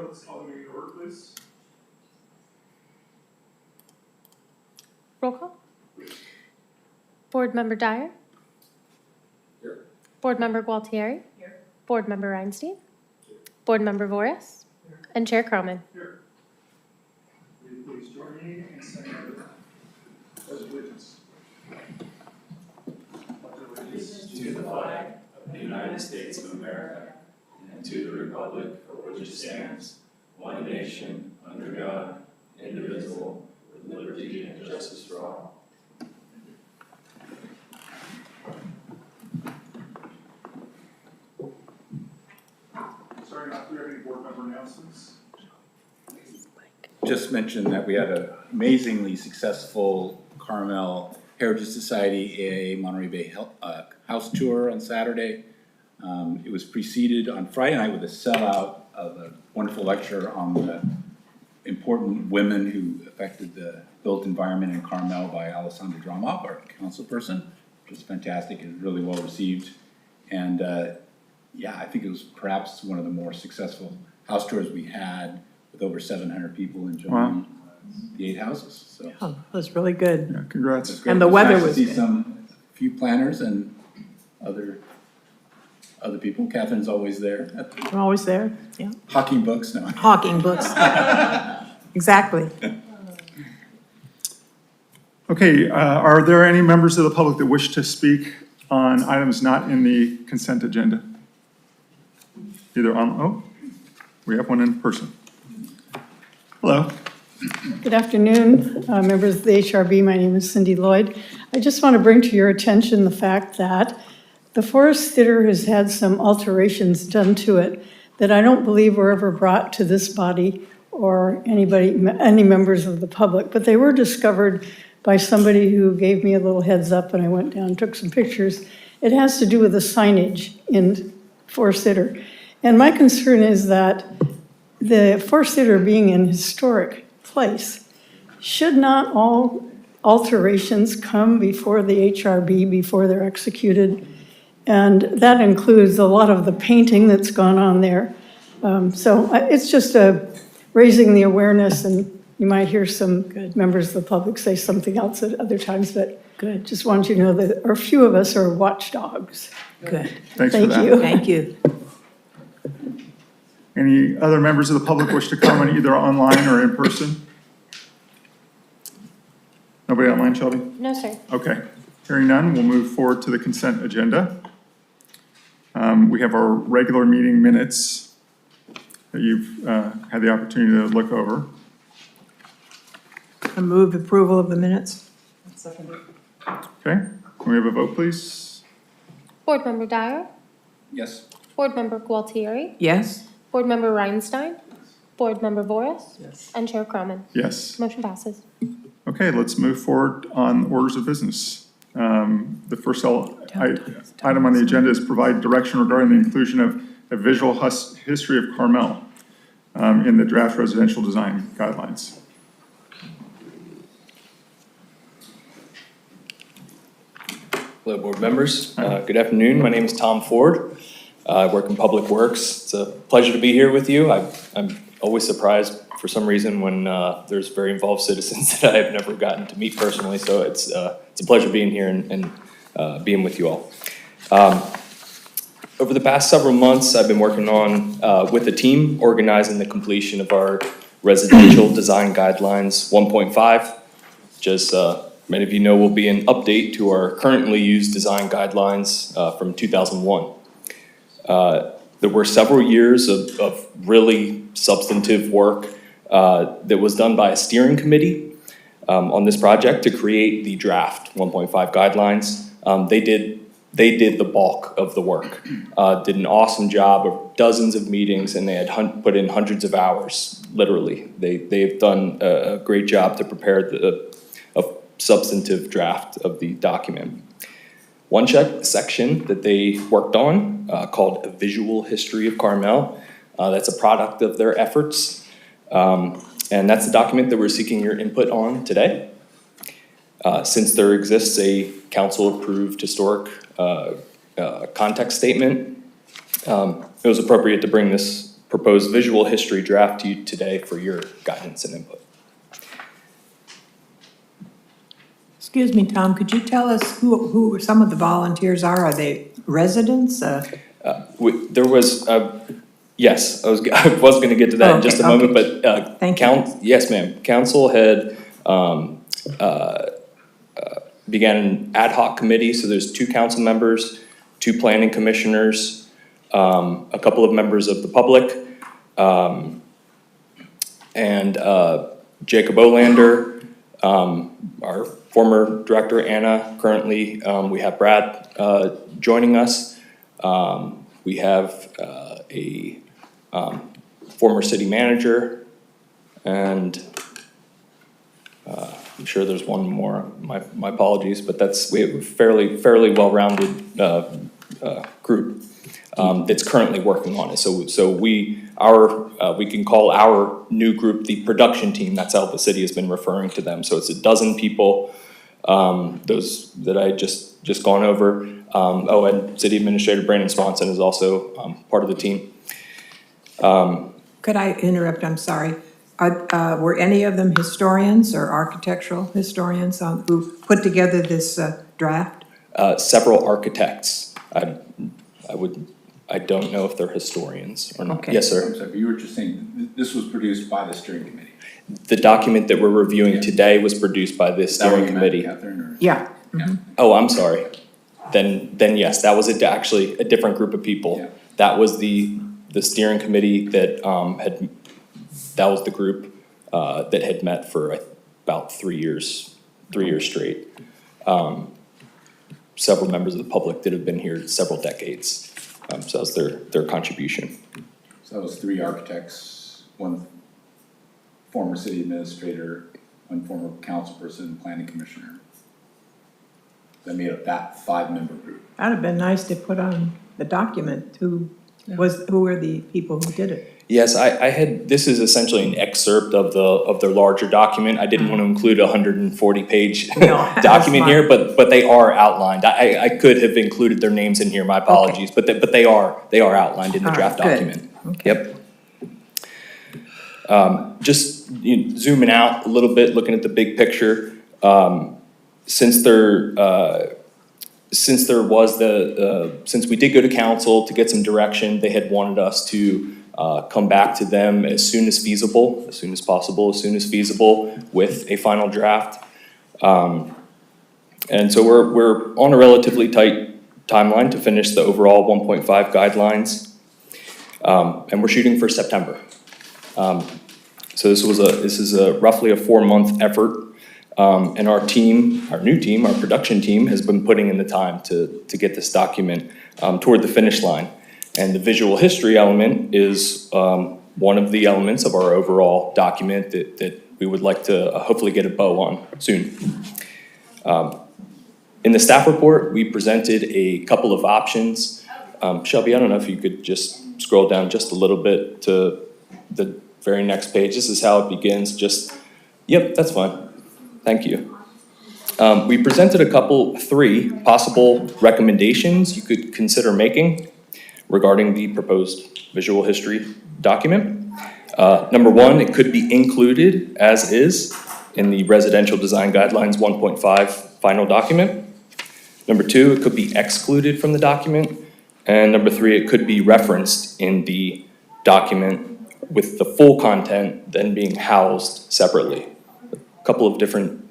let's call the meeting to order, please. Roll call. Board Member Dyer. Here. Board Member Gualtieri. Here. Board Member Reinstein. Board Member Voris. Here. And Chair Carmen. Here. Will you please join me in saying our pledge of allegiance? To the flag of the United States of America and to the republic for which it stands, one nation, under God, indivisible, with liberty and justice for all. Starting off, do we have any board member announcements? Just mention that we had an amazingly successful Carmel Heritage Society AAA Monterey Bay house tour on Saturday. It was preceded on Friday night with a sellout of a wonderful lecture on the important women who affected the built environment in Carmel by Alessandra Dramov, our council person, which was fantastic and really well received. And yeah, I think it was perhaps one of the more successful house tours we had, with over 700 people enjoying the 8 houses. So Oh, that was really good. Yeah, congrats. it's great. And the It's weather nice to was see good. few planners and other people. Catherine's always there. We're always there, yeah. Hawking books, no. Hawking books. Exactly. Okay, are there any members of the public that wish to speak on items not in the consent agenda? Either on, oh, we have one in person. Hello. Good afternoon, members of the HRB. My name is Cindy Lloyd. I just want to bring to your attention the fact that the Forest Theater has had some alterations done to it that I don't believe were ever brought to this body or any members of the public, but they were discovered by somebody who gave me a little heads up, and I went down and took some pictures. It has to do with the signage in Forest Theater. And my concern is that the Forest Theater being an historic place, should not all alterations come before the HRB, before they're executed? And that includes a lot of the painting that's gone on there. So it's just raising the awareness, and you might hear some members of the public say something else at other times, but Good. just want you to know that a few of us are watchdogs. Good. Thanks for Thank that. you. Thank you. Any other members of the public wish to comment either online or in person? Nobody online, Shelby? No, sir. Okay, hearing none, we'll move forward to the consent agenda. We have our regular meeting minutes that you've had the opportunity to look over. I move approval of the minutes. Okay, can we have a vote, please? Board Member Dyer. Yes. Board Member Gualtieri. Yes? Board Member Reinstein. Board Member Voris. Yes. And Chair Carmen. Yes. Motion passes. Okay, let's move forward on orders of business. The first item on the agenda is provide direction regarding the inclusion of a visual history of Carmel in the draft residential design guidelines. Hello, board members. Good afternoon. My name is Tom Ford. I work in Public Works. It's a pleasure to be here with you. I'm always surprised for some reason when there's very involved citizens that I have never gotten to meet personally. So it's a pleasure being here and being with you all. Over the past several months, I've been working on with a team organizing the completion of our residential design guidelines 1.5, which as many of you know will be an update to our currently used design guidelines from 2001. There were several years of really substantive work that was done by a steering committee on this project to create the draft 1.5 guidelines. They did the bulk of the work, did an awesome job of dozens of meetings, and they had put in hundreds of hours, literally. They've done a great job to prepare a substantive draft of the document. One section that they worked on called A Visual History of Carmel. That's a product of their efforts. And that's the document that we're seeking your input on today. Since there exists a council-approved historic context statement, it was appropriate to bring this proposed visual history draft to you today for your guidance and input. Excuse me, Tom, could you tell us who some of the volunteers are? Are they residents? There was, yes, I was gonna get to that in just a Okay, moment, okay. but, Thank you. yes, ma'am. Council had, began an ad hoc committee, so there's 2 council members, 2 planning commissioners, a couple of members of the public, and Jacob Olander, our former director, Anna, currently, we have Brad joining us. We have a former city manager, and I'm sure there's one more, my apologies, but we have a fairly well-rounded group that's currently working on it. So we can call our new group the production team. That's how the city has been referring to them. So it's a dozen people, those that I just gone over. And City Administrator Brandon Swanson is also part of the team. Could I interrupt? I'm sorry. Were any of them historians or architectural historians who put together this draft? Several architects. I don't know if they're historians or not. Okay. Yes, I'm sir. sorry, but you were just saying, this was produced by the steering committee. The document that we're reviewing today was produced by this Is that what steering you meant, committee. Catherine, or? Yeah. Oh, I'm sorry. Then yes, that was actually a different group of people. Yeah. That was the steering committee that that was the group that had met for about 3 years straight. Several members of the public that have been here several decades. So that's their contribution. So that was 3 architects, 1 former city administrator, 1 former councilperson, planning commissioner. That made up that 5-member group. That'd have been nice to put on the document. Who were the people who did it? Yes, I had, this is essentially an excerpt of their larger document. I didn't want to include a 140-page No, that's document fine. here, but they are outlined. I could have included their names in here, my apologies, but they are outlined in the All draft right, good. document. Okay. Yep. Just zooming out a little bit, looking at the big picture, since we did go to council to get some direction, they had wanted us to come back to them as soon as feasible, as soon as possible, as soon as feasible with a final draft. And so we're on a relatively tight timeline to finish the overall 1.5 guidelines. And we're shooting for September. So this is roughly a 4-month effort. And our new team, our production team, has been putting in the time to get this document toward the finish line. And the visual history element is one of the elements of our overall document that we would like to hopefully get a bow on soon. In the staff report, we presented a couple of options. Shelby, I don't know if you could just scroll down just a little bit to the very next page. This is how it begins. Yep, that's fine. Thank you. We presented 3 possible recommendations you could consider making regarding the proposed visual history document. Number 1, it could be included as is in the Residential Design Guidelines 1.5 final document. Number 2, it could be excluded from the document. And number 3, it could be referenced in the document with the full content then being housed separately. A couple of different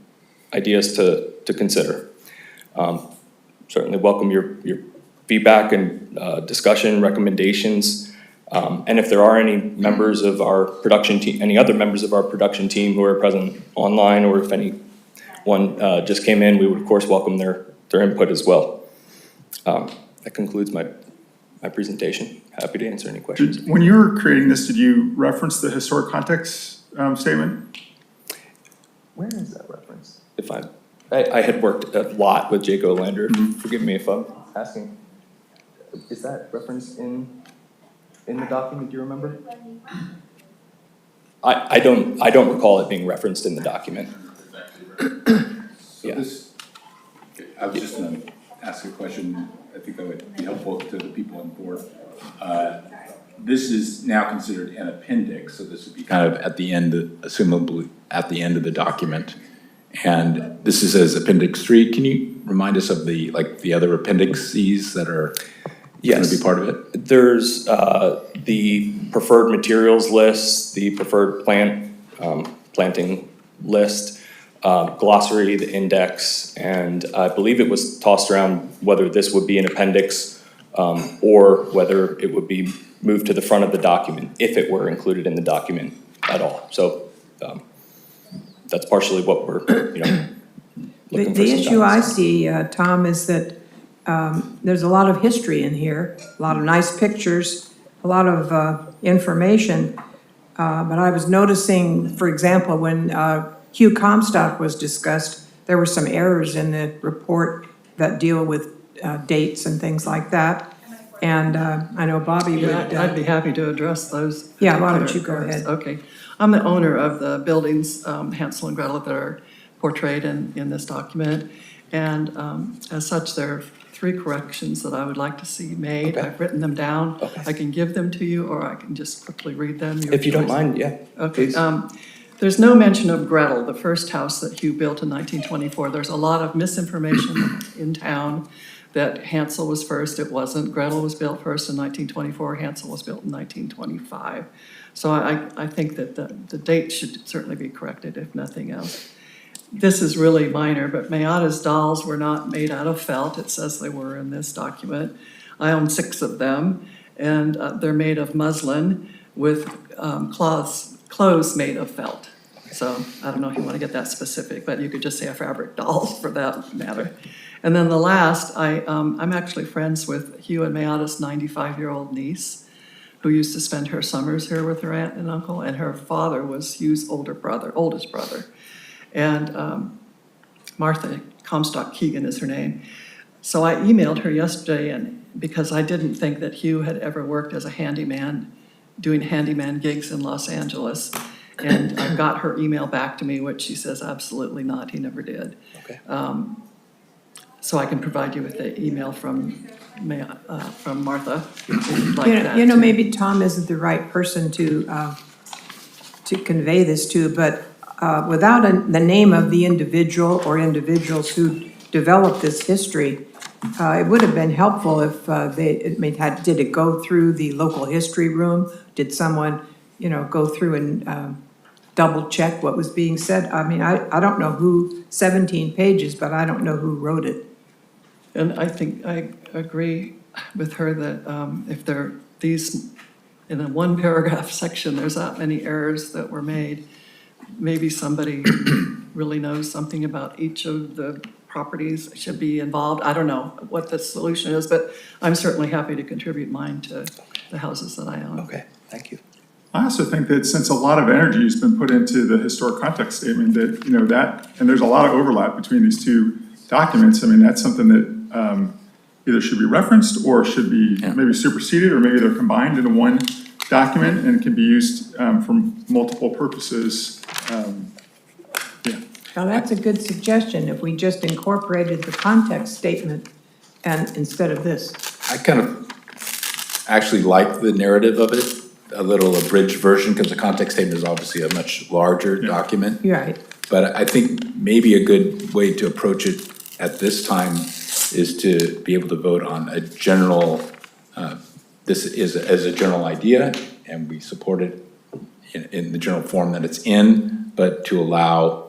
ideas to consider. Certainly welcome your feedback and discussion, recommendations. And if there are any members of our production team, any other members of our production team who are present online, or if anyone just came in, we would of course welcome their input as well. That concludes my presentation. Happy to answer any questions. When you were creating this, did you reference the historic context statement? Where is that reference? If I had worked a lot with Jake Olander, forgive me if I'm asking. Is that reference in the document, do you remember? I don't recall it being referenced in the document. So Yeah. I was just gonna ask a question, I think that would be helpful to the people on board. this is now considered an appendix, so this would be kind of at the end, assumably at the end of the document. And this is as Appendix 3. Can you remind us of the other appendices that are going to be part of it? There's the preferred materials list, the preferred planting list, glossary, the index, and I believe it was tossed around whether this would be an appendix or whether it would be moved to the front of the document if it were included in the document at all. So that's partially what we're, looking for. The issue I see, Tom, is that there's a lot of history in here, a lot of nice pictures, a lot of information. But I was noticing, for example, when Hugh Comstock was discussed, there were some errors in the report that deal with dates and things like that. And I know Bobby would. I'd be happy to address those. Yeah, why don't you go errors. ahead? Okay. I'm the owner of the buildings, Hansel and Gretel, that are portrayed in this document. And as such, there are 3 corrections that I would like to see made. Okay. I've written them down. Okay. I can give them to you, or I can just quickly read them. Your If you don't choice. mind, yeah. Okay. There's no mention of Gretel, the first house that Hugh built in 1924. There's a lot of misinformation in town that Hansel was first. It wasn't. Gretel was built first in 1924. Hansel was built in 1925. So I think that the date should certainly be corrected, if nothing else. This is really minor, but Mayada's dolls were not made out of felt. It says they were in this document. I own 6 of them, and they're made of muslin with clothes made of felt. So I don't know if you want to get that specific, but you could just say a fabric doll for that matter. And then the last, I'm actually friends with Hugh and Mayada's 95-year-old niece, who used to spend her summers here with her aunt and uncle, and her father was Hugh's oldest brother. And Martha Comstock Keegan is her name. So I emailed her yesterday, and because I didn't think that Hugh had ever worked as a handyman, doing handyman gigs in Los Angeles. And I got her email back to me, which she says absolutely not, he never did. Okay. So I can provide you with the email from Martha, if you'd like that. You know, maybe Tom isn't the right person to convey this to, but without the name of the individual or individuals who developed this history, it would have been helpful if did it go through the local history room? Did someone, go through and double check what was being said? I mean, I don't know 17 pages, but I don't know who wrote it. And I think I agree with her that if there these in a 1-paragraph section, there's that many errors that were made. Maybe somebody really knows something about each of the properties should be involved. I don't know what the solution is, but I'm certainly happy to contribute mine to the houses that I own. Okay, thank you. I also think that since a lot of energy has been put into the historic context statement, that, and there's a lot of overlap between these 2 documents. I mean, that's something that either should be referenced or should be maybe superseded, or maybe they're combined into one document and can be used for multiple purposes. Now, that's a good suggestion, if we just incorporated the context statement and instead of this. I kind of actually like the narrative of it, a little abridged version, because the context statement is obviously a much larger document. You're right. But I think maybe a good way to approach it at this time is to be able to vote on a general, this is as a general idea, and we support it in the general form that it's in, but to allow,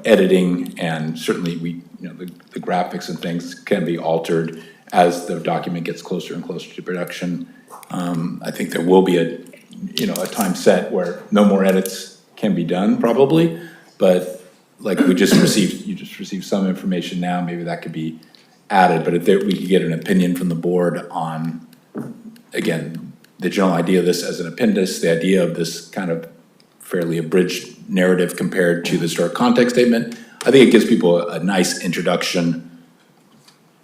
editing, and certainly the graphics and things can be altered as the document gets closer and closer to production. I think there will be a time set where no more edits can be done, probably, but like you just received some information now, maybe that could be added, but if we could get an opinion from the board on, again, the general idea of this as an appendix, the idea of this kind of fairly abridged narrative compared to the historic context statement. I think it gives people a nice introduction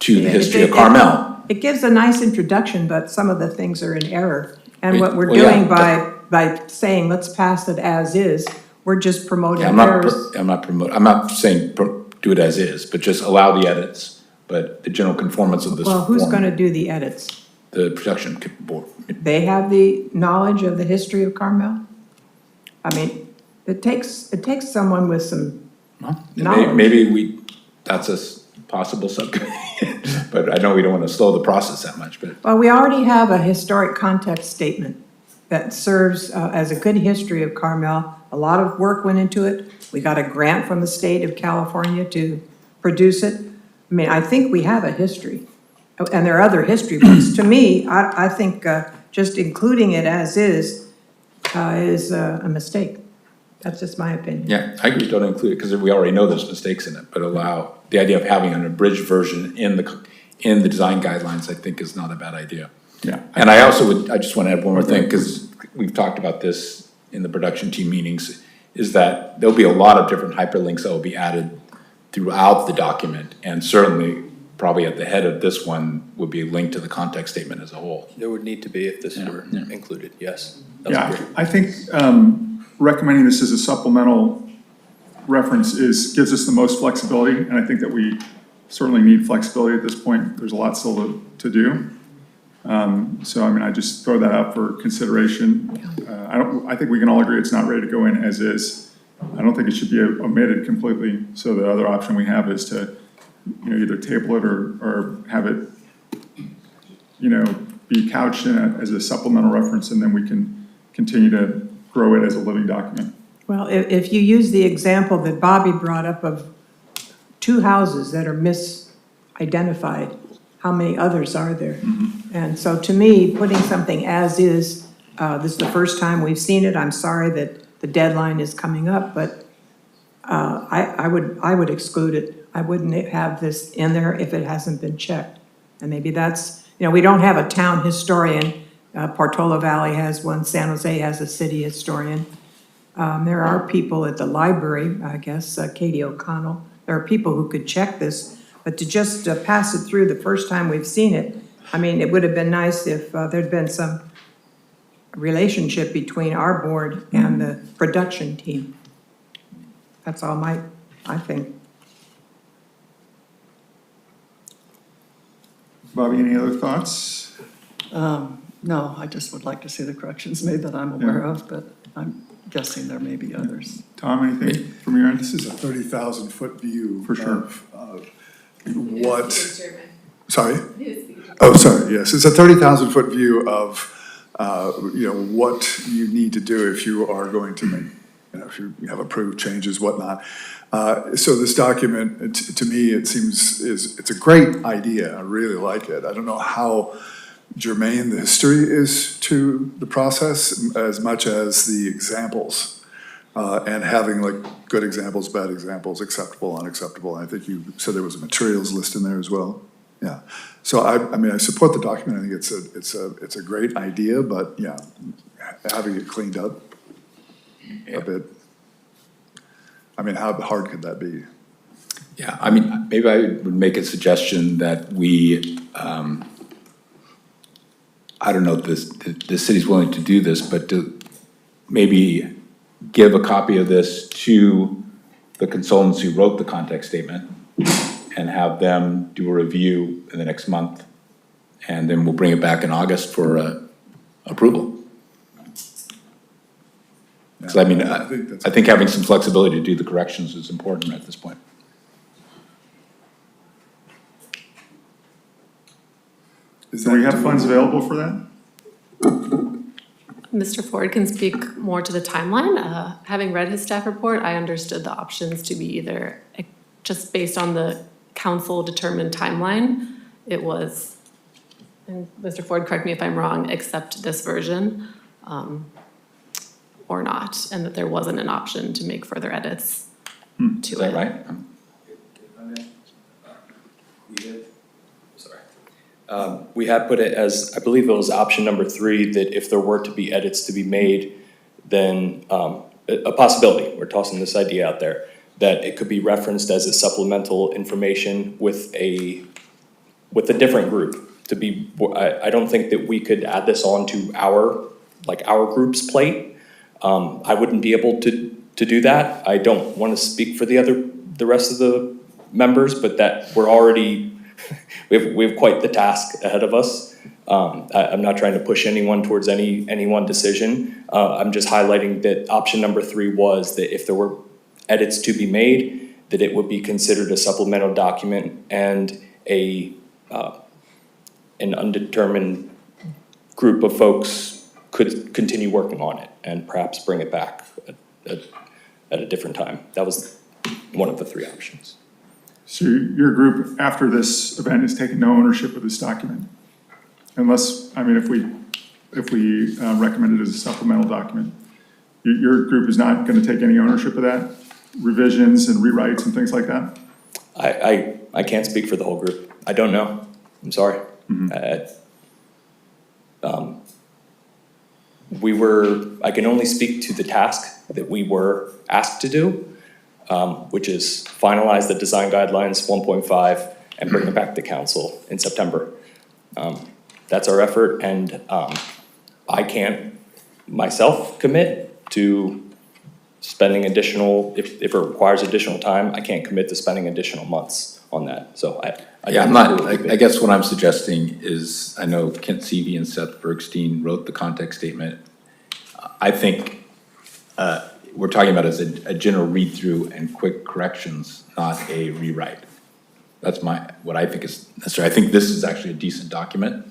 to the history of Carmel. It gives a nice introduction, but some of the things are in error. And what we're Well, yeah, doing by saying, let's pass it as is, we're just promoting Yeah, errors. I'm not saying do it as is, but just allow the edits, but the general conformance of this Well, who's form. gonna do the edits? the production board. They have the knowledge of the history of Carmel? I mean, it takes someone with some Well, knowledge. maybe that's a possible subcommittee, but I know we don't want to slow the process that much, but. Well, we already have a historic context statement that serves as a good history of Carmel. A lot of work went into it. We got a grant from the state of California to produce it. I mean, I think we have a history, and there are other history books. To me, I think just including it as is a mistake. That's just my opinion. Yeah, I agree, don't include it, because we already know there's mistakes in it, but allow, the idea of having an abridged version in the design guidelines, I think is not a bad idea. Yeah. And I just want to add one more thing, because we've talked about this in the production team meetings, is that there'll be a lot of different hyperlinks that will be added throughout the document, and certainly, probably at the head of this one would be a link to the context statement as a whole. There would need to be if this were included, yes. That's Yeah, great. I think recommending this as a supplemental reference gives us the most flexibility, and I think that we certainly need flexibility at this point. There's a lot still to do. So, I mean, I just throw that out for consideration. I think we can all agree it's not ready to go in as is. I don't think it should be omitted completely, so the other option we have is to, either table it or have it, be couched as a supplemental reference, and then we can continue to grow it as a living document. Well, if you use the example that Bobby brought up of 2 houses that are misidentified, how many others are there? And so to me, putting something as is, this is the first time we've seen it. I'm sorry that the deadline is coming up, but I would exclude it. I wouldn't have this in there if it hasn't been checked. And maybe that's, we don't have a town historian. Portola Valley has one, San Jose has a city historian. There are people at the library, I guess, Katie O'Connell. There are people who could check this, but to just pass it through the first time we've seen it, I mean, it would have been nice if there'd been some relationship between our board and the production team. That's all I think. Bobby, any other thoughts? No, I just would like to see the corrections made that I'm aware of, but I'm guessing there may be others. Tom, anything from your end? This is a 30,000-foot view. For sure. Of what, sorry? Oh, sorry, yes, it's a 30,000-foot view of, what you need to do if you are going to make, if you have approved changes, whatnot. So this document, to me, it seems, it's a great idea, I really like it. I don't know how germane the history is to the process as much as the examples. And having like good examples, bad examples, acceptable, unacceptable. I think you said there was a materials list in there as well. Yeah. So I mean, I support the document. I think it's a great idea, but yeah, having it cleaned up a bit. I mean, how hard could that be? Yeah, I mean, maybe I would make a suggestion that we, I don't know if the city's willing to do this, but to maybe give a copy of this to the consultants who wrote the context statement and have them do a review in the next month. And then we'll bring it back in August for approval. So I mean, I think having some flexibility to do the corrections is important at this point. Do we have funds available for that? Mr. Ford can speak more to the timeline. Having read his staff report, I understood the options to be either just based on the council determined timeline. It was, and Mr. Ford, correct me if I'm wrong, accept this version or not, and that there wasn't an option to make further edits to it. Is that right? We had put it as, I believe it was option number 3, that if there were to be edits to be made, then a possibility, we're tossing this idea out there, that it could be referenced as a supplemental information with a different group. To be, I don't think that we could add this on to our group's plate. I wouldn't be able to do that. I don't want to speak for the rest of the members, but that we're already, we have quite the task ahead of us. I'm not trying to push anyone towards any one decision. I'm just highlighting that option number 3 was that if there were edits to be made, that it would be considered a supplemental document and an undetermined group of folks could continue working on it and perhaps bring it back at a different time. That was one of the 3 options. So your group, after this event, is taking no ownership of this document? Unless, I mean, if we recommend it as a supplemental document, your group is not going to take any ownership of that? Revisions and rewrites and things like that? I can't speak for the whole group. I don't know. I'm sorry. I can only speak to the task that we were asked to do, which is finalize the design guidelines 1.5 and bring it back to council in September. That's our effort, and I can't myself commit to spending additional, if it requires additional time, I can't commit to spending additional months on that. So I guess what I'm suggesting is, I know Kent Seavey and Seth Bergstein wrote the context statement. I think we're talking about as a general read-through and quick corrections, not a rewrite. That's what I think is necessary. I think this is actually a decent document,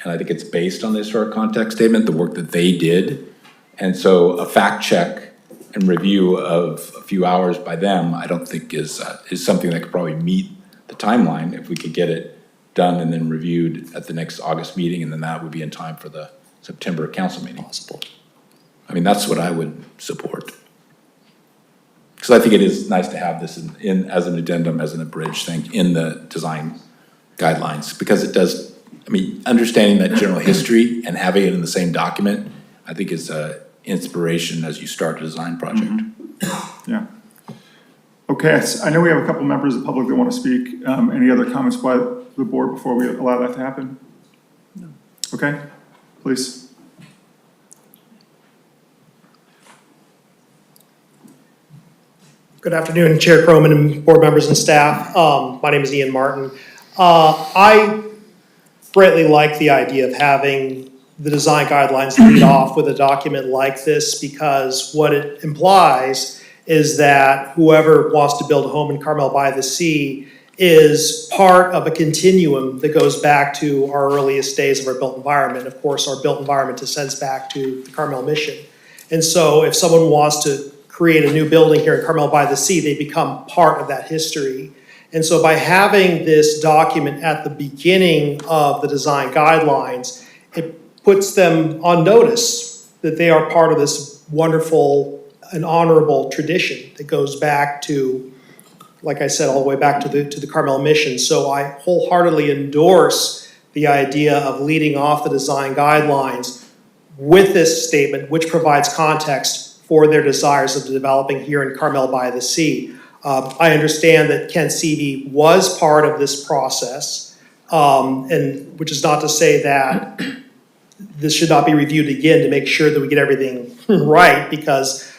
and I think it's based on the historic context statement, the work that they did. And so a fact check and review of a few hours by them, I don't think is something that could probably meet the timeline if we could get it done and then reviewed at the next August meeting, and then that would be in time for the September council meeting. possible. I mean, that's what I would support. Because I think it is nice to have this in as an addendum, as an abridged thing in the design guidelines, because it does, I mean, understanding that general history and having it in the same document, I think is inspiration as you start a design project. Yeah. Okay, I know we have a couple members of the public that want to speak. Any other comments by the board before we allow that to happen? No. Okay, please. Good afternoon, Chair Croman and board members and staff. My name is Ian Martin. I greatly like the idea of having the design guidelines lead off with a document like this, because what it implies is that whoever wants to build a home in Carmel-by-the-Sea is part of a continuum that goes back to our earliest days of our built environment. Of course, our built environment descends back to the Carmel mission. And so if someone wants to create a new building here in Carmel-by-the-Sea, they become part of that history. And so by having this document at the beginning of the design guidelines, it puts them on notice that they are part of this wonderful and honorable tradition that goes back to, like I said, all the way back to the Carmel mission. So I wholeheartedly endorse the idea of leading off the design guidelines with this statement, which provides context for their desires of developing here in Carmel-by-the-Sea. I understand that Kent Seavey was part of this process, and which is not to say that this should not be reviewed again to make sure that we get everything right, because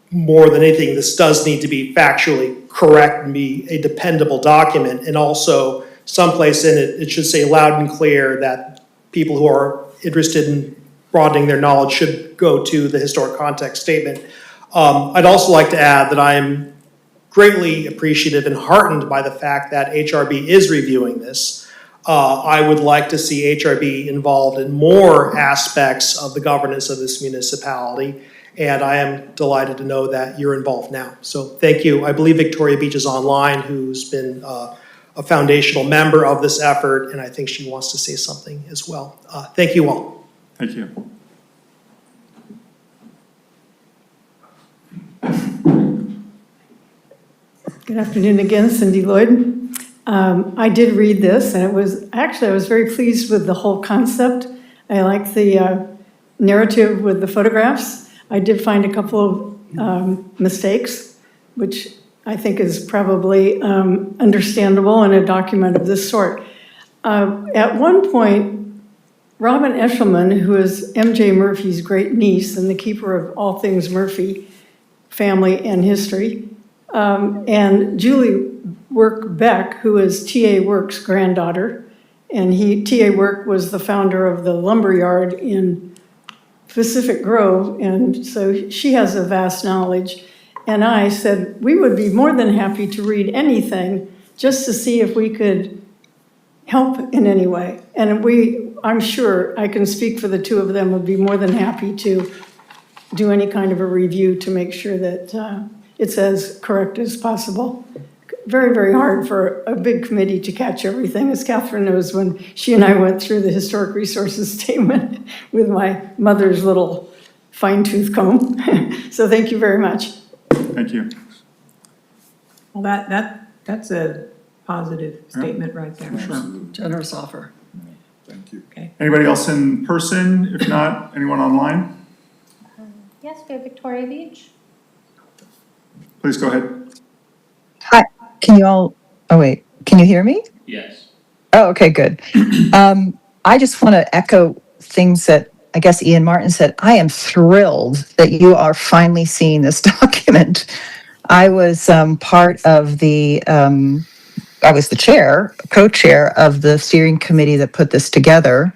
more than anything, this does need to be factually correct and be a dependable document. And also, someplace in it, it should say loud and clear that people who are interested in broadening their knowledge should go to the historic context statement. I'd also like to add that I'm greatly appreciative and heartened by the fact that HRB is reviewing this. I would like to see HRB involved in more aspects of the governance of this municipality, and I am delighted to know that you're involved now. So thank you. I believe Victoria Beach is online, who's been a foundational member of this effort, and I think she wants to say something as well. Thank you all. Thank you. Good afternoon again, Cindy Lloyd. I did read this, and I was very pleased with the whole concept. I like the narrative with the photographs. I did find a couple of mistakes, which I think is probably understandable in a document of this sort. At one point, Robin Eshelman, who is M.J. Murphy's great niece and the keeper of all things Murphy family and history, and Julie Work Beck, who is T.A. Work's granddaughter, And T.A. Work was the founder of the lumberyard in Pacific Grove, and so she has a vast knowledge. And I said, we would be more than happy to read anything just to see if we could help in any way. And I'm sure, I can speak for the two of them, would be more than happy to do any kind of a review to make sure that it's as correct as possible. Very, very hard for a big committee to catch everything, as Catherine knows when she and I went through the historic resources statement with my mother's little fine tooth comb. So thank you very much. Thank you. Well, that's a positive statement right there. Generous offer. Thank you. Anybody else in person? If not, anyone online? Yes, we have Victoria Beach. Please go ahead. Hi, can you all, oh wait, can you hear me? Yes. Oh, okay, good. I just want to echo things that I guess Ian Martin said. I am thrilled that you are finally seeing this document. I was part of the, I was the chair, co-chair of the steering committee that put this together.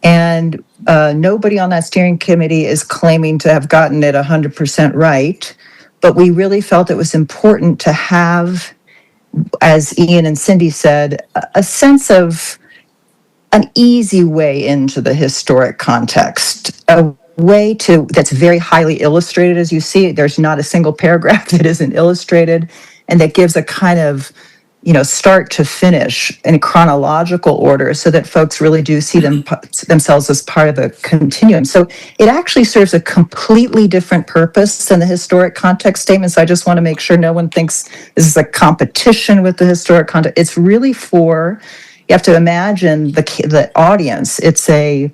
And nobody on that steering committee is claiming to have gotten it 100% right. But we really felt it was important to have, as Ian and Cindy said, a sense of an easy way into the historic context, a way that's very highly illustrated, as you see. There's not a single paragraph that isn't illustrated, and that gives a kind of, start to finish in chronological order so that folks really do see themselves as part of a continuum. So it actually serves a completely different purpose than the historic context statement. So I just want to make sure no one thinks this is a competition with the historic context. It's really you have to imagine the audience. It's a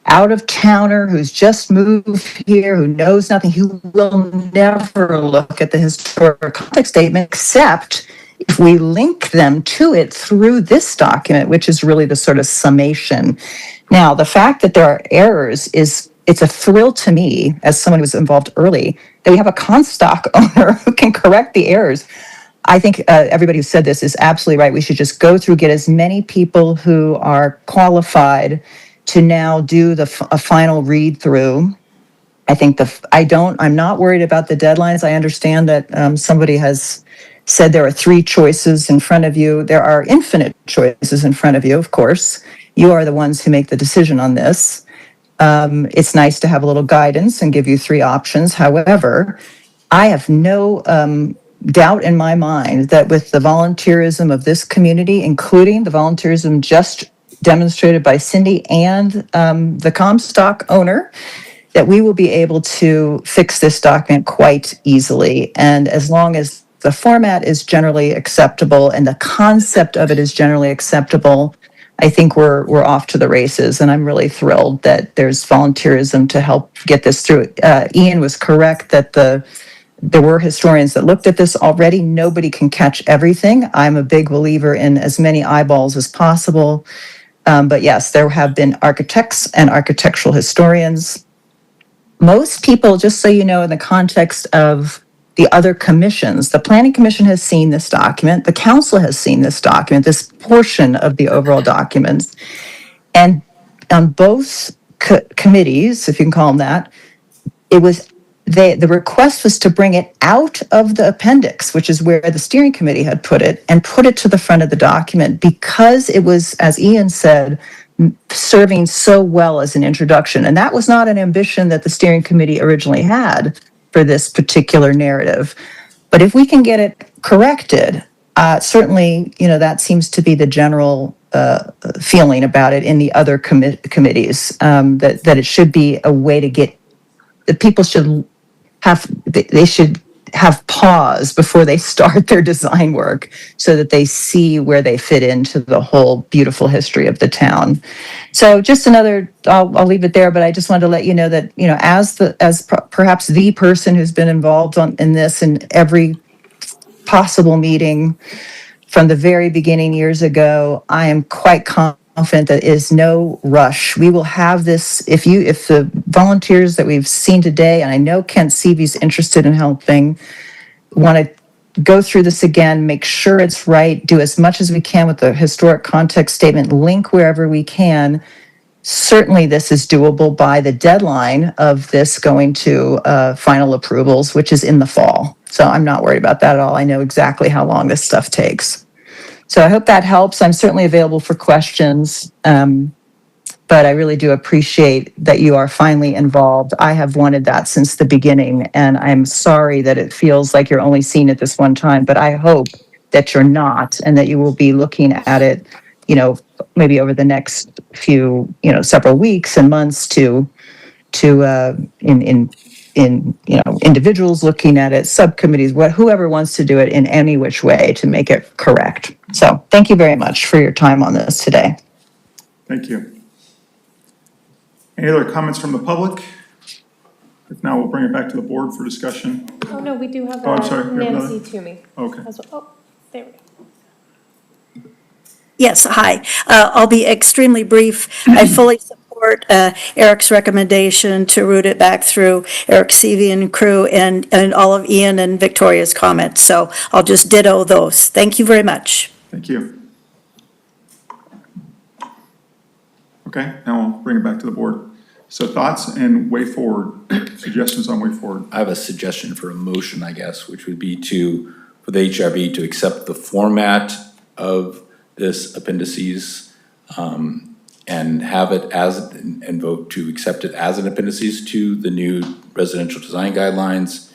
out-of-towner who's just moved here, who knows nothing, who will never look at the historic context statement except if we link them to it through this document, which is really the sort of summation. Now, the fact that there are errors it's a thrill to me, as someone who was involved early, that we have a Comstock owner who can correct the errors. I think everybody who said this is absolutely right. We should just go through, get as many people who are qualified to now do a final read through. I think I'm not worried about the deadlines. I understand that somebody has said there are 3 choices in front of you. There are infinite choices in front of you, of course. You are the ones who make the decision on this. It's nice to have a little guidance and give you 3 options. However, I have no doubt in my mind that with the volunteerism of this community, including the volunteerism just demonstrated by Cindy and the Comstock owner, that we will be able to fix this document quite easily. And as long as the format is generally acceptable and the concept of it is generally acceptable, I think we're off to the races. And I'm really thrilled that there's volunteerism to help get this through. Ian was correct that there were historians that looked at this already. Nobody can catch everything. I'm a big believer in as many eyeballs as possible. But yes, there have been architects and architectural historians. Most people, just so you know, in the context of the other commissions, the Planning Commission has seen this document, the council has seen this document, this portion of the overall documents. And on both committees, if you can call them that, the request was to bring it out of the appendix, which is where the steering committee had put it, and put it to the front of the document because it was, as Ian said, serving so well as an introduction. And that was not an ambition that the steering committee originally had for this particular narrative. But if we can get it corrected, certainly, that seems to be the general feeling about it in the other committees, that it should be a way to get, that people should have pause before they start their design work so that they see where they fit into the whole beautiful history of the town. So just I'll leave it there, but I just wanted to let you know that, as perhaps the person who's been involved in this in every possible meeting from the very beginning years ago, I am quite confident that is no rush. We will have this, if the volunteers that we've seen today, and I know Kent Seavey's interested in helping, want to go through this again, make sure it's right, do as much as we can with the historic context statement, link wherever we can. Certainly, this is doable by the deadline of this going to final approvals, which is in the fall. So I'm not worried about that at all. I know exactly how long this stuff takes. So I hope that helps. I'm certainly available for questions, but I really do appreciate that you are finally involved. I have wanted that since the beginning, and I'm sorry that it feels like you're only seeing it this one time, but I hope that you're not, and that you will be looking at it, maybe over the next few, several weeks and months in individuals looking at it, subcommittees, whoever wants to do it in any which way to make it correct. So thank you very much for your time on this today. Thank you. Any other comments from the public? If not, we'll bring it back to the board for discussion. Oh, no, we do have Oh, I'm sorry, we have Nancy another? Toomey. Okay. As well. Oh, there we go. Yes, hi. I'll be extremely brief. I fully support Eric's recommendation to route it back through Eric Seavey and crew and all of Ian and Victoria's comments. So I'll just ditto those. Thank you very much. Thank you. Okay, now we'll bring it back to the board. So thoughts and way forward, suggestions on way forward. I have a suggestion for a motion, I guess, which would be for the HRB to accept the format of this appendices, and have it and vote to accept it as an appendices to the new residential design guidelines,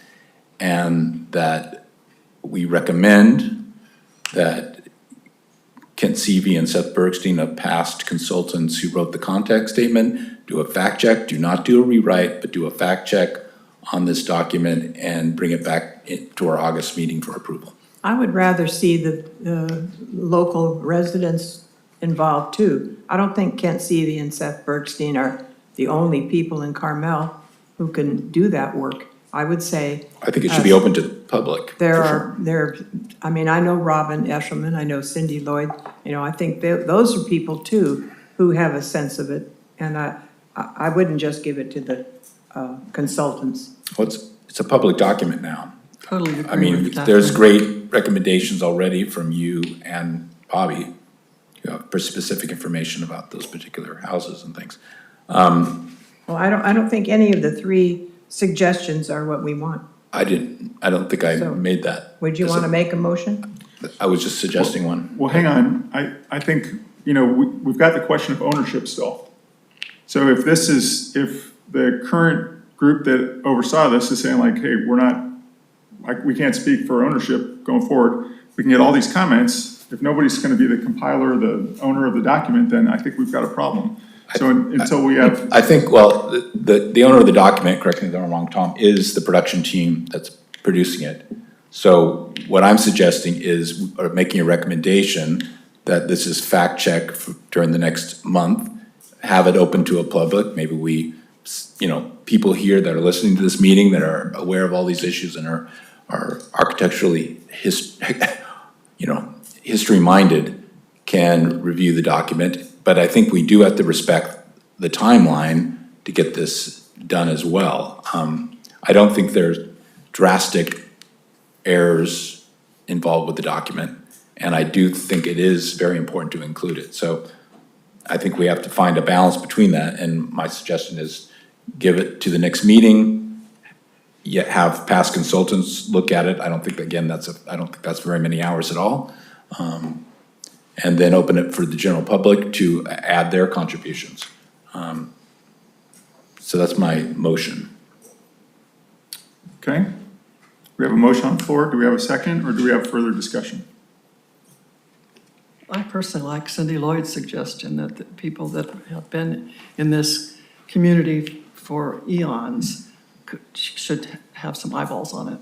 and that we recommend that Kent Seavey and Seth Bergstein, of past consultants who wrote the context statement, do a fact check, do not do a rewrite, but do a fact check on this document and bring it back to our August meeting for approval. I would rather see the local residents involved too. I don't think Kent Seavey and Seth Bergstein are the only people in Carmel who can do that work. I would say. I think it should be open to the public. I know Robin Eshelman, I know Cindy Lloyd, I think those are people too who have a sense of it. And I wouldn't just give it to the consultants. Well, it's a public document now. Totally agree I mean, with that. there's great recommendations already from you and Bobby, for specific information about those particular houses and things. Well, I don't think any of the three suggestions are what we want. I don't think I made that. Would you want to make a motion? I was just suggesting one. Well, hang on. I think, we've got the question of ownership still. So if the current group that oversaw this is saying like, hey, we can't speak for ownership going forward, we can get all these comments. If nobody's going to be the compiler, the owner of the document, then I think we've got a problem. So until we have. I think, well, the owner of the document, correct me if I'm wrong, Tom, is the production team that's producing it. So what I'm suggesting is, or making a recommendation that this is fact check during the next month, have it open to a public. Maybe we, people here that are listening to this meeting that are aware of all these issues and are architecturally history-minded can review the document. But I think we do have to respect the timeline to get this done as well. I don't think there's drastic errors involved with the document, and I do think it is very important to include it. So I think we have to find a balance between that, and my suggestion is give it to the next meeting, yet have past consultants look at it. I don't think, again, I don't think that's very many hours at all. And then open it for the general public to add their contributions. So that's my motion. Okay. We have a motion on the floor. Do we have a second, or do we have further discussion? I personally like Cindy Lloyd's suggestion that the people that have been in this community for eons should have some eyeballs on it.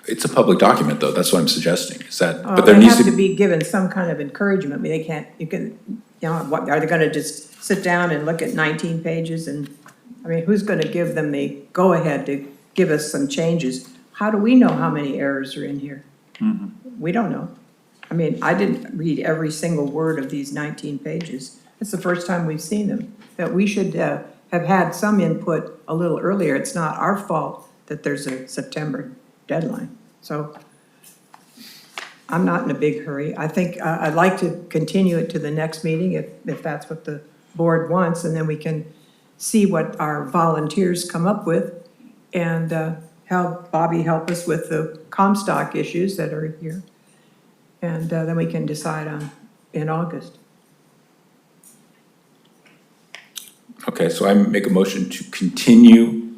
It's a public document, though. That's what I'm suggesting. Is that, But but there they needs have to to be. be given some kind of encouragement. I mean, what, are they going to just sit down and look at 19 pages? And, who's going to give them the go-ahead to give us some changes? How do we know how many errors are in here? Mm-hmm. We don't know. I didn't read every single word of these 19 pages. It's the first time we've seen them. That we should have had some input a little earlier. It's not our fault that there's a September deadline. So I'm not in a big hurry. I think I'd like to continue it to the next meeting if that's what the board wants, and then we can see what our volunteers come up with and have Bobby help us with the Comstock issues that are here. And then we can decide on in August. Okay, so I make a motion to continue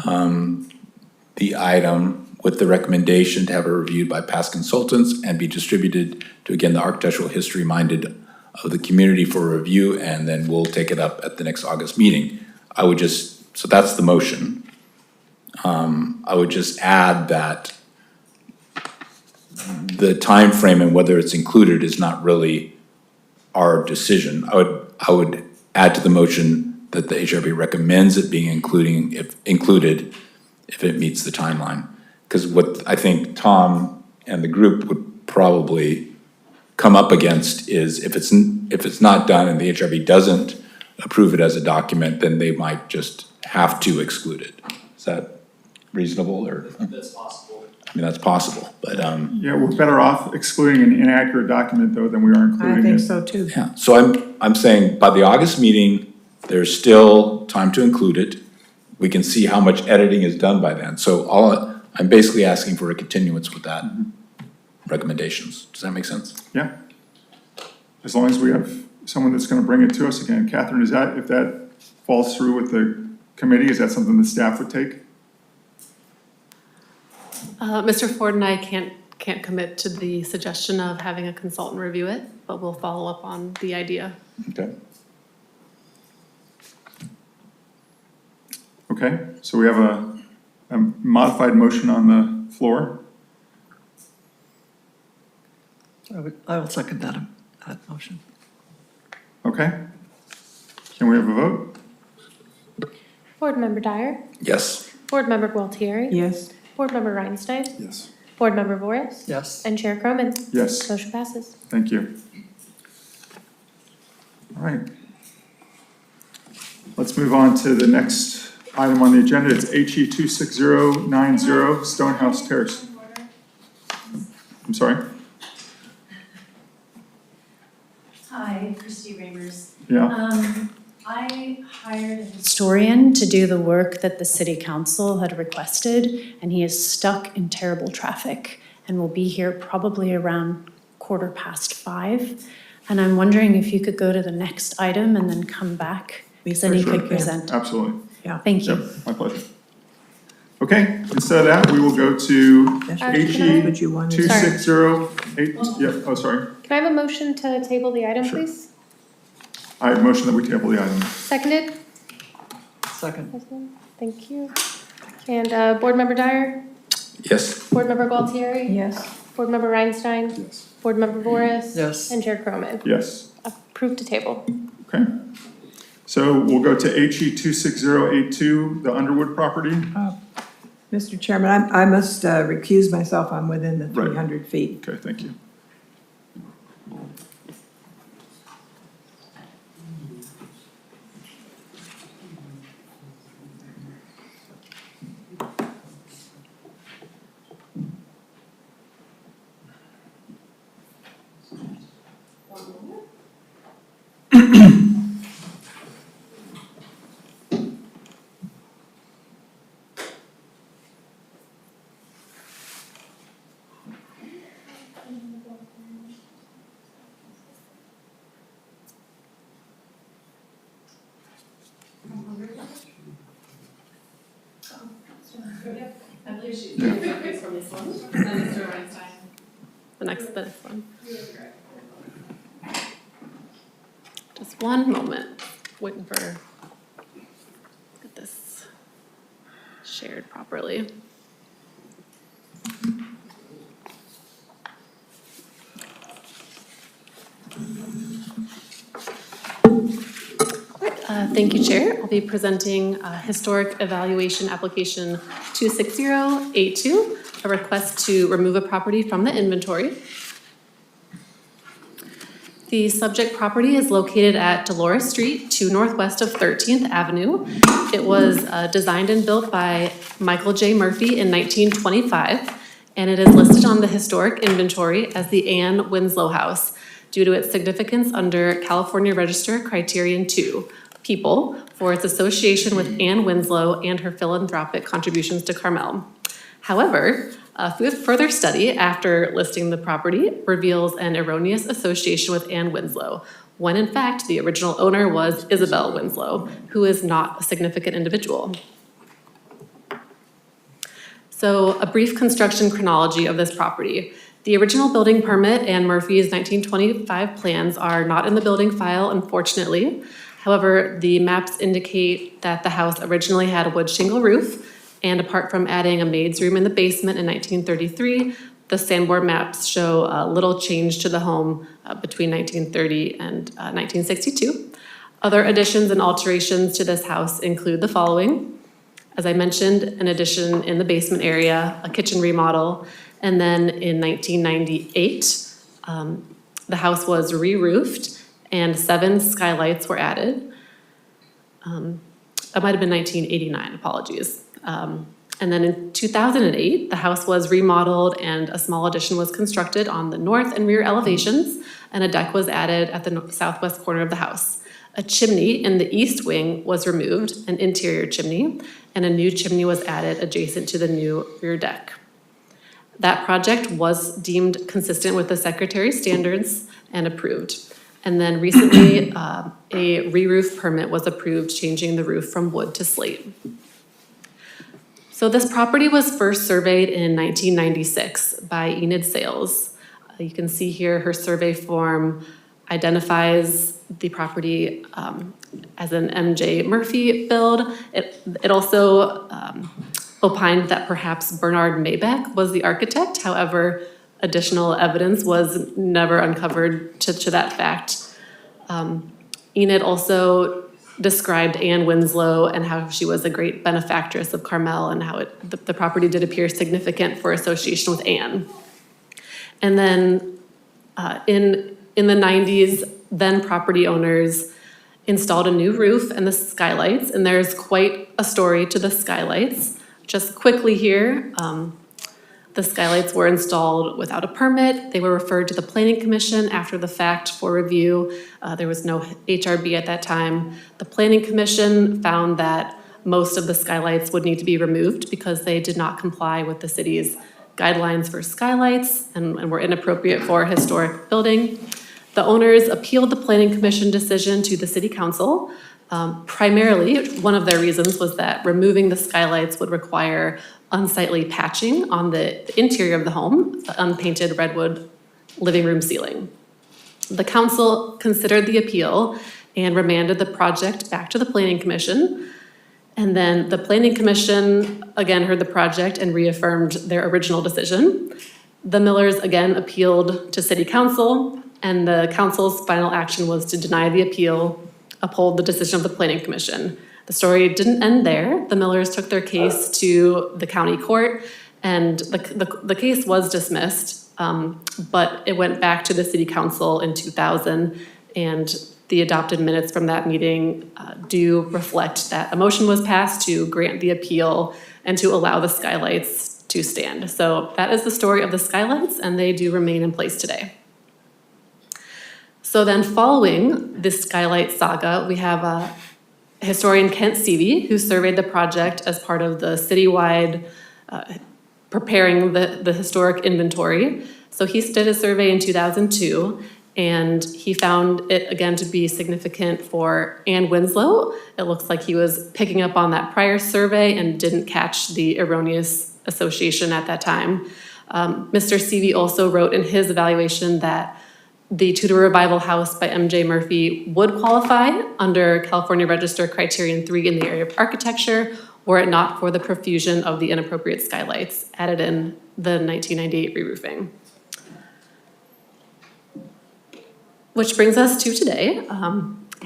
the item with the recommendation to have it reviewed by past consultants and be distributed to, again, the architectural history minded of the community for review, and then we'll take it up at the next August meeting. I would just, so that's the motion. I would just add that the time frame and whether it's included is not really our decision. I would add to the motion that the HRB recommends it being included if it meets the timeline. Because what I think Tom and the group would probably come up against is if it's not done and the HRB doesn't approve it as a document, then they might just have to exclude it. Is that reasonable, or? That's possible. I mean, that's possible, but, Yeah, we're better off excluding an inaccurate document though than we are including it. I think so too. yeah. So I'm saying by the August meeting, there's still time to include it. We can see how much editing is done by then. So I'm basically asking for a continuance with that recommendations. Does that make sense? Yeah. As long as we have someone that's gonna bring it to us again. Catherine, if that falls through with the committee, is that something the staff would take? Mr. Ford and I can't commit to the suggestion of having a consultant review it, but we'll follow up on the idea. Okay. Okay, so we have a modified motion on the floor. I will second that motion. Okay. Can we have a vote? Board Member Dyer, Yes. Board Member Gualtieri, Yes. Board Member Reinstein, Yes. Board Member Voris, Yes. and Chair Croman. Yes, Motion passes. thank you. All right. Let's move on to the next item on the agenda. It's HE 26090 Stonehouse Terrace. I'm sorry? Hi, Christy Ramers. Yeah, I hired a historian to do the work that the city council had requested, and he is stuck in terrible traffic and will be here probably around 5:15. And I'm wondering if you could go to the next item and then come back, because then he sure, could yeah. present. Absolutely. Yeah. Thank you. Yep, my pleasure. Okay, instead of that, we will go to HE What you wanted. 2608, yeah, oh, sorry. Can I have a motion to table the item, Sure. please? I motion that we table the item. Seconded? Second. Thank you. And Board Member Dyer, Yes. Board Member Gualtieri, Yes. Board Member Reinstein, Yes. Board Member Voris. Yes. And Chair Croman. Yes. Approved to table. Okay. So we'll go to HE 26082, the Underwood property. Mr. Chairman, I must recuse myself. I'm within the Right. 300 feet. Okay, thank you. I believe she's from this one, and Mr. Reinstein. The next one. Just one moment, waiting for, get this shared properly. Thank you, Chair. I'll be presenting Historic Evaluation Application 26082, a request to remove a property from the inventory. The subject property is located at Dolores Street, 2 northwest of 13th Avenue. It was designed and built by Michael J. Murphy in 1925 and it is listed on the historic inventory as the Anne Winslow House due to its significance under California Register Criterion 2, People, for its association with Anne Winslow and her philanthropic contributions to Carmel. However, further study after listing the property reveals an erroneous association with Anne Winslow, when in fact the original owner was Isabel Winslow, who is not a significant individual. So a brief construction chronology of this property. The original building permit and Murphy's 1925 plans are not in the building file, unfortunately. However, the maps indicate that the house originally had a wood shingle roof, and apart from adding a maid's room in the basement in 1933, the Sanborn maps show little change to the home between 1930 and 1962. Other additions and alterations to this house include the following. As I mentioned, an addition in the basement area, a kitchen remodel, and then in 1998, the house was re-roofed and 7 skylights were added. That might have been 1989, apologies. And then in 2008, the house was remodeled and a small addition was constructed on the north and rear elevations, and a deck was added at the southwest corner of the house. A chimney in the east wing was removed, an interior chimney, and a new chimney was added adjacent to the new rear deck. That project was deemed consistent with the Secretary's standards and approved. And then recently, a re-roof permit was approved, changing the roof from wood to slate. So this property was first surveyed in 1996 by Enid Sales. You can see here her survey form identifies the property as an MJ Murphy build. It also opined that perhaps Bernard Maybeck was the architect. However, additional evidence was never uncovered to that fact. Enid also described Anne Winslow and how she was a great benefactress of Carmel and how the property did appear significant for association with Anne. And then in the 90s, then property owners installed a new roof and the skylights, and there's quite a story to the skylights. Just quickly here, the skylights were installed without a permit. They were referred to the Planning Commission after the fact for review. There was no HRB at that time. The Planning Commission found that most of the skylights would need to be removed because they did not comply with the city's guidelines for skylights and were inappropriate for a historic building. The owners appealed the Planning Commission decision to the City Council. Primarily, one of their reasons was that removing the skylights would require unsightly patching on the interior of the home, the unpainted redwood living room ceiling. The council considered the appeal and remanded the project back to the Planning Commission. And then the Planning Commission again heard the project and reaffirmed their original decision. The Millers again appealed to City Council, and the council's final action was to deny the appeal, uphold the decision of the Planning Commission. The story didn't end there. The Millers took their case to the county court, and the case was dismissed, but it went back to the City Council in 2000, and the adopted minutes from that meeting do reflect that a motion was passed to grant the appeal and to allow the skylights to stand. So that is the story of the skylights, and they do remain in place today. So then following this skylight saga, we have historian Kent Seavey, who surveyed the project as part of the citywide preparing the historic inventory. So he did a survey in 2002, and he found it again to be significant for Anne Winslow. It looks like he was picking up on that prior survey and didn't catch the erroneous association at that time. Mr. Seavey also wrote in his evaluation that the Tudor Revival House by M.J. Murphy would qualify under California Register Criterion 3 in the area of architecture, were it not for the profusion of the inappropriate skylights added in the 1998 re-roofing. Which brings us to today.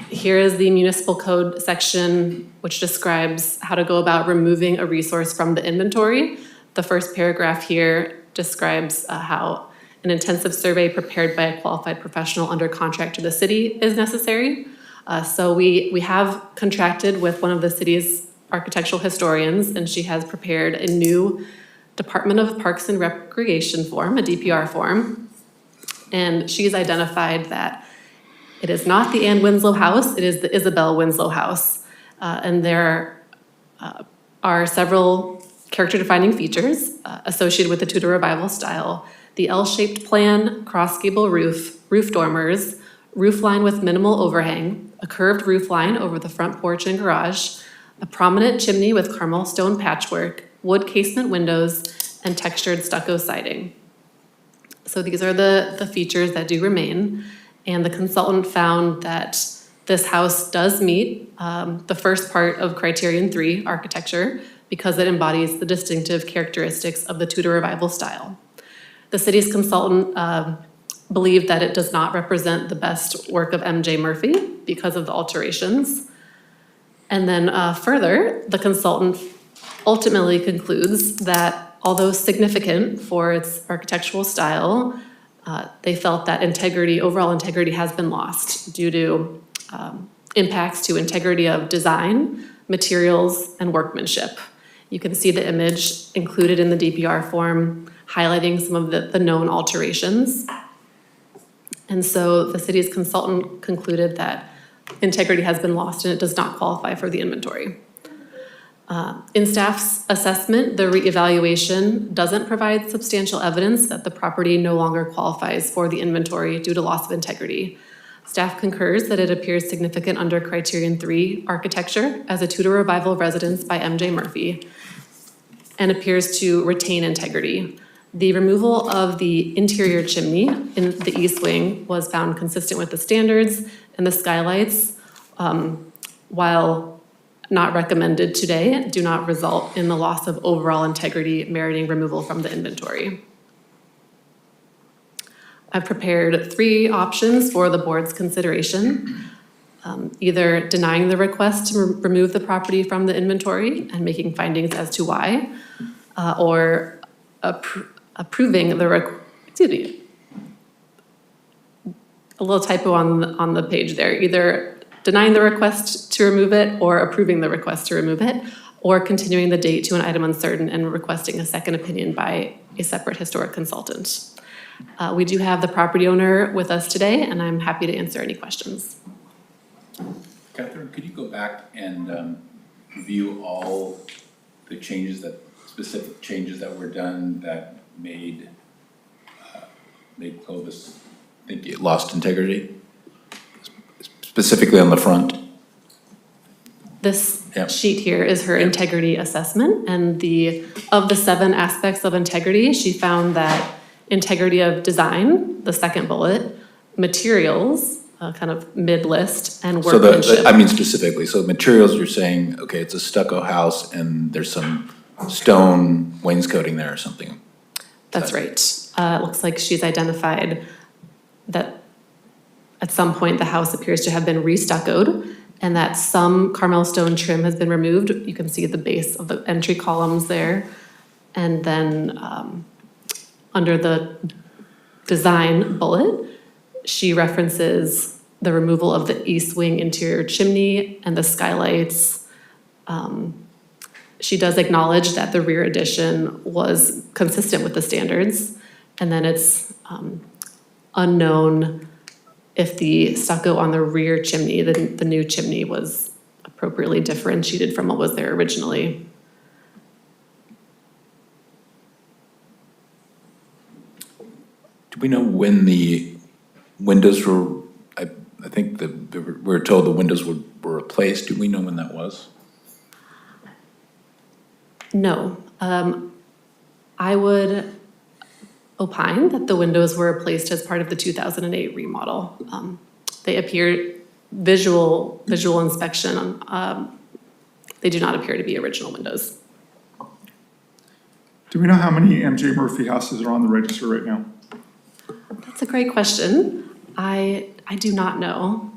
Here is the municipal code section, which describes how to go about removing a resource from the inventory. The first paragraph here describes how an intensive survey prepared by a qualified professional under contract to the city is necessary. So we have contracted with one of the city's architectural historians, and she has prepared a new Department of Parks and Recreation form, a DPR form. And she's identified that it is not the Anne Winslow house, it is the Isabel Winslow house. And there are several character-defining features associated with the Tudor Revival style. The L-shaped plan, cross gable roof, roof dormers, roof line with minimal overhang, a curved roof line over the front porch and garage, a prominent chimney with Carmel stone patchwork, wood casement windows, and textured stucco siding. So these are the features that do remain. And the consultant found that this house does meet the first part of criterion 3, architecture, because it embodies the distinctive characteristics of the Tudor Revival style. The city's consultant believed that it does not represent the best work of M.J. Murphy because of the alterations. And then further, the consultant ultimately concludes that although significant for its architectural style, they felt that overall integrity has been lost due to impacts to integrity of design, materials, and workmanship. You can see the image included in the DPR form highlighting some of the known alterations. And so the city's consultant concluded that integrity has been lost and it does not qualify for the inventory. In staff's assessment, the reevaluation doesn't provide substantial evidence that the property no longer qualifies for the inventory due to loss of integrity. Staff concurs that it appears significant under criterion 3, architecture, as a Tudor Revival residence by M.J. Murphy, and appears to retain integrity. The removal of the interior chimney in the east wing was found consistent with the standards, and the skylights, while not recommended today, do not result in the loss of overall integrity meriting removal from the inventory. I've prepared 3 options for the board's consideration. Either denying the request to remove the property from the inventory and making findings as to why, or approving the, a little typo on the page there, either denying the request to remove it or approving the request to remove it, or continuing the date to an item uncertain and requesting a second opinion by a separate historic consultant. We do have the property owner with us today, and I'm happy to answer any questions. Catherine, could you go back and review all the specific changes that were done that made Clovis think it lost integrity? Specifically on the front? This sheet here is her integrity assessment, and of the 7 aspects of integrity, she found that integrity of design, the second bullet, materials, kind of mid-list, and workmanship. So I mean specifically, so materials, you're saying, okay, it's a stucco house and there's some stone wainscoting there or something. That's right. It looks like she's identified that at some point the house appears to have been re-stuccoed and that some Carmel stone trim has been removed. You can see the base of the entry columns there. And then under the design bullet, she references the removal of the east wing interior chimney and the skylights. She does acknowledge that the rear addition was consistent with the standards, and then it's unknown if the stucco on the rear chimney, the new chimney, was appropriately differentiated from what was there originally. Do we know when the windows were, I think we're told the windows were replaced. Do we know when that was? No. I would opine that the windows were replaced as part of the 2008 remodel. They appear visual inspection. They do not appear to be original windows. Do we know how many M.J. Murphy houses are on the register right now? That's a great question. I do not know.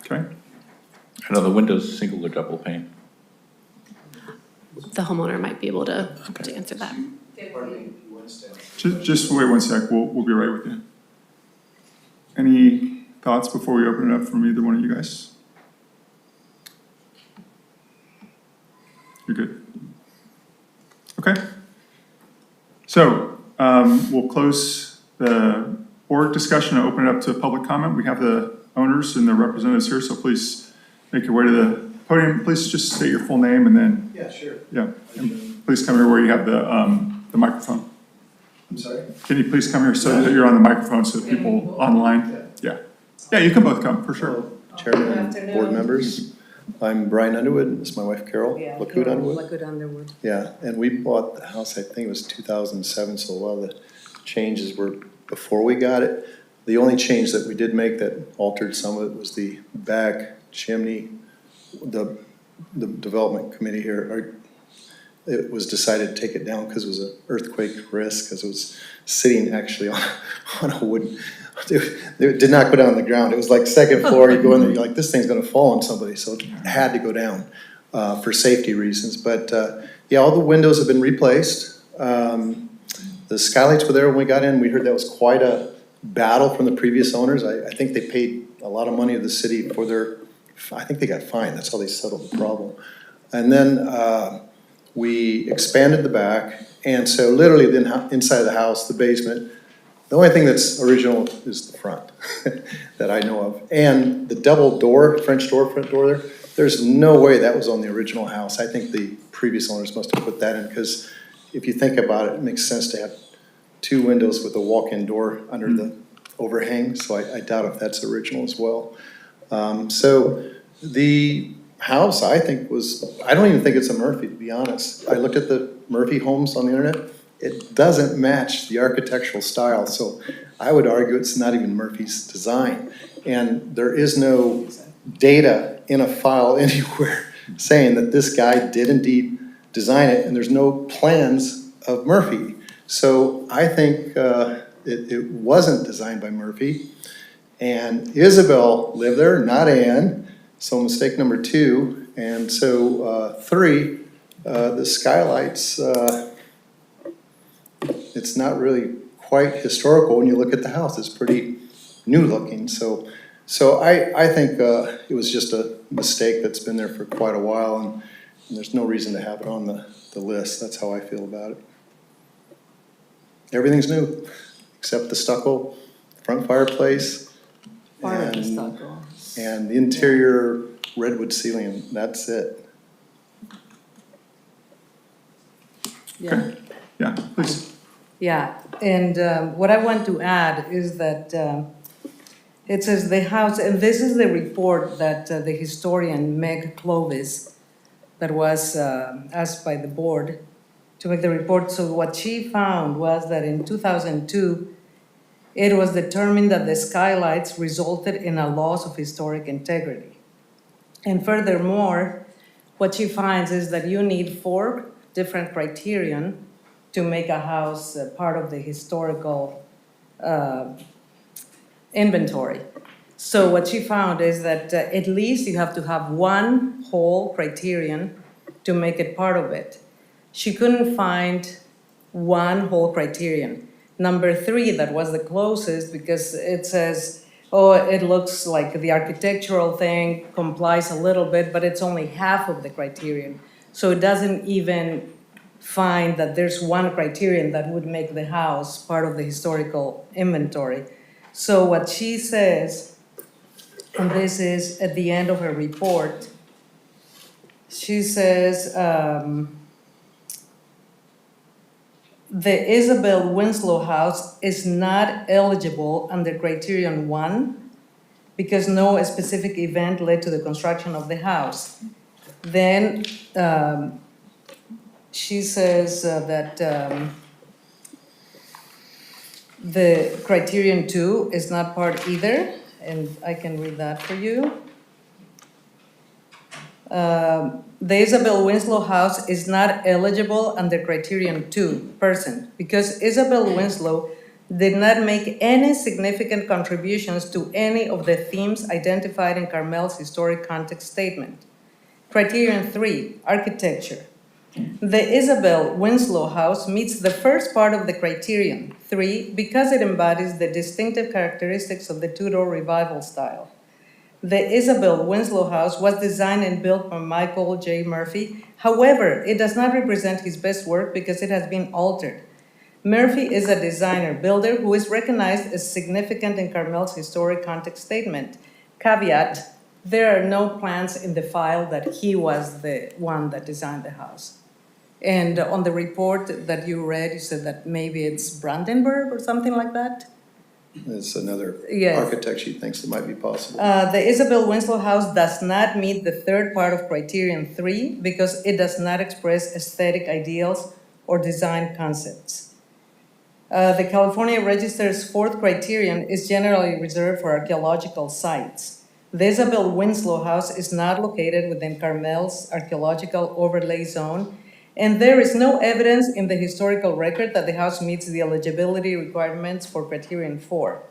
Okay. I know the windows single or double pane. The homeowner might be able to answer that. Just wait one sec, we'll be right with you. Any thoughts before we open it up from either one of you guys? You're good. Okay. So we'll close the board discussion and open it up to public comment. We have the owners and the representatives here, so please make your way to the podium. Please just state your full name and then. Yeah, sure. Yeah. And please come here where you have the microphone. I'm sorry? Can you please come here so that you're on the microphone so people online? Yeah. Yeah, you can both come for sure. Chairman and board members. I'm Brian Underwood. This is my wife Carol. Lacoud Underwood. Lacoud Underwood. Yeah, and we bought the house, I think it was 2007, so a lot of the changes were before we got it. The only change that we did make that altered some of it was the back chimney. The development committee here, it was decided to take it down because it was an earthquake risk, because it was sitting actually on a wooden, it did not go down on the ground. It was like second floor, you go in there, you're like, this thing's gonna fall on somebody, so it had to go down for safety reasons. But yeah, all the windows have been replaced. The skylights were there when we got in. We heard that was quite a battle from the previous owners. I think they paid a lot of money to the city for their, I think they got fined, that's how they settled the problem. And then we expanded the back, and so literally the inside of the house, the basement, the only thing that's original is the front that I know of. And the double door, French door, front door there, there's no way that was on the original house. I think the previous owners must have put that in, because if you think about it, it makes sense to have two windows with a walk-in door under the overhang, so I doubt if that's original as well. So the house, I think, was, I don't even think it's a Murphy, to be honest. I looked at the Murphy homes on the internet. It doesn't match the architectural style, so I would argue it's not even Murphy's design. And there is no data in a file anywhere saying that this guy did indeed design it, and there's no plans of Murphy. So I think it wasn't designed by Murphy. And Isabel lived there, not Ann. So mistake number 2. And so 3, the skylights, it's not really quite historical when you look at the house. It's pretty new looking. So I think it was just a mistake that's been there for quite a while, and there's no reason to have it on the list. That's how I feel about it. Everything's new, except the stucco, front fireplace, Part of the stucco. and the interior redwood ceiling. That's it. Yeah. Yeah, please. Yeah, and what I want to add is that it says the house, and this is the report that the historian Meg Clovis, that was asked by the board to make the report. So what she found was that in 2002, it was determined that the skylights resulted in a loss of historic integrity. And furthermore, what she finds is that you need 4 different criterion to make a house part of the historical inventory. So what she found is that at least you have to have 1 whole criterion to make it part of it. She couldn't find 1 whole criterion. Number 3, that was the closest, because it says, oh, it looks like the architectural thing complies a little bit, but it's only half of the criterion. So it doesn't even find that there's 1 criterion that would make the house part of the historical inventory. So what she says, and this is at the end of her report, she says, the Isabel Winslow house is not eligible under criterion 1 because no specific event led to the construction of the house. Then she says that the criterion 2 is not part either, and I can read that for you. The Isabel Winslow house is not eligible under criterion 2, person, because Isabel Winslow did not make any significant contributions to any of the themes identified in Carmel's historic context statement. Criterion 3, architecture. The Isabel Winslow house meets the first part of the criterion 3 because it embodies the distinctive characteristics of the Tudor revival style. The Isabel Winslow House was designed and built by Michael J. Murphy. However, it does not represent his best work because it has been altered. Murphy is a designer builder who is recognized as significant in Carmel's historic context statement. Caveat, there are no plans in the file that he was the one that designed the house. And on the report that you read, you said that maybe it's Brandenburg or something like that? It's another Yes. architect she thinks it might be possible. The Isabel Winslow House does not meet the third part of criterion 3 because it does not express aesthetic ideals or design concepts. The California Register's fourth criterion is generally reserved for archaeological sites. The Isabel Winslow House is not located within Carmel's archaeological overlay zone, and there is no evidence in the historical record that the house meets the eligibility requirements for criterion 4.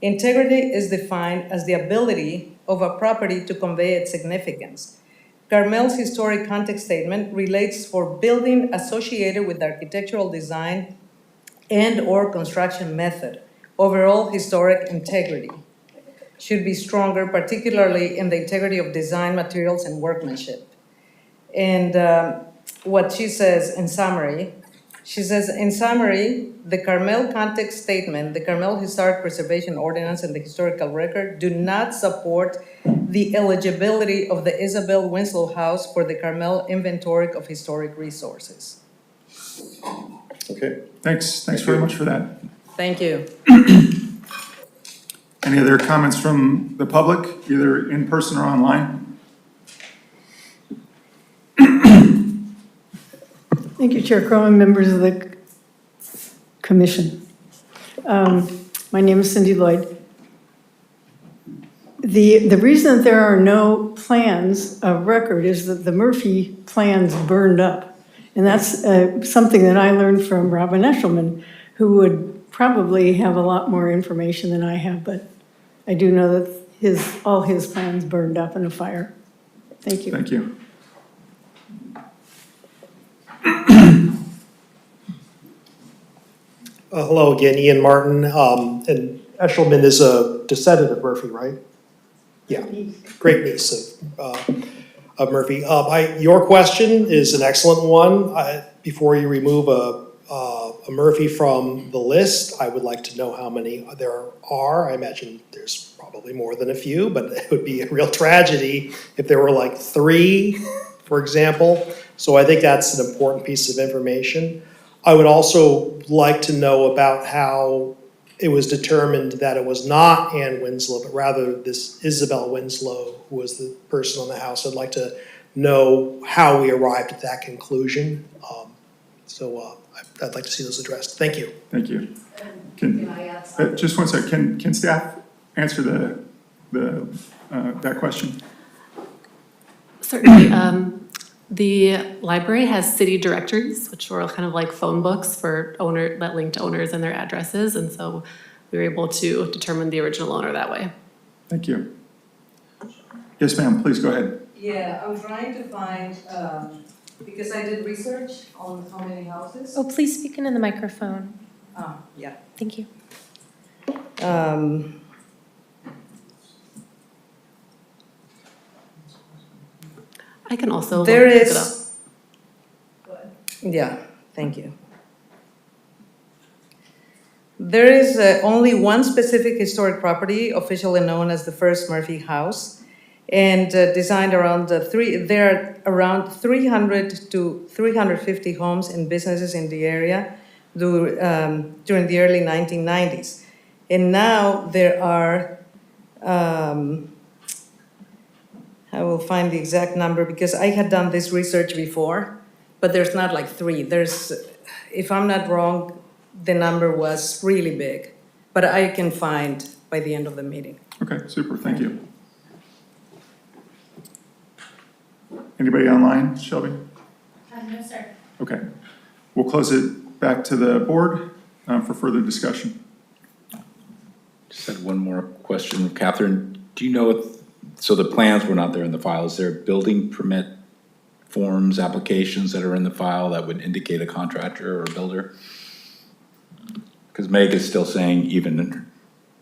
Integrity is defined as the ability of a property to convey its significance. Carmel's historic context statement relates for building associated with architectural design and/or construction method. Overall historic integrity should be stronger, particularly in the integrity of design, materials, and workmanship. And what she says in summary, she says, in summary, the Carmel context statement, the Carmel Historic Preservation Ordinance, and the historical record do not support the eligibility of the Isabel Winslow House for the Carmel Inventory of Historic Resources. Okay. Thanks very much for that. Thank you. Any other comments from the public, either in person or online? Thank you, Chair Crow and members of the commission. My name is Cindy Lloyd. The reason that there are no plans of record is that the Murphy plans burned up. And that's something that I learned from Robin Eshelman, who would probably have a lot more information than I have, but I do know that all his plans burned up in a fire. Thank you. Thank you. Hello again, Ian Martin, and Eshelman is a descendant of Murphy, right? Yeah, great niece of Murphy. Your question is an excellent one. Before you remove a Murphy from the list, I would like to know how many there are. I imagine there's probably more than a few, but it would be a real tragedy if there were like 3, for example. So I think that's an important piece of information. I would also like to know about how it was determined that it was not Ann Winslow, but rather this Isabel Winslow, who was the person on the house. I'd like to know how we arrived at that conclusion. I'd like to see those addressed. Thank you. Thank you. Can I add something? Just one second. Can staff answer that question? Certainly. The library has city directories, which were kind of like phone books for that link to owners and their addresses, and so we were able to determine the original owner that way. Thank you. Yes, ma'am, please go ahead. Yeah, I'm trying to find, because I did research on how many houses. Oh, please speak into the microphone. Yeah. Thank you. I can also There look it is, yeah, thank you. There is only one specific historic property officially known as the First Murphy House, and designed around there are around 300 to 350 homes and businesses in the area during the early 1990s. And now there are, I will find the exact number because I had done this research before, but there's not like 3. There's, if I'm not wrong, the number was really big, but I can find by the end of the meeting. Okay, super, thank you. Anybody online, Shelby? No, sir. Okay, we'll close it back to the board for further discussion. Just had one more question, Catherine. Do you know so the plans were not there in the file. Is there building permit forms, applications that are in the file that would indicate a contractor or a builder? Because Meg is still saying, even in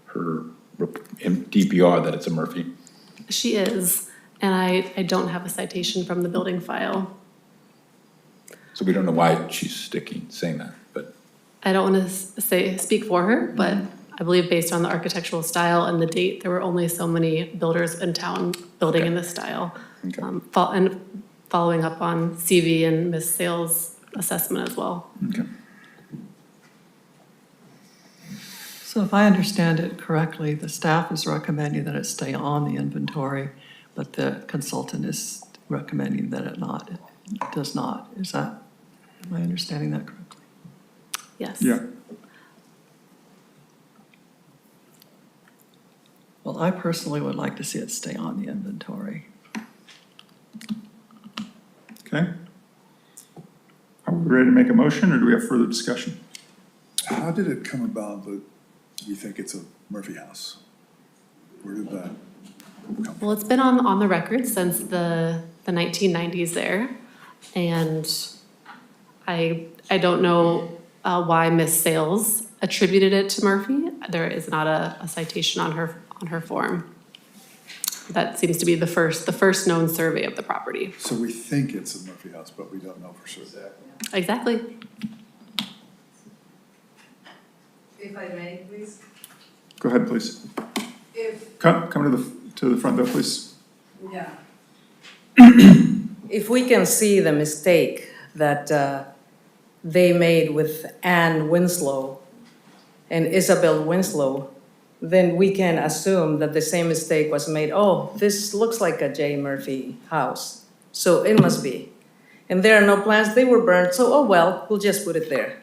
her DPR, that it's a Murphy. She is, and I don't have a citation from the building file. So we don't know why she's saying that, but. I don't want to speak for her, but I believe based on the architectural style and the date, there were only so many builders in town building in this style. Okay. And following up on CV and Ms. Sales' assessment as well. Okay. So if I understand it correctly, the staff is recommending that it stay on the inventory, but the consultant is recommending that it does not. Am I understanding that correctly? Yes. Yeah. Well, I personally would like to see it stay on the inventory. Okay. Are we ready to make a motion, or do we have further discussion? How did it come about that you think it's a Murphy house? Where did that come from? Well, it's been on the record since the 1990s there, and I don't know why Miss Sales attributed it to Murphy. There is not a citation on her form. That seems to be the first known survey of the property. So we think it's a Murphy house, but we don't know for sure. Exactly. If I may, please. Go ahead, please. If, Come to the front though, please. yeah. If we can see the mistake that they made with Ann Winslow and Isabel Winslow, then we can assume that the same mistake was made. Oh, this looks like a J. Murphy house, so it must be. And there are no plans, they were burned, so oh well, we'll just put it there.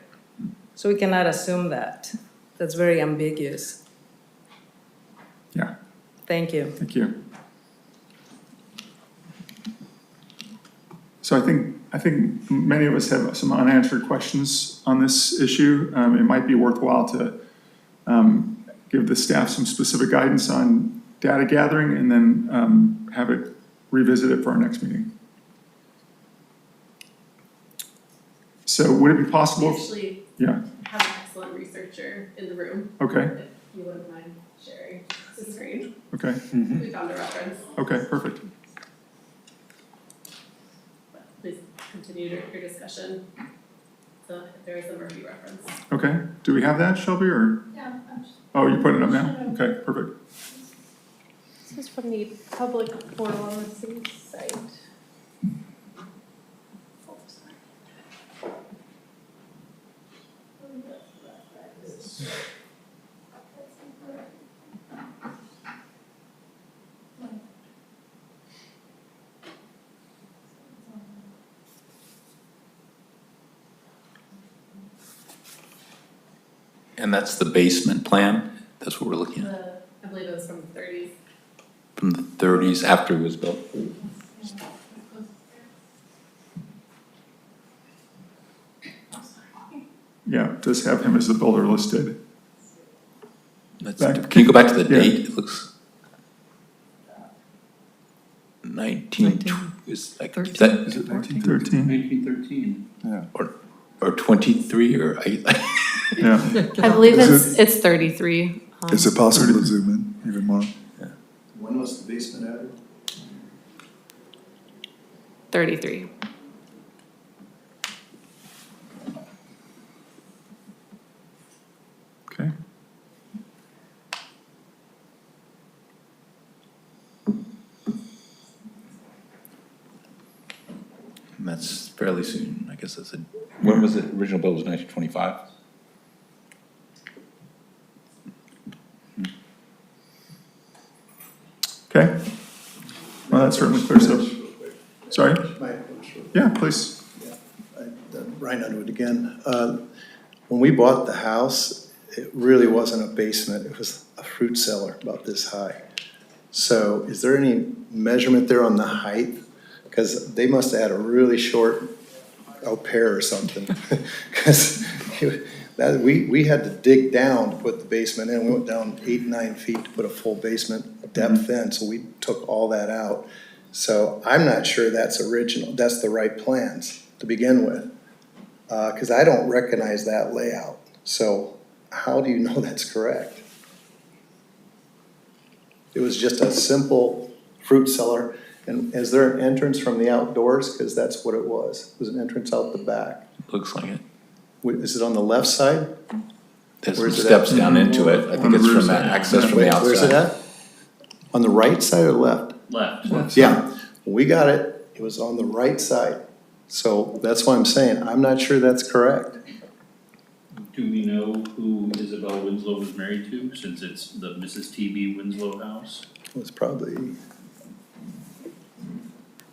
So we cannot assume that. That's very ambiguous. Yeah. Thank you. Thank you. So I think many of us have some unanswered questions on this issue. It might be worthwhile to give the staff some specific guidance on data gathering and then have it revisit it for our next meeting. So would it be possible? Actually, Yeah. have an excellent researcher in the room. Okay. If you wouldn't mind sharing the screen. Okay. We found a reference. Okay, perfect. Please continue your discussion. So if there is a Murphy reference. Okay. Do we have that, Shelby, or? Yeah. Oh, you put it up now? Okay, perfect. This is from the public portal on the city site. Oh, sorry. And that's the basement plan? That's what we're looking at? I believe it was from the 30s. From the 30s after it was built? Yeah, it does have him as the builder listed. Can you go back to the date? It looks 19, is like, is that, Is it 1913? 13. 1913. Yeah. or 23, or, Yeah. I believe Is it's 33. Is it possible to zoom in even more? When was the basement added? 33. Okay. and that's fairly soon, I guess that's a, when was it, original build was 1925? Okay. Well, that certainly clears up. Sorry? Yeah, please. Right under it again. When we bought the house, it really wasn't a basement, it was a fruit cellar about this high. So is there any measurement there on the height? Because they must have had a really short au pair or something. Because we had to dig down to put the basement in. We went down 8, 9 feet to put a full basement depth in, so we took all that out. So I'm not sure that's original, that's the right plans to begin with. Because I don't recognize that layout. So how do you know that's correct? It was just a simple fruit cellar. And is there an entrance from the outdoors? Because that's what it was. It was an entrance out the back. Looks like it. Is it on the left side? There's some Where's it at? steps down into it. I think it's from that access from the outside. Where's it at? On the right side or left? Left. Yeah, we got it. It was on the right side. So that's why I'm saying, I'm not sure that's correct. Do we know who Isabel Winslow was married to, since it's the Mrs. T.B. Winslow house? It was probably,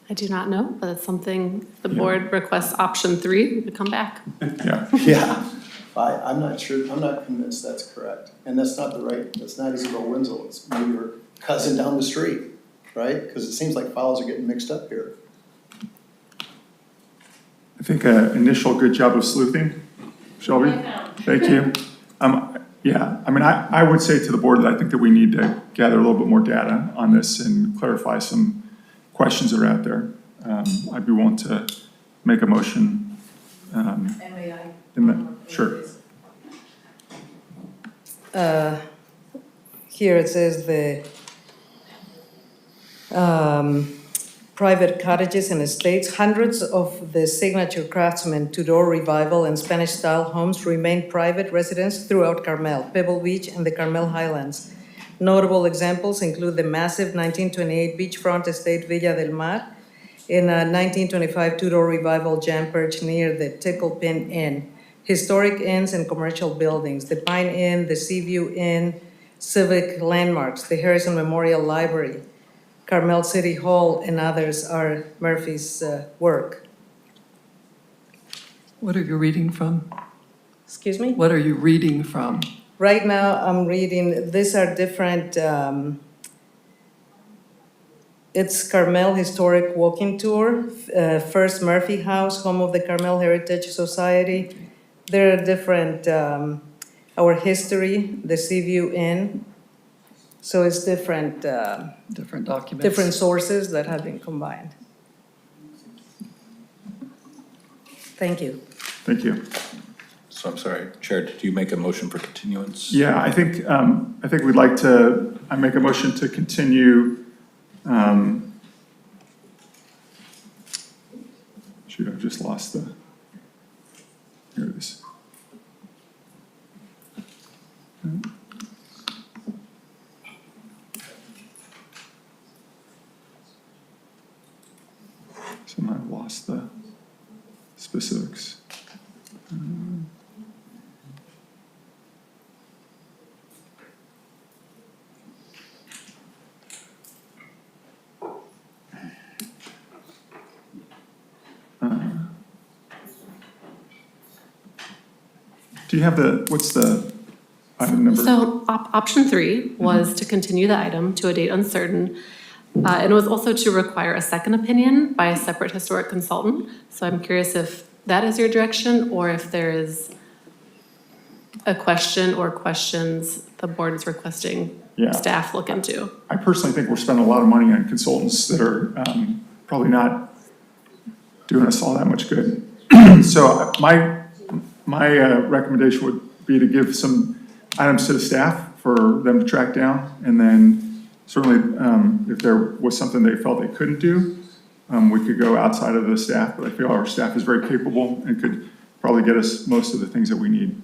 I do not know, but it's something, the board requests option 3, we would come back. Yeah. yeah. I'm not sure, I'm not convinced that's correct. And that's not that's not Isabel Winslow. It's maybe her cousin down the street, right? Because it seems like files are getting mixed up here. I think initial good job of sleuthing, Shelby. Thank you. Yeah, I mean, I would say to the board that I think that we need to gather a little bit more data on this and clarify some questions that are out there. I'd be willing to make a motion. Sure. Here it says the private cottages and estates. Hundreds of the signature craftsman Tudor revival and Spanish-style homes remain private residence throughout Carmel, Pebble Beach, and the Carmel Highlands. Notable examples include the massive 1928 beachfront estate Villa del Mar, in a 1925 Tudor revival jam perch near the Tickle Pin Inn, historic inns and commercial buildings, the Pine Inn, the Seaview Inn, civic landmarks, the Harrison Memorial Library, Carmel City Hall, and others are Murphy's work. What are you reading from? Excuse me? What are you reading from? Right now, I'm reading, these are different, it's Carmel Historic Walking Tour, First Murphy House, home of the Carmel Heritage Society. There are different, our history, the Seaview Inn. So it's different, Different documents. different sources that have been combined. Thank you. Thank you. So I'm sorry, Chair, did you make a motion for continuance? Yeah, I think we'd like to, I make a motion to continue. Shoot, I've just lost the, here it is. Somehow I lost the specifics. Do you have what's the item number? So option 3 was to continue the item to a date uncertain. And it was also to require a second opinion by a separate historic consultant. So I'm curious if that is your direction or if there is a question or questions the board is requesting staff look into. I personally think we're spending a lot of money on consultants that are probably not doing us all that much good. So my recommendation would be to give some items to the staff for them to track down, and then certainly if there was something they felt they couldn't do, we could go outside of the staff, but I feel our staff is very capable and could probably get us most of the things that we need.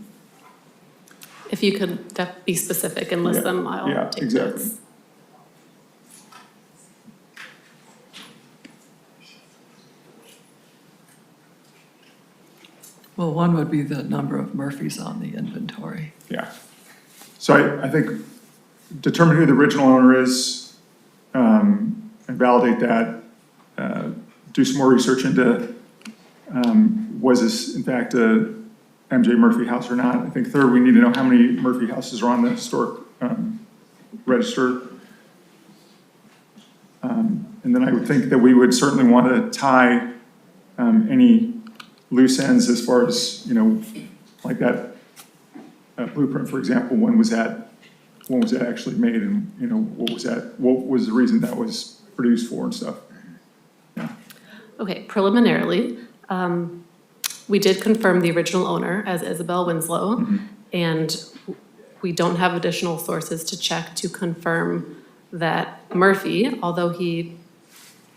If you could be specific and list them, I'll take notes. Well, one would be the number of Murphys on the inventory. Yeah. So I think determine who the original owner is and validate that. Do some more research into was this in fact a MJ Murphy house or not. I think third, we need to know how many Murphy houses are on the historic register. And then I would think that we would certainly want to tie any loose ends as far as, like that blueprint, for example, when was that actually made, and what was the reason that was produced for and stuff. Yeah. Okay, preliminarily, we did confirm the original owner as Isabel Winslow, and we don't have additional sources to check to confirm that Murphy, although he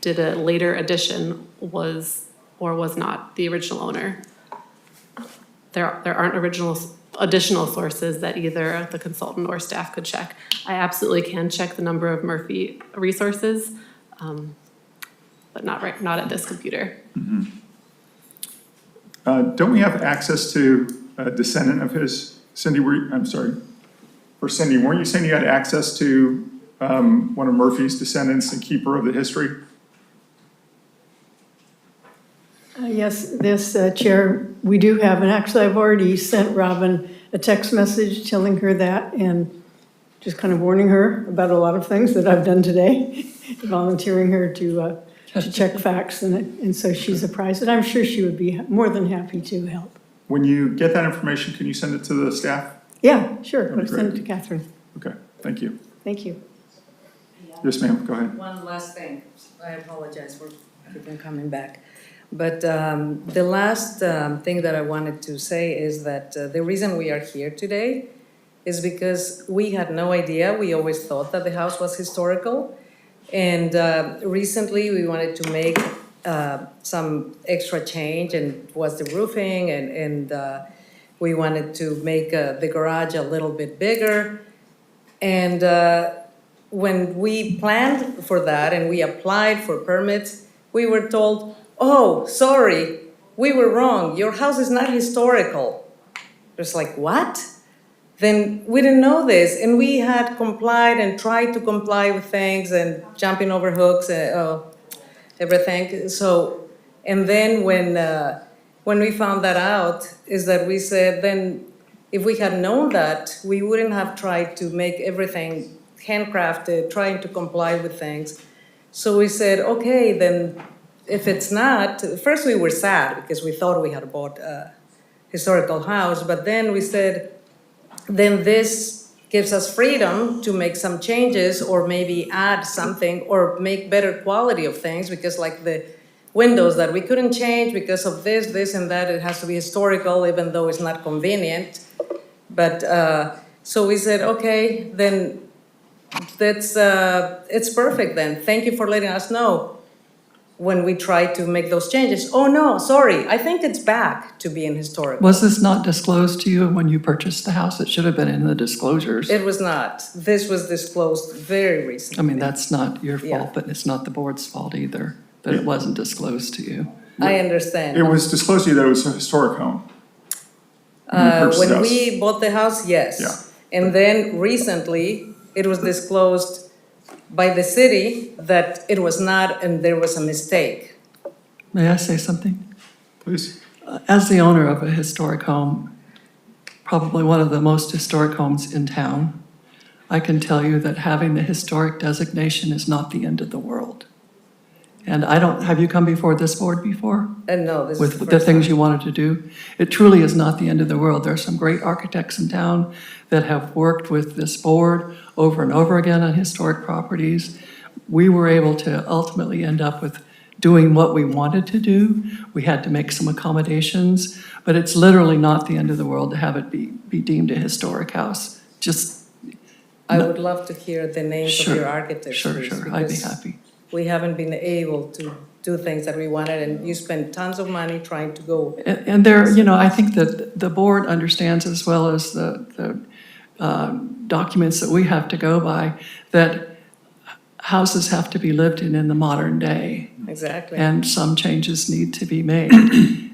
did a later addition, was or was not the original owner. There aren't additional sources that either the consultant or staff could check. I absolutely can check the number of Murphy resources, but not at this computer. Don't we have access to a descendant of his? Cindy, I'm sorry. For Cindy, weren't you saying you had access to one of Murphy's descendants and keeper of the history? Yes, Chair, we do have, and actually I've already sent Robin a text message telling her that and just kind of warning her about a lot of things that I've done today, volunteering her to check facts, and so she's apprised, and I'm sure she would be more than happy to help. When you get that information, can you send it to the staff? Yeah, sure, That'd be I'll send it great. to Catherine. Okay, thank you. Thank you. Yes, ma'am, go ahead. One last thing. I apologize for keeping coming back. But the last thing that I wanted to say is that the reason we are here today is because we had no idea. We always thought that the house was historical. And recently we wanted to make some extra change, and was the roofing, and we wanted to make the garage a little bit bigger. And when we planned for that and we applied for permits, we were told, oh, sorry, we were wrong. Your house is not historical. It's like, what? Then we didn't know this. And we had complied and tried to comply with things and jumping over hooks and everything. So, and then when we found that out, is that we said, then if we had known that, we wouldn't have tried to make everything handcrafted, trying to comply with things. So we said, okay, then if it's not, first we were sad because we thought we had bought a historical house, but then we said, then this gives us freedom to make some changes or maybe add something or make better quality of things, because like the windows that we couldn't change because of this and that, it has to be historical even though it's not convenient. But so we said, okay, then that's it's perfect then. Thank you for letting us know when we try to make those changes. Oh no, sorry, I think it's back to being historical. Was this not disclosed to you when you purchased the house? It should have been in the disclosures. It was not. This was disclosed very recently. I mean, that's not your Yeah. fault, but it's not the board's fault either, that it wasn't disclosed to you. I understand. It was disclosed to you that it was a historic home. When When we bought the house, yes. Yeah. And then recently, it was disclosed by the city that it was not, and there was a mistake. May I say something? Please. As the owner of a historic home, probably one of the most historic homes in town, I can tell you that having the historic designation is not the end of the world. And have you come before this board before? And no, this is With the the first things time. you wanted to do? It truly is not the end of the world. There are some great architects in town that have worked with this board over and over again on historic properties. We were able to ultimately end up with doing what we wanted to do. We had to make some accommodations, but it's literally not the end of the world to have it be deemed a historic house. Just I would love to hear the names Sure, of your architects, sure, please, sure. I'd be because happy. we haven't been able to do things that we wanted, and you spent tons of money trying to go. And there, I think that the board understands, as well as the documents that we have to go by, that houses have to be lived in the modern day. Exactly. And some changes need to be made.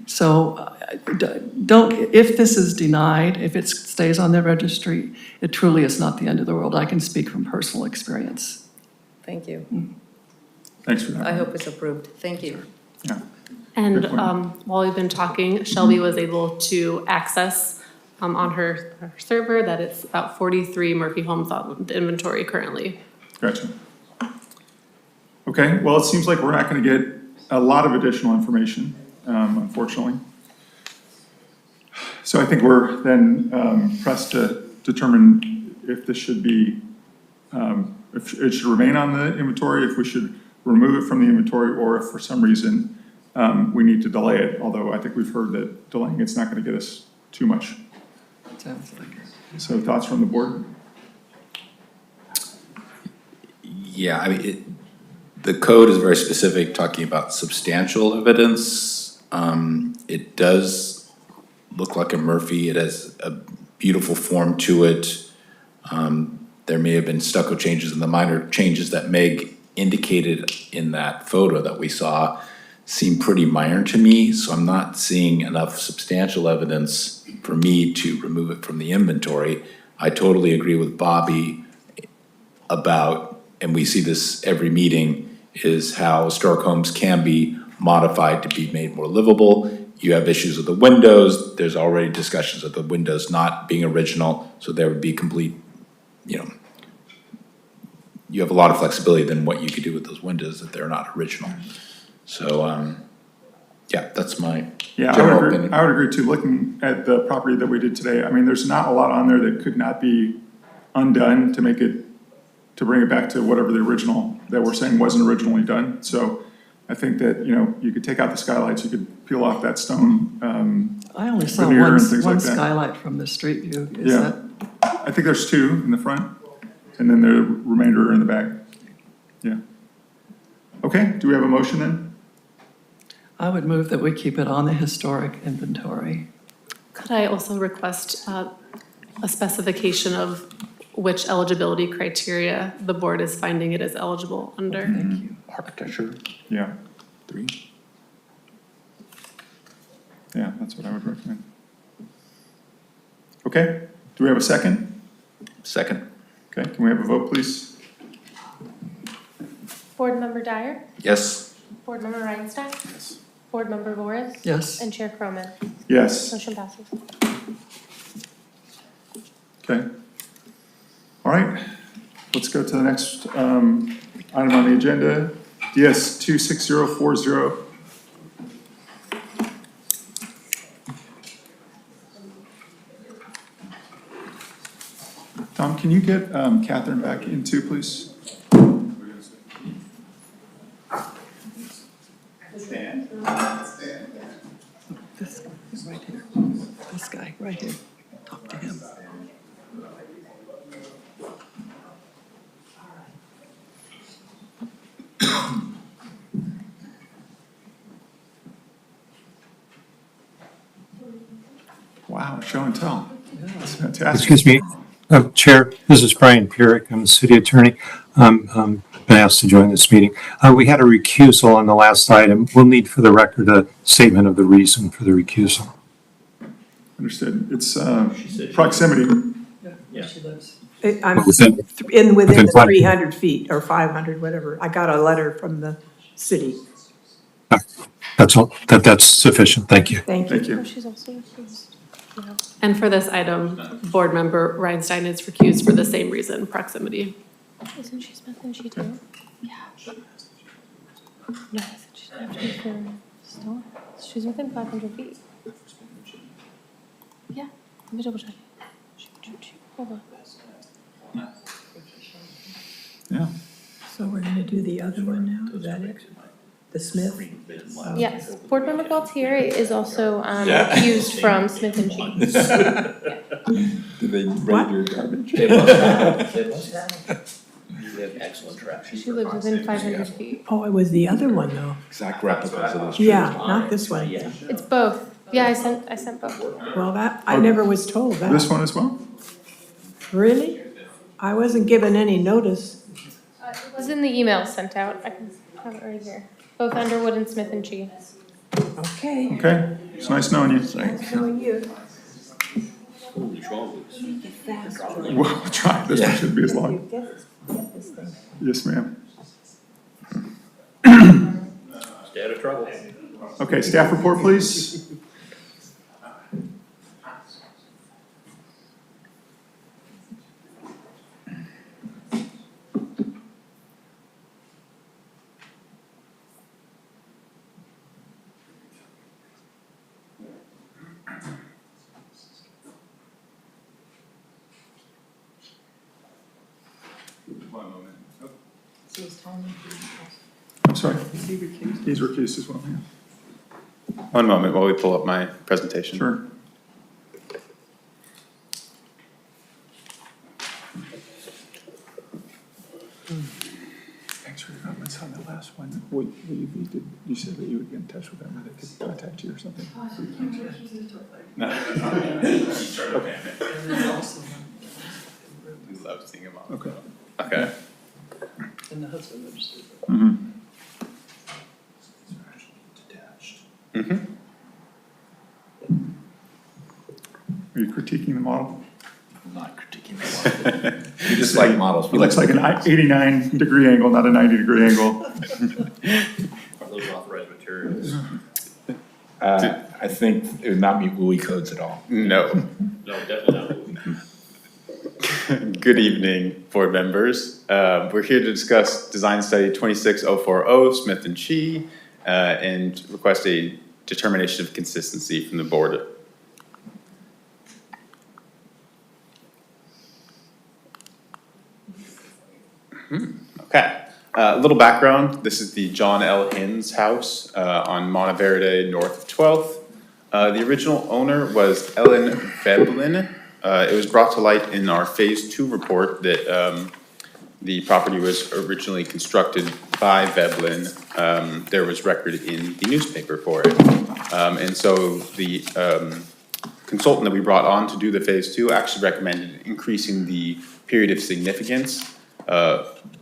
So if this is denied, if it stays on the registry, it truly is not the end of the world. I can speak from personal experience. Thank you. Thanks for that. I hope it's approved. Thank you. Yeah. And Good point. while we've been talking, Shelby was able to access on her server that it's about 43 Murphy homes on the inventory currently. Gotcha. Okay, well, it seems like we're not going to get a lot of additional information, unfortunately. So I think we're then pressed to determine if this should be, if it should remain on the inventory, if we should remove it from the inventory, or if for some reason we need to delay it, although I think we've heard that delaying it's not going to get us too much. Sounds like it. So thoughts from the board? Yeah, I mean, the code is very specific, talking about substantial evidence. It does look like a Murphy. It has a beautiful form to it. There may have been stucco changes, and the minor changes that Meg indicated in that photo that we saw seem pretty minor to me, so I'm not seeing enough substantial evidence for me to remove it from the inventory. I totally agree with Bobby about, and we see this every meeting, is how historic homes can be modified to be made more livable. You have issues with the windows. There's already discussions of the windows not being original, so there would be complete, you know, you have a lot of flexibility than what you could do with those windows if they're not original. So, yeah, that's my Yeah, general opinion. I would agree too. Looking at the property that we did today, I mean, there's not a lot on there that could not be undone to make it, to bring it back to whatever the original that we're saying wasn't originally done. So I think that, you know, you could take out the skylights, you could peel off that stone I only saw veneer one, and things one like that. skylight from the street view. Is Yeah. that, I think there's two in the front, and then the remainder are in the back. Yeah. Okay, do we have a motion then? I would move that we keep it on the historic inventory. Could I also request a specification of which eligibility criteria the board is finding it is eligible under? Thank you. Architecture, Yeah, 3. yeah, that's what I would recommend. Okay, do we have a second? Second. Okay, can we have a vote, please? Board Member Dyer, Yes. Board Member Reinstein. Yes. Board Member Voris. Yes. And Chair Croman. Yes, Motion passes. okay. All right, let's go to the next item on the agenda, DS 26040. Tom, can you get Catherine back in too, please? This guy right here. This guy right here. Talk to him. Wow, show and tell. That's fantastic. Excuse me, Chair, this is Brian Pierrick. I'm the city attorney. Been asked to join this meeting. We had a recusal on the last item. We'll need for the record a statement of the reason for the recusal. Understood. It's proximity. Yeah, she lives. I'm Within within the five- 300 feet or 500, whatever. I got a letter from the city. That's all, that's sufficient. Thank you. Thank you. Thank you. Oh, she's also refused. Yeah. And for this item, board member Reinstein is recused for the same reason, proximity. Isn't she Smith and she too? Yeah. No, isn't she have to be for still? She's within 500 feet. Yeah, let me double check. Hold on. Yeah. So we're gonna do the other one now, is that it? The Smith? Yes, Board Member Gualtieri is also recused from Smith and She. Did they rate your garbage? They must have. You have excellent trash. She lives within 500 feet. Oh, it was the other one though. Exact replicas of those trees. Yeah, not this one. It's both. Yeah, I sent both. Well, that, I never was told that. This one as well? Really? I wasn't given any notice. It was in the email sent out. I can have it right here. Both Underwood and Smith and She. Okay. Okay, it's nice knowing you. Knowing you. Holy trolleys. We'll try. This one should be as long. Get this thing. Yes, ma'am. Stay out of trouble. Okay, staff report, please. I'm sorry. He's recused as well, yeah. One moment while we pull up my presentation. Sure. You said that you would get in touch with them, or they could contact you or something. We love seeing him on. Okay. Okay. And the husband understood. Mm-hmm. Mm-hmm. Are you critiquing the model? I'm not critiquing the model. You just like models. It looks like an 89-degree angle, not a 90-degree angle. Are those authorized materials? I think it would not meet WUI codes at all. No. No, definitely not. Good evening, board members. We're here to discuss Design Study 26040, Smith and Chi, and request a determination of consistency from the board. Okay, a little background. This is the John L. Hinds house on Monteverde, north of 12th. The original owner was Ellen Veblen. It was brought to light in our Phase 2 report that the property was originally constructed by Veblen. There was record in the newspaper for it. And so the consultant that we brought on to do the Phase 2 actually recommended increasing the period of significance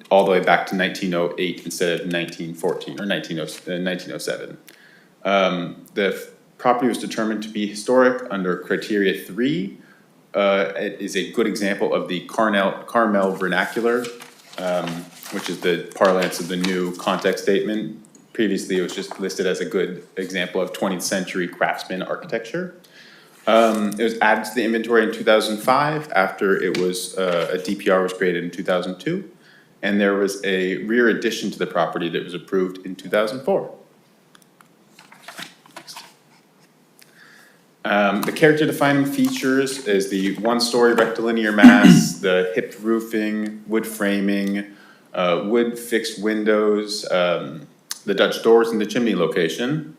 all the way back to 1908 instead of 1914 or 1907. The property was determined to be historic under criteria 3. It is a good example of the Carmel vernacular, which is the parlance of the new context statement. Previously, it was just listed as a good example of 20th century craftsman architecture. It was added to the inventory in 2005 after it was, a DPR was created in 2002. And there was a rear addition to the property that was approved in 2004. The character defining features is the one-story rectilinear mass, the hipped roofing, wood framing, wood fixed windows, the Dutch doors and the chimney location.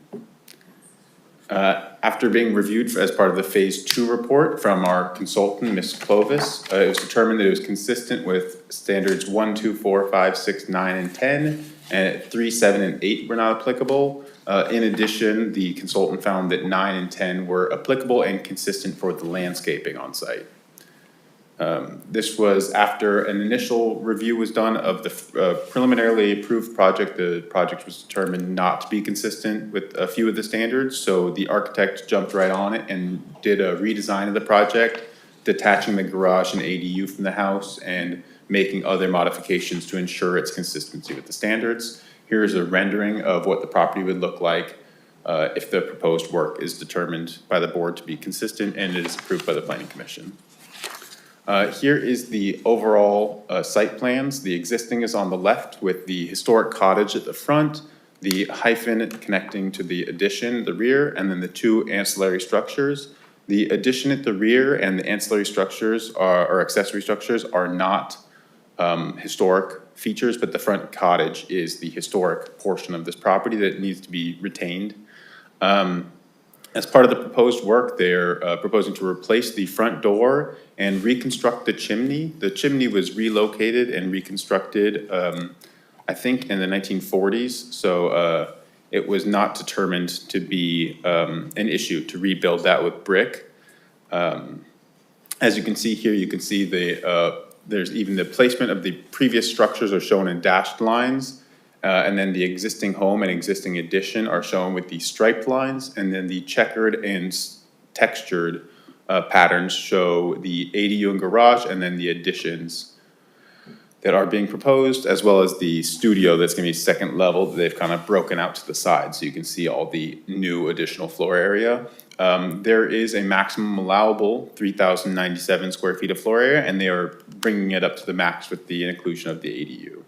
After being reviewed as part of the Phase 2 report from our consultant, Ms. Clovis, it was determined that it was consistent with standards 1, 2, 4, 5, 6, 9, and 10, and 3, 7, and 8 were not applicable. In addition, the consultant found that 9 and 10 were applicable and consistent for the landscaping on site. This was after an initial review was done of the preliminarily approved project. The project was determined not to be consistent with a few of the standards, so the architect jumped right on it and did a redesign of the project, detaching the garage and ADU from the house and making other modifications to ensure its consistency with the standards. Here is a rendering of what the property would look like if the proposed work is determined by the board to be consistent and it is approved by the Planning Commission. Here is the overall site plans. The existing is on the left with the historic cottage at the front, the hyphen connecting to the addition, the rear, and then the two ancillary structures. The addition at the rear and the ancillary structures or accessory structures are not historic features, but the front cottage is the historic portion of this property that needs to be retained. As part of the proposed work, they're proposing to replace the front door and reconstruct the chimney. The chimney was relocated and reconstructed, I think, in the 1940s. So it was not determined to be an issue to rebuild that with brick. As you can see here, you can see there's even the placement of the previous structures are shown in dashed lines. And then the existing home and existing addition are shown with the striped lines, and then the checkered and textured patterns show the ADU and garage, and then the additions that are being proposed, as well as the studio that's gonna be second level that they've kind of broken out to the side, so you can see all the new additional floor area. There is a maximum allowable 3,097 square feet of floor area, and they are bringing it up to the max with the inclusion of the ADU.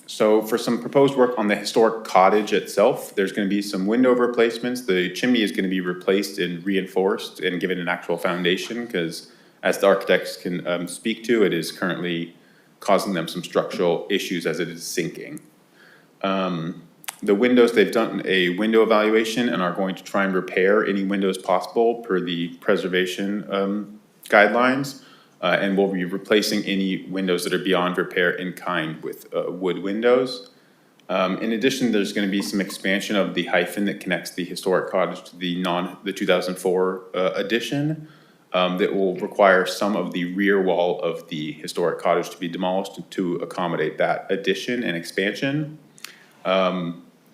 So for some proposed work on the historic cottage itself, there's going to be some window replacements. The chimney is going to be replaced and reinforced and given an actual foundation because, as the architects can speak to, it is currently causing them some structural issues as it is sinking. The windows, they've done a window evaluation and are going to try and repair any windows possible per the preservation guidelines. And we'll be replacing any windows that are beyond repair in kind with wood windows. In addition, there's gonna be some expansion of the hyphen that connects the historic cottage to the 2004 addition. That will require some of the rear wall of the historic cottage to be demolished to accommodate that addition and expansion.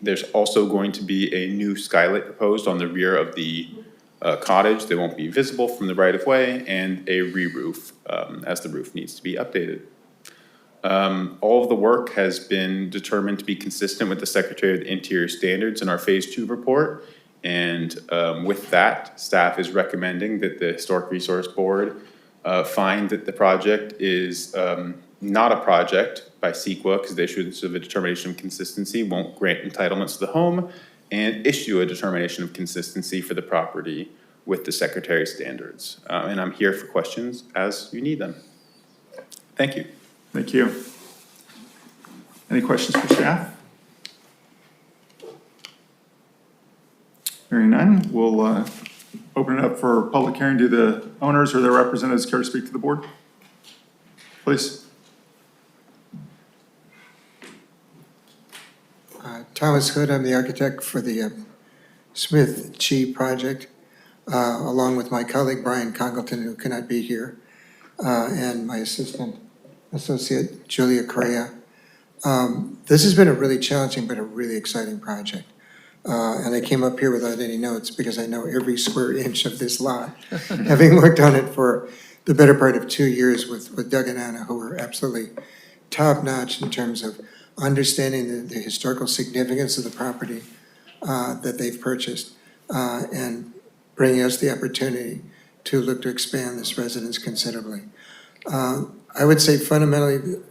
There's also going to be a new skylight proposed on the rear of the cottage that won't be visible from the right of way, and a re-roof, as the roof needs to be updated. All of the work has been determined to be consistent with the Secretary of the Interior standards in our Phase 2 report. And with that, staff is recommending that the Historic Resource Board find that the project is not a project by CEQA, because the issuance of a determination of consistency won't grant entitlements to the home, and issue a determination of consistency for the property with the Secretary's standards. And I'm here for questions as you need them. Thank you. Thank you. Any questions for staff? Hearing none, we'll open it up for public hearing. Do the owners or their representatives care to speak to the board? Please. Thomas Hood, I'm the architect for the Smith Chi project, along with my colleague Brian Congleton, who cannot be here, and my associate Julia Correa. This has been a really challenging but a really exciting project. And I came up here without any notes because I know every square inch of this lot, having worked on it for the better part of 2 years with Doug and Anna, who were absolutely top-notch in terms of understanding the historical significance of the property that they've purchased, and bringing us the opportunity to look to expand this residence considerably. I would say fundamentally,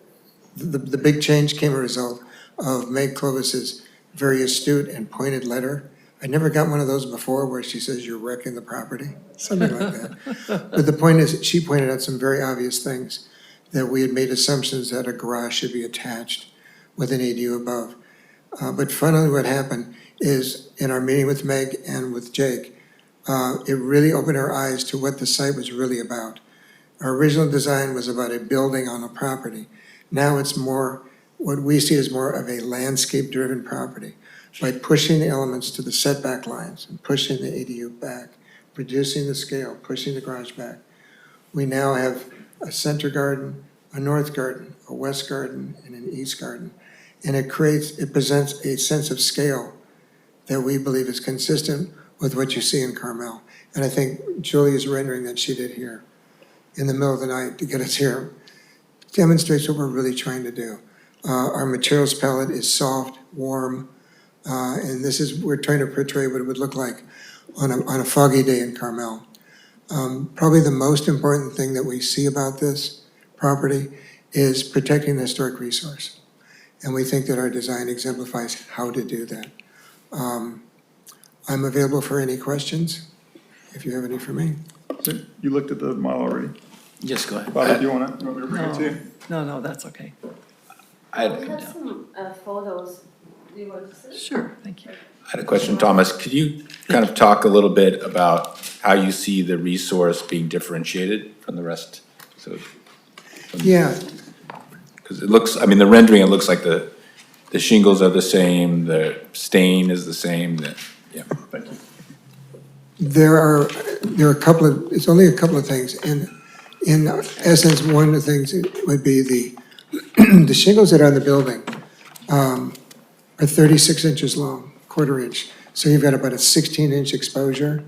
the big change came a result of Meg Clovis's very astute and pointed letter. I never got one of those before where she says you're wrecking the property, something like that. But the point is that she pointed out some very obvious things, that we had made assumptions that a garage should be attached with an ADU above. But finally what happened is, in our meeting with Meg and with Jake, it really opened our eyes to what the site was really about. Our original design was about a building on a property. Now it's more, what we see as more of a landscape-driven property. By pushing the elements to the setback lines and pushing the ADU back, reducing the scale, pushing the garage back, we now have a center garden, a north garden, a west garden, and an east garden. And it presents a sense of scale that we believe is consistent with what you see in Carmel. And I think Julia's rendering that she did here in the middle of the night to get us here demonstrates what we're really trying to do. Our materials palette is soft, warm, and we're trying to portray what it would look like on a foggy day in Carmel. Probably the most important thing that we see about this property is protecting the historic resource. And we think that our design exemplifies how to do that. I'm available for any questions, if you have any for me. So you looked at the model already? Yes, go ahead. Bobby, do you want me to bring it to you? No, that's okay. We have some photos. Do you want to see? Sure, thank you. I had a question, Thomas. Could you kind of talk a little bit about how you see the resource being differentiated from the rest? Yeah. Because it looks, I mean, the rendering, it looks like the shingles are the same, the stain is the same, yeah. Thank you. There are a couple of, it's only a couple of things. And in essence, one of the things would be the shingles that are on the building are 36 inches long, quarter inch. So you've got about a 16-inch exposure,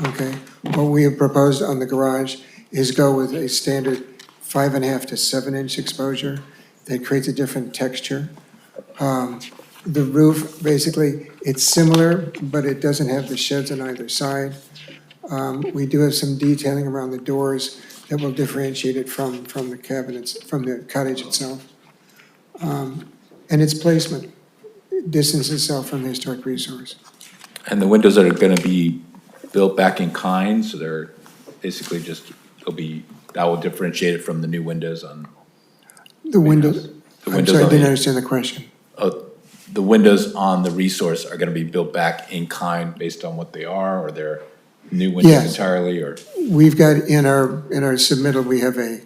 okay? What we have proposed on the garage is go with a standard 5.5 to 7-inch exposure that creates a different texture. The roof, basically, it's similar, but it doesn't have the sheds on either side. We do have some detailing around the doors that will differentiate it from the cabinets, from the cottage itself. And its placement distances itself from the historic resource. And the windows that are gonna be built back in kind, so they're basically just, that will differentiate it from the new windows on? The windows, I'm sorry, I didn't understand the question. The windows on the resource are gonna be built back in kind based on what they are, or they're new windows Yes. entirely, or? We've got, in our submittal, we have a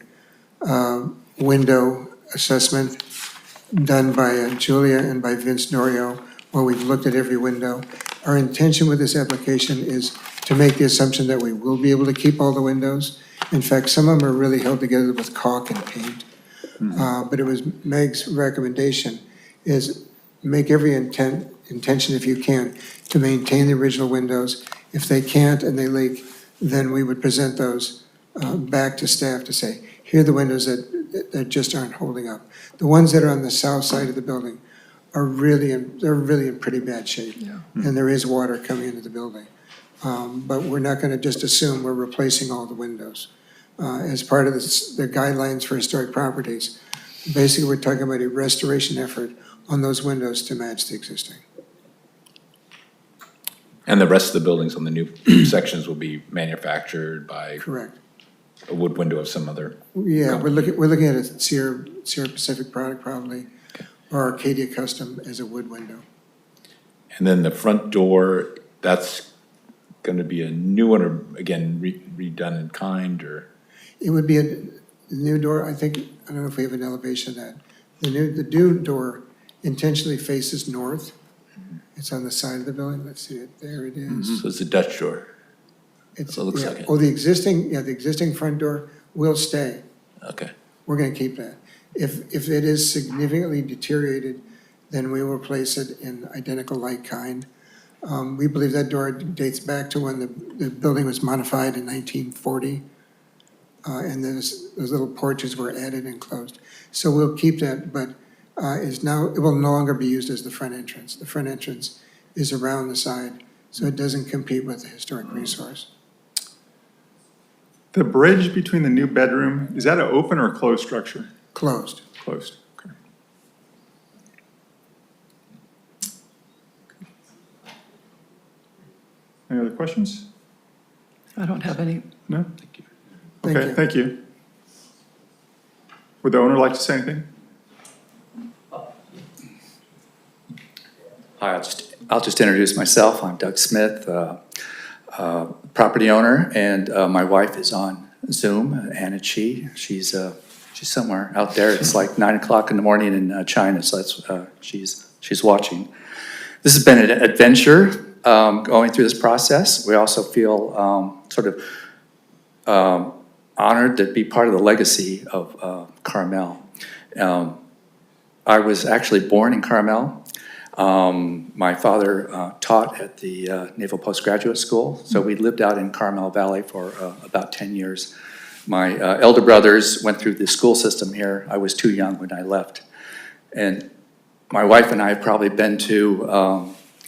window assessment done by Julia and by Vince Norio, where we've looked at every window. Our intention with this application is to make the assumption that we will be able to keep all the windows. In fact, some of them are really held together with caulk and paint. But it was Meg's recommendation is make every intention, if you can, to maintain the original windows. If they can't and they leak, then we would present those back to staff to say, here are the windows that just aren't holding up. The ones that are on the south side of the building are really in pretty bad shape. And there is water coming into the building. But we're not gonna just assume we're replacing all the windows. As part of the guidelines for historic properties, basically we're talking about a restoration effort on those windows to match the existing. And the rest of the buildings on the new sections will be manufactured by? Correct. A wood window of some other? Yeah, we're looking at a Sierra Pacific product probably, or Arcadia Custom as a wood window. And then the front door, that's going to be a new one, or again, redone in kind, or? It would be a new door, I don't know if we have an elevation of that. The new door intentionally faces north. It's on the side of the building, let's see it, there it is. So it's a Dutch door? It's, So it looks yeah. like it. Oh, the existing front door will stay. Okay. We're gonna keep that. If it is significantly deteriorated, then we will replace it in identical like kind. We believe that door dates back to when the building was modified in 1940. And those little porches were added and closed. So we'll keep that, but it will no longer be used as the front entrance. The front entrance is around the side, so it doesn't compete with the historic resource. The bridge between the new bedroom, is that an open or closed structure? Closed. Closed, okay. Any other questions? I don't have any. No? Thank you. Okay, thank you. Would the owner like to say anything? Hi, I'll just introduce myself. I'm Doug Smith, property owner, and my wife is on Zoom, Anna Chi. She's somewhere out there. It's like 9 o'clock in the morning in China, so that's she's watching. This has been an adventure going through this process. We also feel sort of honored to be part of the legacy of Carmel. I was actually born in Carmel. My father taught at the Naval Postgraduate School, so we lived out in Carmel Valley for about 10 years. My elder brothers went through the school system here. I was too young when I left. And my wife and I have probably been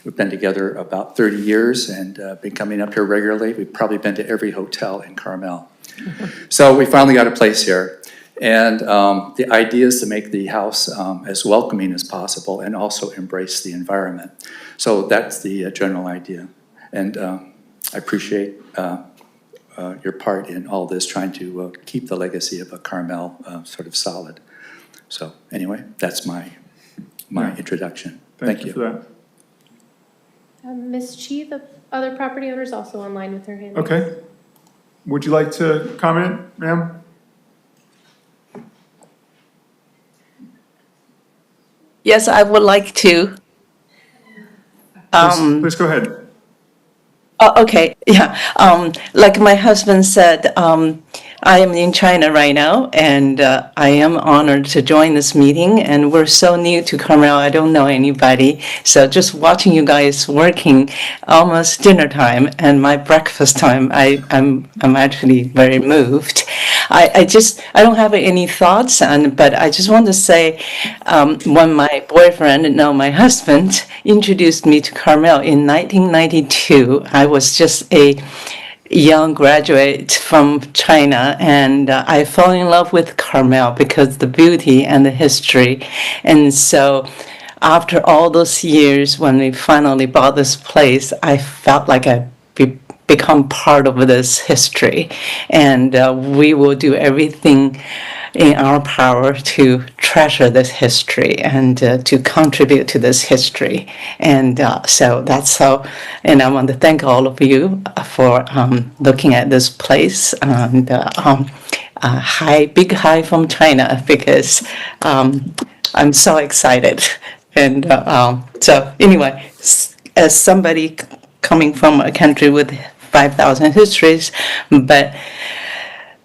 we've been together about 30 years and been coming up here regularly. We've probably been to every hotel in Carmel. So we finally got a place here. And the idea is to make the house as welcoming as possible and also embrace the environment. So that's the general idea. And I appreciate your part in all this, trying to keep the legacy of a Carmel sort of solid. So anyway, that's my introduction. Thank you. For that. Ms. Chi, the other property owner, is also online with her hand. Okay. Would you like to comment, ma'am? Yes, I would like to. Please go ahead. Oh, okay, yeah. Like my husband said, I am in China right now, and I am honored to join this meeting. And we're so new to Carmel, I don't know anybody. So just watching you guys working, almost dinner time and my breakfast time, I'm actually very moved. I don't have any thoughts, but I just want to say, when my boyfriend, now my husband, introduced me to Carmel in 1992, I was just a young graduate from China, and I fell in love with Carmel because the beauty and the history. And so after all those years, when we finally bought this place, I felt like I become part of this history, and we will do everything in our power to treasure this history and to contribute to this history. And so that's how, and I want to thank all of you for looking at this place. And big hi from China, because I'm so excited. And so anyway, as somebody coming from a country with 5,000 histories, but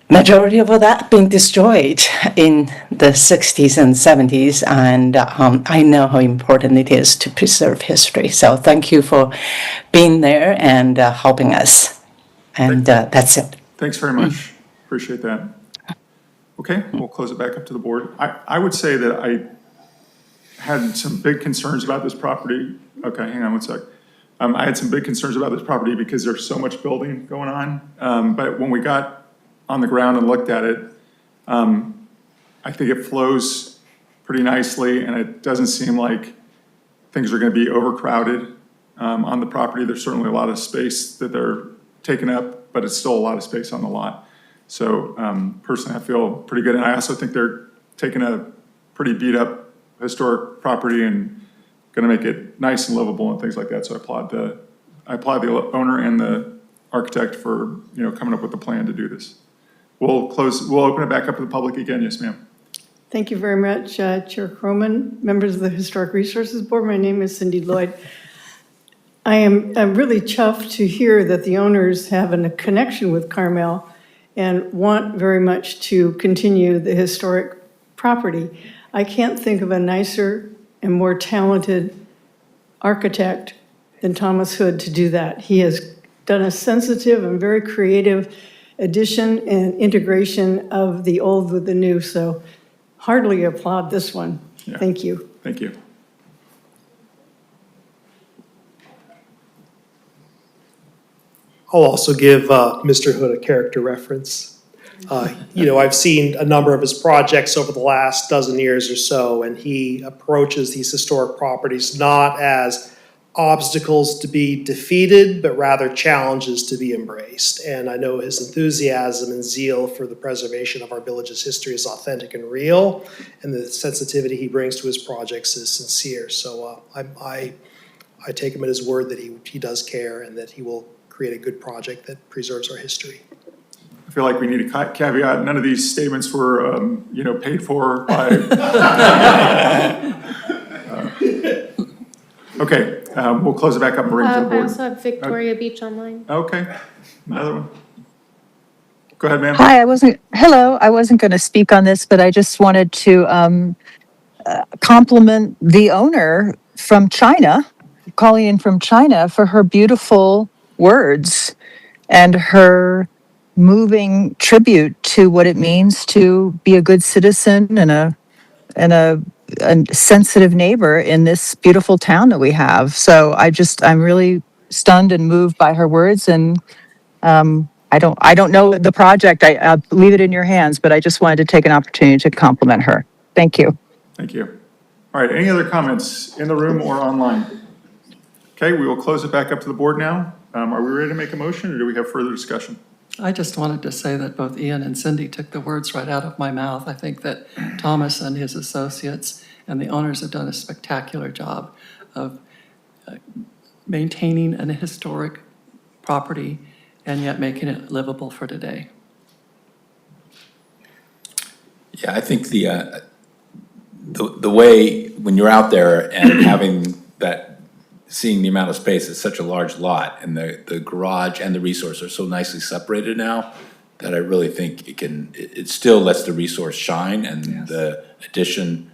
majority of that being destroyed in the 60s and 70s, and I know how important it is to preserve history. So thank you for being there and helping us. And that's it. Thanks very much. Appreciate that. Okay, we'll close it back up to the board. I would say that I had some big concerns about this property. Okay, hang on one sec. I had some big concerns about this property because there's so much building going on. But when we got on the ground and looked at it, I think it flows pretty nicely, and it doesn't seem like things are going to be overcrowded on the property. There's certainly a lot of space that they're taking up, but it's still a lot of space on the lot. So personally, I feel pretty good. And I also think they're taking a pretty beat up historic property and going to make it nice and livable and things like that. So I applaud the owner and the architect for, you know, coming up with a plan to do this. We'll open it back up to the public again. Yes, ma'am. Thank you very much, Chair Croman, members of the Historic Resources Board. My name is Cindy Lloyd. I'm really chuffed to hear that the owners have a connection with Carmel and want very much to continue the historic property. I can't think of a nicer and more talented architect than Thomas Hood to do that. He has done a sensitive and very creative addition and integration of the old with the new, so heartily applaud this one. Yeah. Thank you. Thank you. I'll also give Mr. Hood a character reference. You know, I've seen a number of his projects over the last dozen years or so, and he approaches these historic properties not as obstacles to be defeated, but rather challenges to be embraced. And I know his enthusiasm and zeal for the preservation of our village's history is authentic and real, and the sensitivity he brings to his projects is sincere. So I take him at his word that he does care and that he will create a good project that preserves our history. I feel like we need a caveat. None of these statements were, you know, paid for by. Okay, we'll close it back up and bring it to the I board. also have Victoria Beach online. Okay, another one. Go ahead, ma'am. Hi, I wasn't going to speak on this, but I just wanted to compliment the owner from China, calling in from China, for her beautiful words and her moving tribute to what it means to be a good citizen and a sensitive neighbor in this beautiful town that we have. So I'm really stunned and moved by her words, and I don't know the project. I'll leave it in your hands, but I just wanted to take an opportunity to compliment her. Thank you. Thank you. All right, any other comments in the room or online? Okay, we will close it back up to the board now. Are we ready to make a motion, or do we have further discussion? I just wanted to say that both Ian and Cindy took the words right out of my mouth. I think that Thomas and his associates and the owners have done a spectacular job of maintaining an historic property and yet making it livable for today. Yeah, I think the way, when you're out there and having that, seeing the amount of space, it's such a large lot, and the garage and the resource are so nicely separated now that I really think it still lets the resource shine and the addition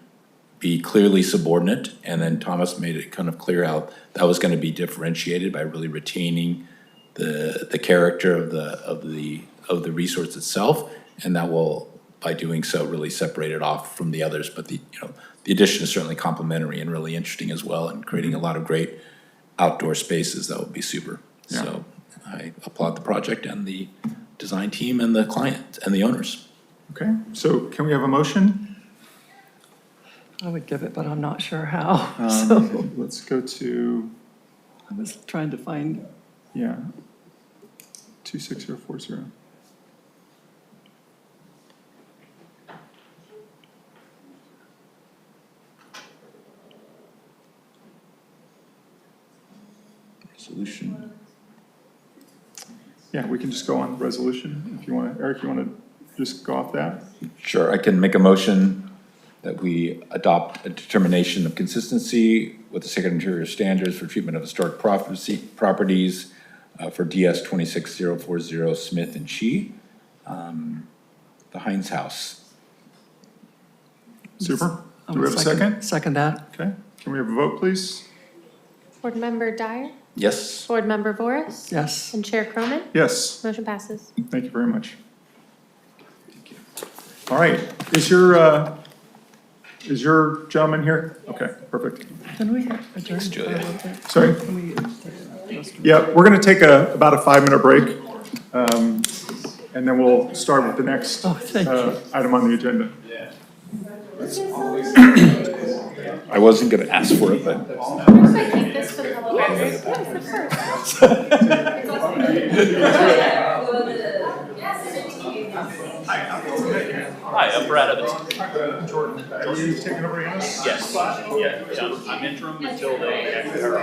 be clearly subordinate. And then Thomas made it kind of clear how that was going to be differentiated by really retaining the character of the resource itself, and that will, by doing so, really separate it off from the others. But the addition is certainly complementary and really interesting as well, and creating a lot of great outdoor spaces. That would be super. Yeah. So I applaud the project and the design team and the client and the owners. Okay, so can we have a motion? I would give it, but I'm not sure how. So Let's go to. I was trying to find. Yeah. 26040. Resolution. Yeah, we can just go on the resolution if you want to. Eric, you want to just go off that? Sure, I can make a motion that we adopt a determination of consistency with the Secretary of Standards for treatment of historic properties for DS 26040 Smith and Chi, the Heinz House. Super. Do we have a second? Second that. Okay. Can we have a vote, please? Board Member Dyer? Yes. Board Member Voris? Yes. And Chair Cronin? Yes. Motion passes. Thank you very much. All right. Is your gentleman here? Okay, perfect. Can we adjourn? Sorry? Can we, Yeah, we're going to take about a 5-minute break. And then we'll start with the next item on the agenda. I wasn't going to ask for it, but. Hi, I'm Brad Evans. Jordan, are you taking over Anna's? Yes, yeah, I'm interim until they actually are.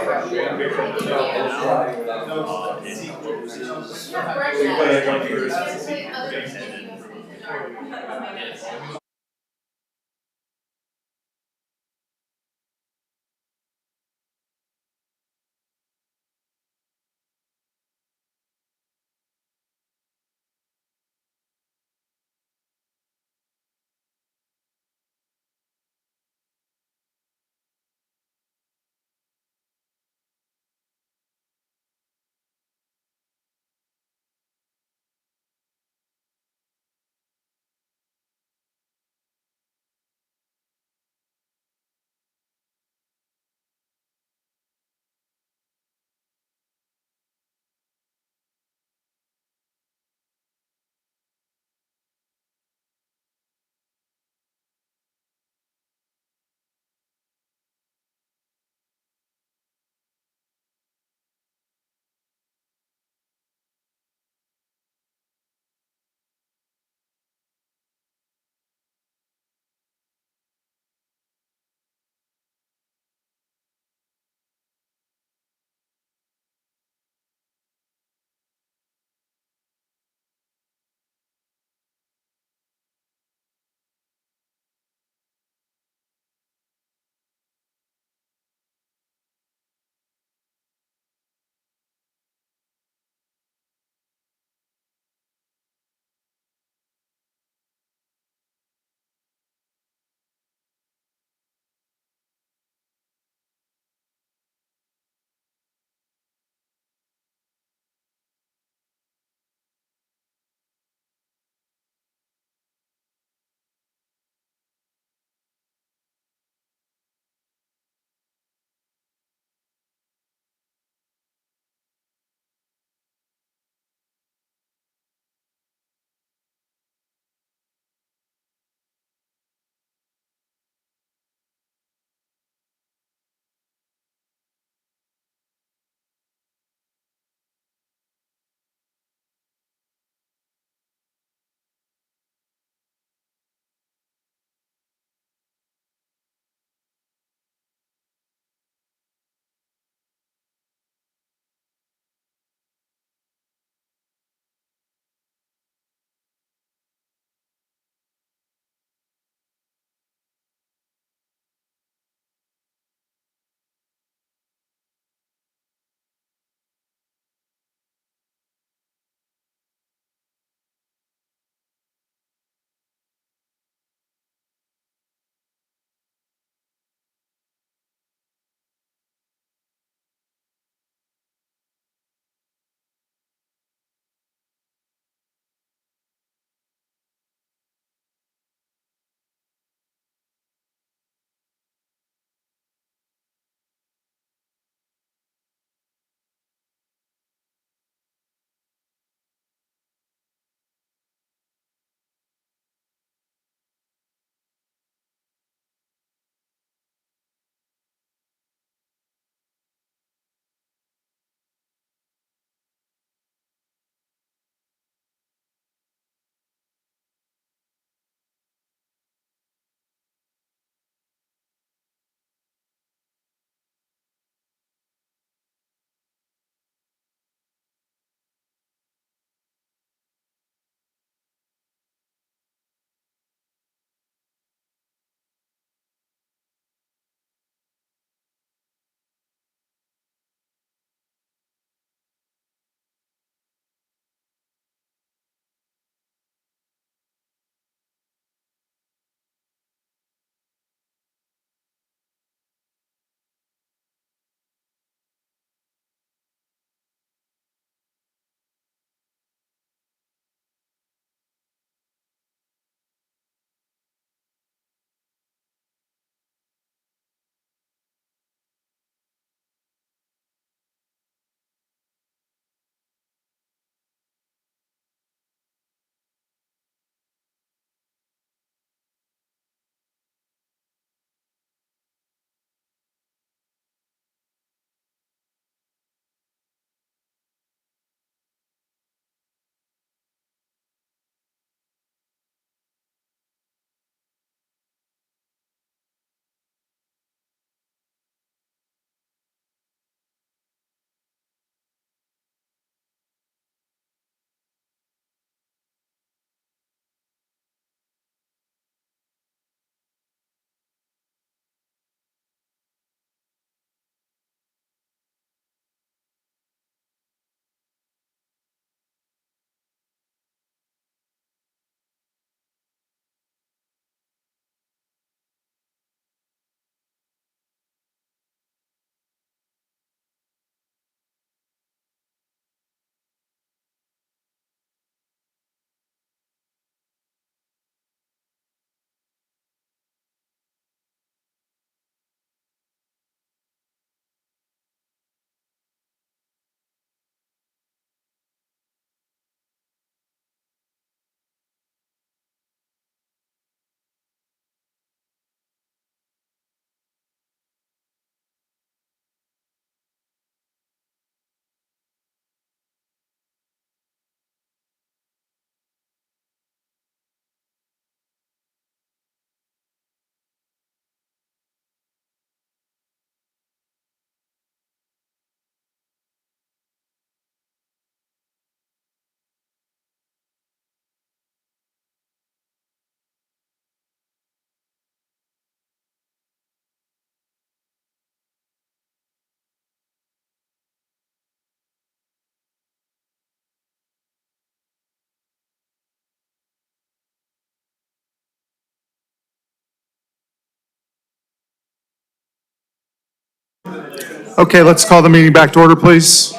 Okay, let's call the meeting back to order, please.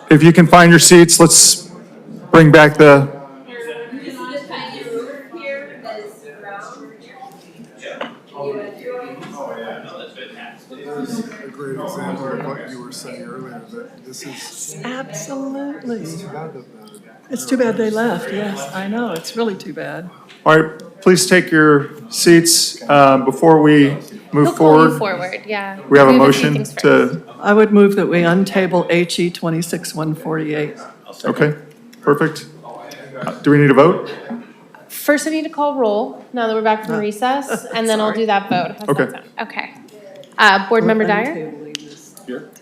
If you can find your seats, let's bring back the, A great example of what you were saying earlier, that this is. Absolutely. It's too bad that It's too bad they left, yes, I know, it's really too bad. all right, please take your seats. Before we move He'll call you forward, forward, yeah. we have a few motion things first. to, I would move that we untable HE 26-148. okay, perfect. Do we need a vote? First, I need to call roll, now that we're back from recess, and then I'll do that vote. How's Okay. that sound? Okay. Board Member Dyer? Untabling this.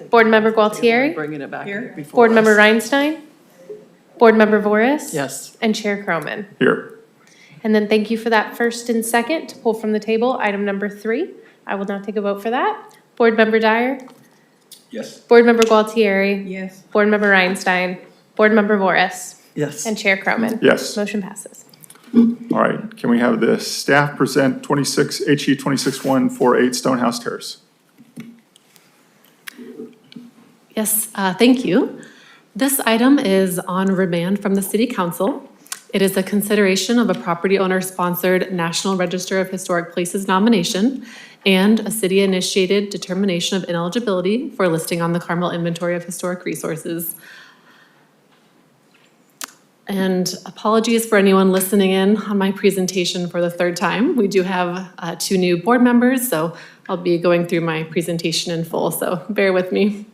Board Member Gualtieri? Bringing it back before Board Member us. Reinstein? Board Member Voris? Yes. And Chair Croman. Here. And then thank you for that first and second to pull from the table, item number 3. I will not take a vote for that. Board Member Dyer? Yes. Board Member Gualtieri? Yes. Board Member Reinstein? Board Member Voris? Yes. And Chair Croman. Yes. Motion passes. All right, can we have the staff present HE 26-148 Stonehouse Terrace? Yes, thank you. This item is on remand from the City Council. It is a consideration of a property owner-sponsored National Register of Historic Places nomination and a city-initiated determination of ineligibility for listing on the Carmel Inventory of Historic Resources. And apologies for anyone listening in on my presentation for the third time. We do have 2 new board members, so I'll be going through my presentation in full, so bear with me.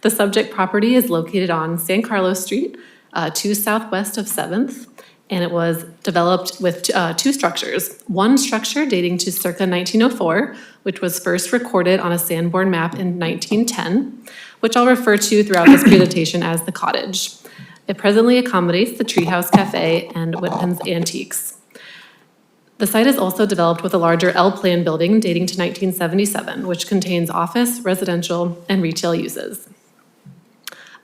The subject property is located on San Carlos Street, 2 southwest of 7th, and it was developed with 2 structures. One structure dating to circa 1904, which was first recorded on a Sanborn map in 1910, which I'll refer to throughout this presentation as the cottage. It presently accommodates the Treehouse Cafe and Whitman's Antiques. The site is also developed with a larger L-plan building dating to 1977, which contains office, residential, and retail uses.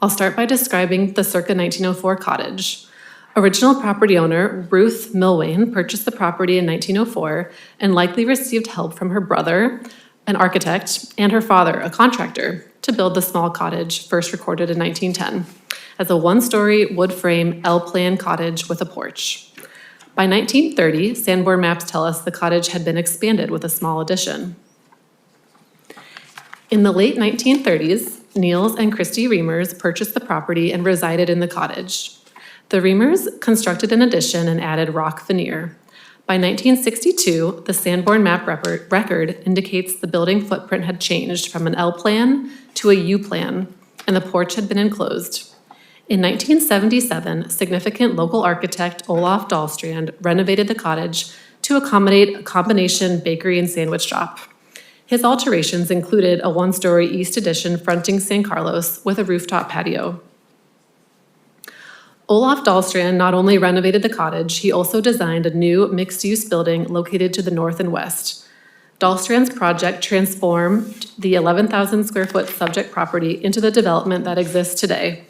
I'll start by describing the circa 1904 cottage. Original property owner Ruth Milwain purchased the property in 1904 and likely received help from her brother, an architect, and her father, a contractor, to build the small cottage first recorded in 1910 as a 1-story wood frame L-plan cottage with a porch. By 1930, Sanborn maps tell us the cottage had been expanded with a small addition. In the late 1930s, Niels and Christy Reimers purchased the property and resided in the cottage. The Reimers constructed an addition and added rock veneer. By 1962, the Sanborn map record indicates the building footprint had changed from an L plan to a U plan, and the porch had been enclosed. In 1977, significant local architect Olaf Dahlstrand renovated the cottage to accommodate a combination bakery and sandwich shop. His alterations included a 1-story east addition fronting San Carlos with a rooftop patio. Olaf Dahlstrand not only renovated the cottage, he also designed a new mixed-use building located to the north and west. Dahlstrand's project transformed the 11,000 square foot subject property into the development that exists today.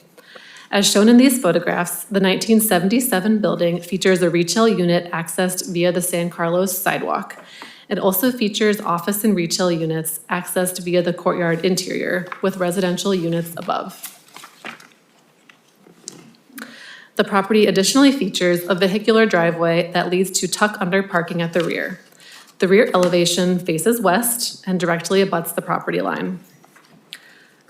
As shown in these photographs, the 1977 building features a retail unit accessed via the San Carlos sidewalk. It also features office and retail units accessed via the courtyard interior, with residential units above. The property additionally features a vehicular driveway that leads to tuck-under parking at the rear. The rear elevation faces west and directly abuts the property line.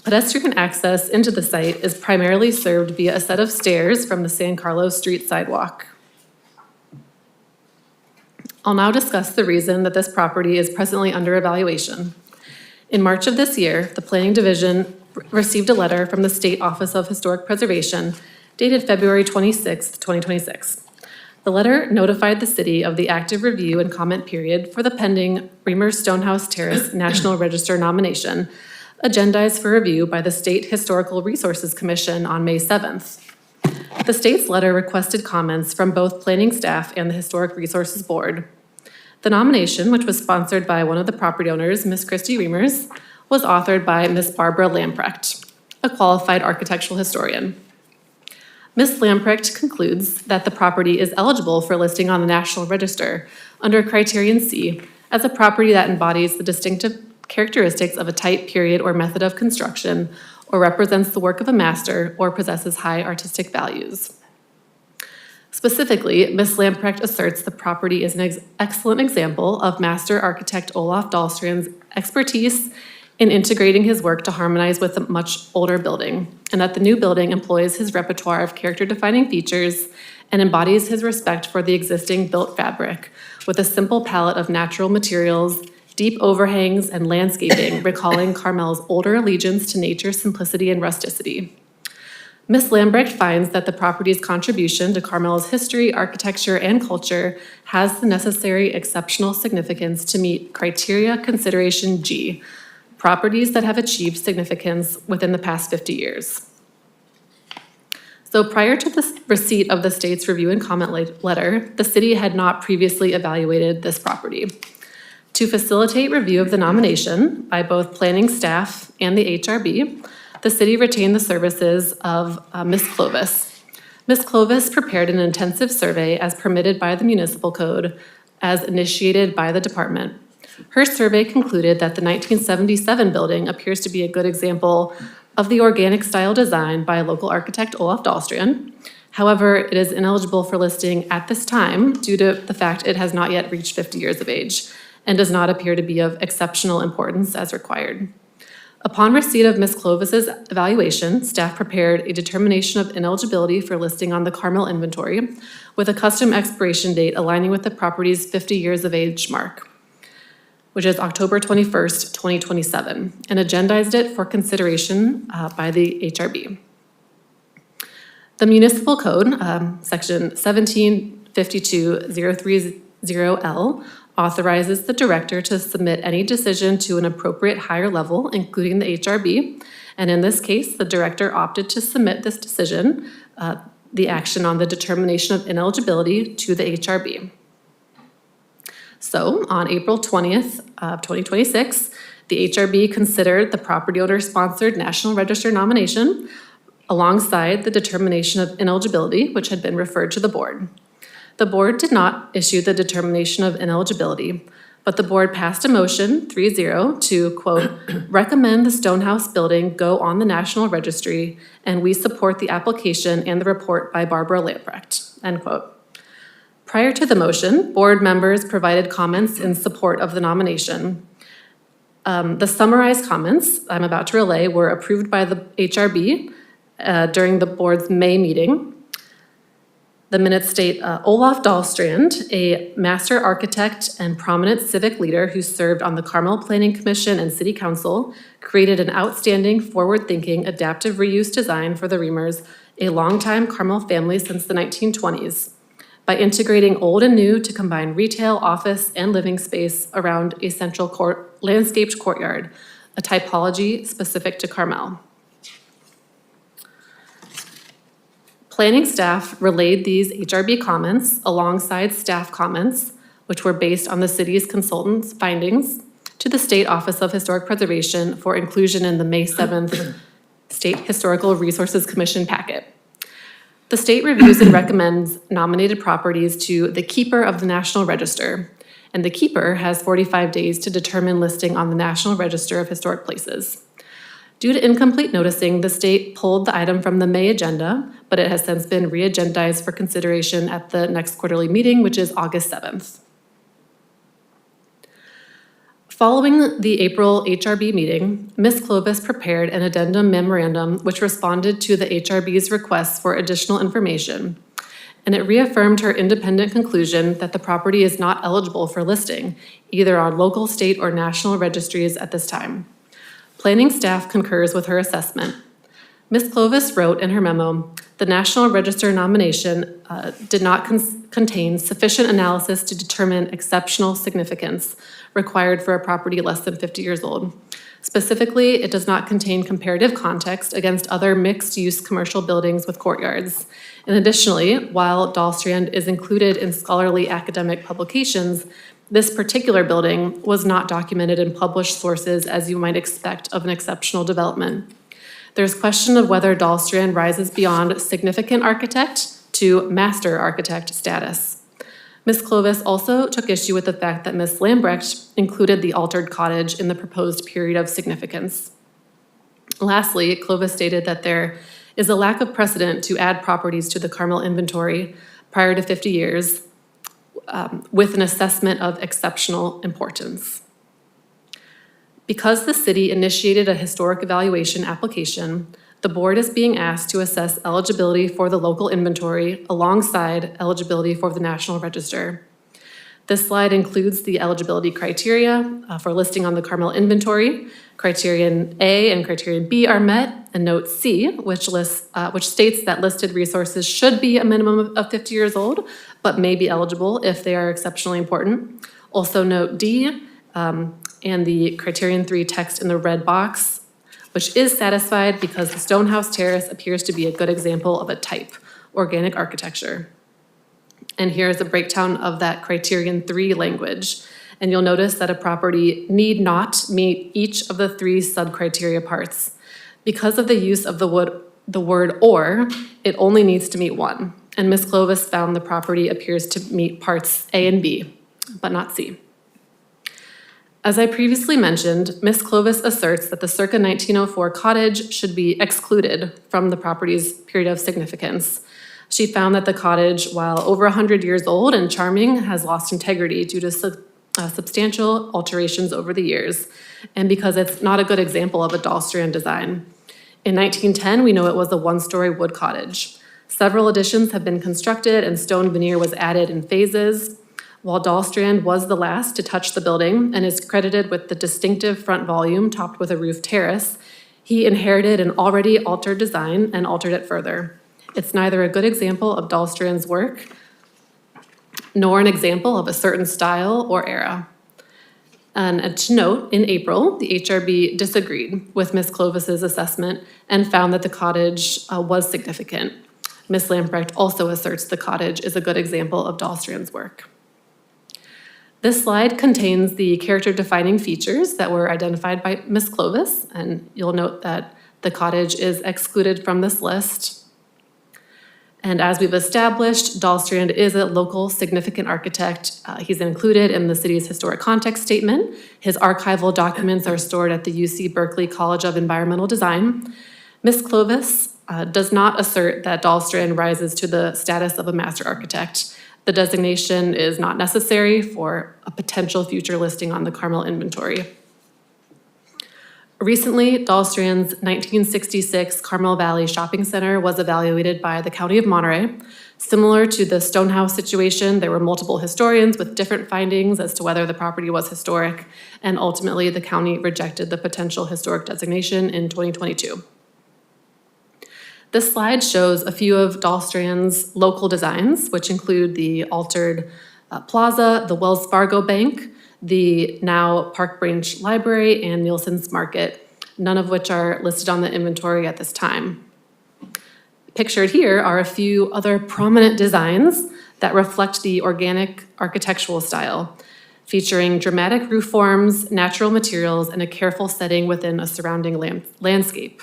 Pedestrian access into the site is primarily served via a set of stairs from the San Carlos Street sidewalk. I'll now discuss the reason that this property is presently under evaluation. In March of this year, the Planning Division received a letter from the State Office of Historic Preservation dated February 26, 2026. The letter notified the city of the active review and comment period for the pending Reimers Stonehouse Terrace National Register nomination, agendized for review by the State Historical Resources Commission on May 7th. The state's letter requested comments from both planning staff and the Historic Resources Board. The nomination, which was sponsored by one of the property owners, Ms. Christy Reimers, was authored by Ms. Barbara Lamprecht, a qualified architectural historian. Ms. Lamprecht concludes that the property is eligible for listing on the National Register under criterion C as a property that embodies the distinctive characteristics of a type, period, or method of construction, or represents the work of a master, or possesses high artistic values. Specifically, Ms. Lamprecht asserts the property is an excellent example of master architect Olaf Dahlstrand's expertise in integrating his work to harmonize with a much older building, and that the new building employs his repertoire of character-defining features and embodies his respect for the existing built fabric with a simple palette of natural materials, deep overhangs, and landscaping, recalling Carmel's older allegiance to nature, simplicity, and rusticity. Ms. Lamprecht finds that the property's contribution to Carmel's history, architecture, and culture has the necessary exceptional significance to meet criteria consideration G, properties that have achieved significance within the past 50 years. So prior to the receipt of the state's review and comment letter, the city had not previously evaluated this property. To facilitate review of the nomination by both planning staff and the HRB, the city retained the services of Ms. Clovis. Ms. Clovis prepared an intensive survey as permitted by the municipal code as initiated by the department. Her survey concluded that the 1977 building appears to be a good example of the organic style design by local architect Olaf Dahlstrand. However, it is ineligible for listing at this time due to the fact it has not yet reached 50 years of age and does not appear to be of exceptional importance as required. Upon receipt of Ms. Clovis's evaluation, staff prepared a determination of ineligibility for listing on the Carmel inventory with a custom expiration date aligning with the property's 50 years of age mark, which is October 21st, 2027, and agendized it for consideration by the HRB. The municipal code, section 1752030L, authorizes the director to submit any decision to an appropriate higher level, including the HRB. And in this case, the director opted to submit this decision, the action on the determination of ineligibility, to the HRB. So on April 20th of 2026, the HRB considered the property owner-sponsored National Register nomination alongside the determination of ineligibility, which had been referred to the board. The board did not issue the determination of ineligibility, but the board passed a motion 3-0 to, quote, recommend the Stonehouse building go on the National Registry, and we support the application and the report by Barbara Lamprecht, end quote. Prior to the motion, board members provided comments in support of the nomination. The summarized comments I'm about to relay were approved by the HRB during the board's May meeting. The minutes state, Olaf Dahlstrand, a master architect and prominent civic leader who served on the Carmel Planning Commission and City Council, created an outstanding, forward-thinking, adaptive reuse design for the Reamers, a longtime Carmel family since the 1920s, by integrating old and new to combine retail, office, and living space around a central landscaped courtyard, a typology specific to Carmel. Planning staff relayed these HRB comments alongside staff comments, which were based on the city's consultant's findings, to the State Office of Historic Preservation for inclusion in the May 7th State Historical Resources Commission packet. The state reviews and recommends nominated properties to the keeper of the National Register, and the keeper has 45 days to determine listing on the National Register of Historic Places. Due to incomplete noticing, the state pulled the item from the May agenda, but it has since been re-agendized for consideration at the next quarterly meeting, which is August 7th. Following the April HRB meeting, Ms. Clovis prepared an addendum memorandum which responded to the HRB's requests for additional information, and it reaffirmed her independent conclusion that the property is not eligible for listing, either on local, state, or national registries at this time. Planning staff concurs with her assessment. Ms. Clovis wrote in her memo, the National Register nomination did not contain sufficient analysis to determine exceptional significance required for a property less than 50 years old. Specifically, it does not contain comparative context against other mixed-use commercial buildings with courtyards. And additionally, while Dahlstrand is included in scholarly academic publications, this particular building was not documented in published sources as you might expect of an exceptional development. There's question of whether Dahlstrand rises beyond significant architect to master architect status. Ms. Clovis also took issue with the fact that Ms. Lambrecht included the altered cottage in the proposed period of significance. Lastly, Clovis stated that there is a lack of precedent to add properties to the Carmel inventory prior to 50 years with an assessment of exceptional importance. Because the city initiated a historic evaluation application, the board is being asked to assess eligibility for the local inventory alongside eligibility for the National Register. This slide includes the eligibility criteria for listing on the Carmel inventory. Criterion A and criterion B are met, and note C, which states that listed resources should be a minimum of 50 years old, but may be eligible if they are exceptionally important. Also note D and the criterion 3 text in the red box, which is satisfied because the Stonehouse Terrace appears to be a good example of a type, organic architecture. And here's a breakdown of that criterion 3 language. And you'll notice that a property need not meet each of the 3 sub-criteria parts. Because of the use of the word or, it only needs to meet 1. And Ms. Clovis found the property appears to meet parts A and B, but not C. As I previously mentioned, Ms. Clovis asserts that the circa 1904 cottage should be excluded from the property's period of significance. She found that the cottage, while over 100 years old and charming, has lost integrity due to substantial alterations over the years, and because it's not a good example of a Dahlstrand design. In 1910, we know it was a 1-story wood cottage. Several additions have been constructed and stone veneer was added in phases. While Dahlstrand was the last to touch the building and is credited with the distinctive front volume topped with a roof terrace, he inherited an already altered design and altered it further. It's neither a good example of Dahlstrand's work nor an example of a certain style or era. And to note, in April, the HRB disagreed with Ms. Clovis's assessment and found that the cottage was significant. Ms. Lamprecht also asserts the cottage is a good example of Dahlstrand's work. This slide contains the character-defining features that were identified by Ms. Clovis, and you'll note that the cottage is excluded from this list. And as we've established, Dahlstrand is a local significant architect. He's included in the city's historic context statement. His archival documents are stored at the UC Berkeley College of Environmental Design. Ms. Clovis does not assert that Dahlstrand rises to the status of a master architect. The designation is not necessary for a potential future listing on the Carmel inventory. Recently, Dahlstrand's 1966 Carmel Valley Shopping Center was evaluated by the County of Monterey. Similar to the Stonehouse situation, there were multiple historians with different findings as to whether the property was historic, and ultimately the county rejected the potential historic designation in 2022. This slide shows a few of Dahlstrand's local designs, which include the altered plaza, the Wells Fargo Bank, the now Park Branch Library, and Nielsen's Market, none of which are listed on the inventory at this time. Pictured here are a few other prominent designs that reflect the organic architectural style, featuring dramatic roof forms, natural materials, and a careful setting within a surrounding landscape.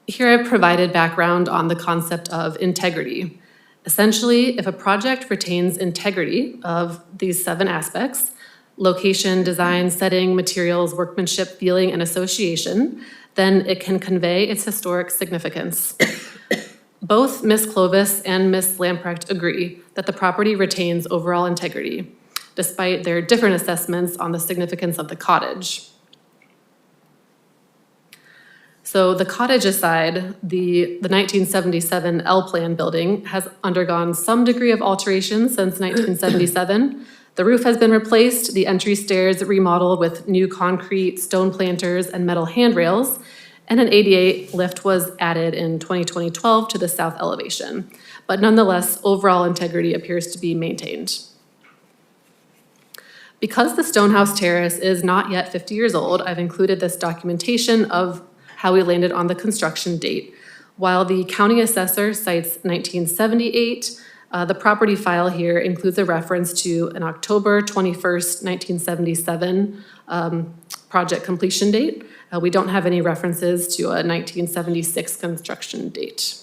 Here I've provided background on the concept of integrity. Essentially, if a project retains integrity of these 7 aspects, location, design, setting, materials, workmanship, feeling, and association, then it can convey its historic significance. Both Ms. Clovis and Ms. Lamprecht agree that the property retains overall integrity, despite their different assessments on the significance of the cottage. So the cottage aside, the 1977 L-Plan building has undergone some degree of alteration since 1977. The roof has been replaced, the entry stairs remodeled with new concrete, stone planters, and metal handrails, and an ADA lift was added in 2012 to the south elevation. But nonetheless, overall integrity appears to be maintained. Because the Stonehouse Terrace is not yet 50 years old, I've included this documentation of how we landed on the construction date. While the county assessor cites 1978, the property file here includes a reference to an October 21st, 1977 project completion date. We don't have any references to a 1976 construction date.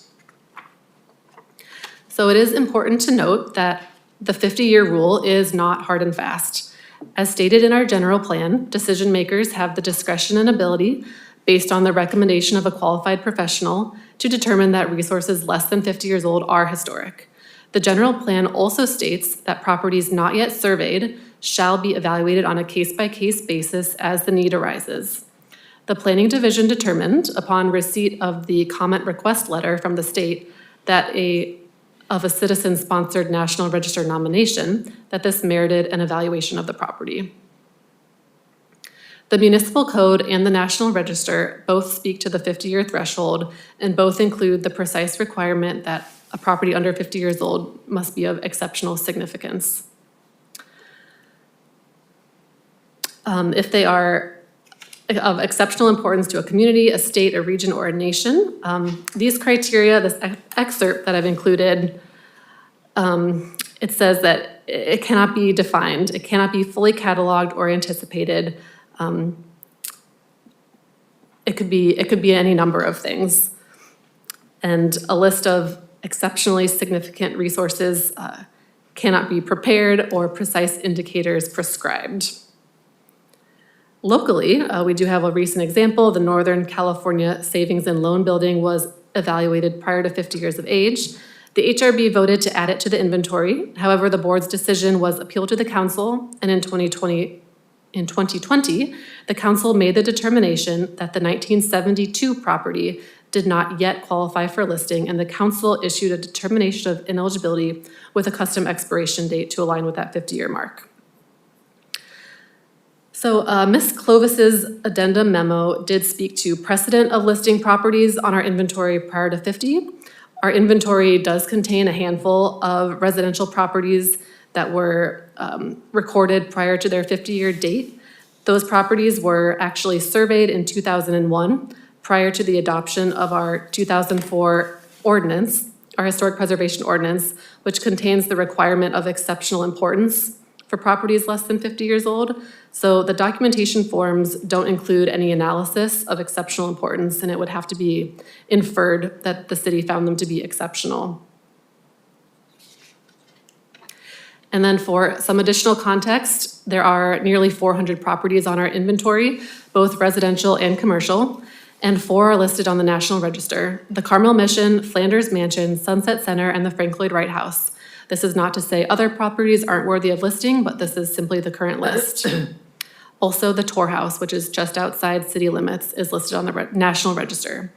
So it is important to note that the 50-year rule is not hard and fast. As stated in our general plan, decision makers have the discretion and ability, based on the recommendation of a qualified professional, to determine that resources less than 50 years old are historic. The general plan also states that properties not yet surveyed shall be evaluated on a case-by-case basis as the need arises. The Planning Division determined, upon receipt of the comment request letter from the state, that of a citizen-sponsored National Register nomination, that this merited an evaluation of the property. The Municipal Code and the National Register both speak to the 50-year threshold, and both include the precise requirement that a property under 50 years old must be of exceptional significance. If they are of exceptional importance to a community, a state, a region, or a nation, these criteria, this excerpt that I've included, it says that it cannot be defined, it cannot be fully cataloged or anticipated. It could be any number of things. And a list of exceptionally significant resources cannot be prepared or precise indicators prescribed. Locally, we do have a recent example. The Northern California Savings and Loan Building was evaluated prior to 50 years of age. The HRB voted to add it to the inventory. However, the board's decision was appealed to the council, and in 2020, the council made the determination that the 1972 property did not yet qualify for listing, and the council issued a determination of ineligibility with a custom expiration date to align with that 50-year mark. So Ms. Clovis's addendum memo did speak to precedent of listing properties on our inventory prior to 50. Our inventory does contain a handful of residential properties that were recorded prior to their 50-year date. Those properties were actually surveyed in 2001 prior to the adoption of our 2004 ordinance, our historic preservation ordinance, which contains the requirement of exceptional importance for properties less than 50 years old. So the documentation forms don't include any analysis of exceptional importance, and it would have to be inferred that the city found them to be exceptional. And then for some additional context, there are nearly 400 properties on our inventory, both residential and commercial, and 4 are listed on the National Register: the Carmel Mission, Flanders Mansion, Sunset Center, and the Frank Lloyd Wright House. This is not to say other properties aren't worthy of listing, but this is simply the current list. Also, the Tor House, which is just outside city limits, is listed on the National Register.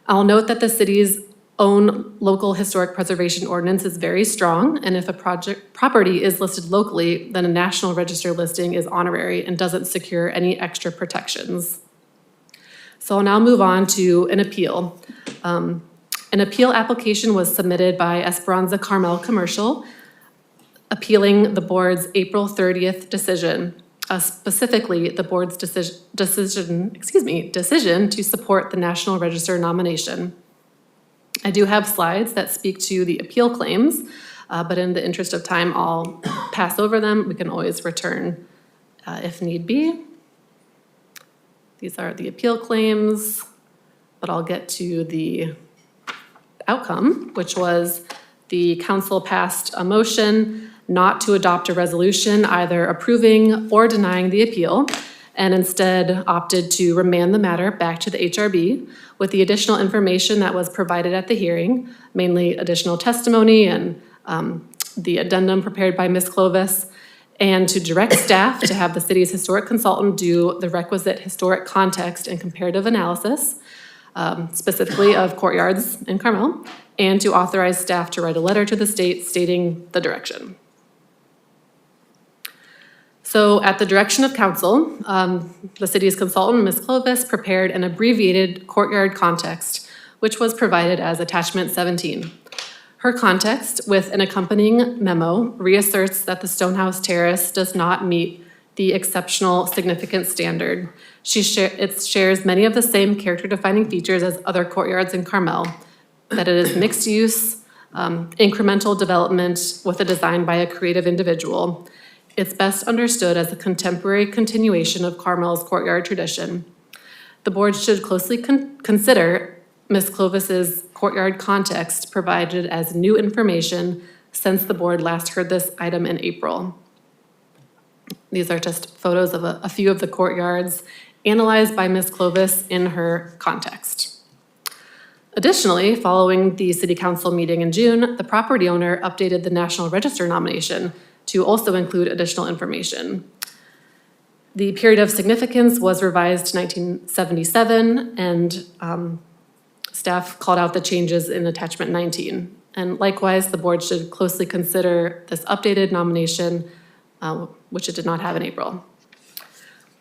I'll note that the city's own local historic preservation ordinance is very strong, and if a property is listed locally, then a National Register listing is honorary and doesn't secure any extra protections. So I'll now move on to an appeal. An appeal application was submitted by Esperanza Carmel Commercial, appealing the board's April 30th decision, specifically the board's decision to support the National Register nomination. I do have slides that speak to the appeal claims, but in the interest of time, I'll pass over them. We can always return if need be. These are the appeal claims, but I'll get to the outcome, which was the council passed a motion not to adopt a resolution either approving or denying the appeal, and instead opted to remand the matter back to the HRB with the additional information that was provided at the hearing, mainly additional testimony and the addendum prepared by Ms. Clovis, and to direct staff to have the city's historic consultant do the requisite historic context and comparative analysis, specifically of courtyards in Carmel, and to authorize staff to write a letter to the state stating the direction. So at the direction of council, the city's consultant, Ms. Clovis, prepared an abbreviated courtyard context, which was provided as attachment 17. Her context, with an accompanying memo, reasserts that the Stonehouse Terrace does not meet the exceptional significance standard. It shares many of the same character-defining features as other courtyards in Carmel, that it is mixed use, incremental development with a design by a creative individual, It's best understood as a contemporary continuation of Carmel's courtyard tradition. The board should closely consider Ms. Clovis's courtyard context provided as new information since the board last heard this item in April. These are just photos of a few of the courtyards analyzed by Ms. Clovis in her context. Additionally, following the city council meeting in June, the property owner updated the National Register nomination to also include additional information. The period of significance was revised to 1977, and staff called out the changes in attachment 19. And likewise, the board should closely consider this updated nomination, which it did not have in April.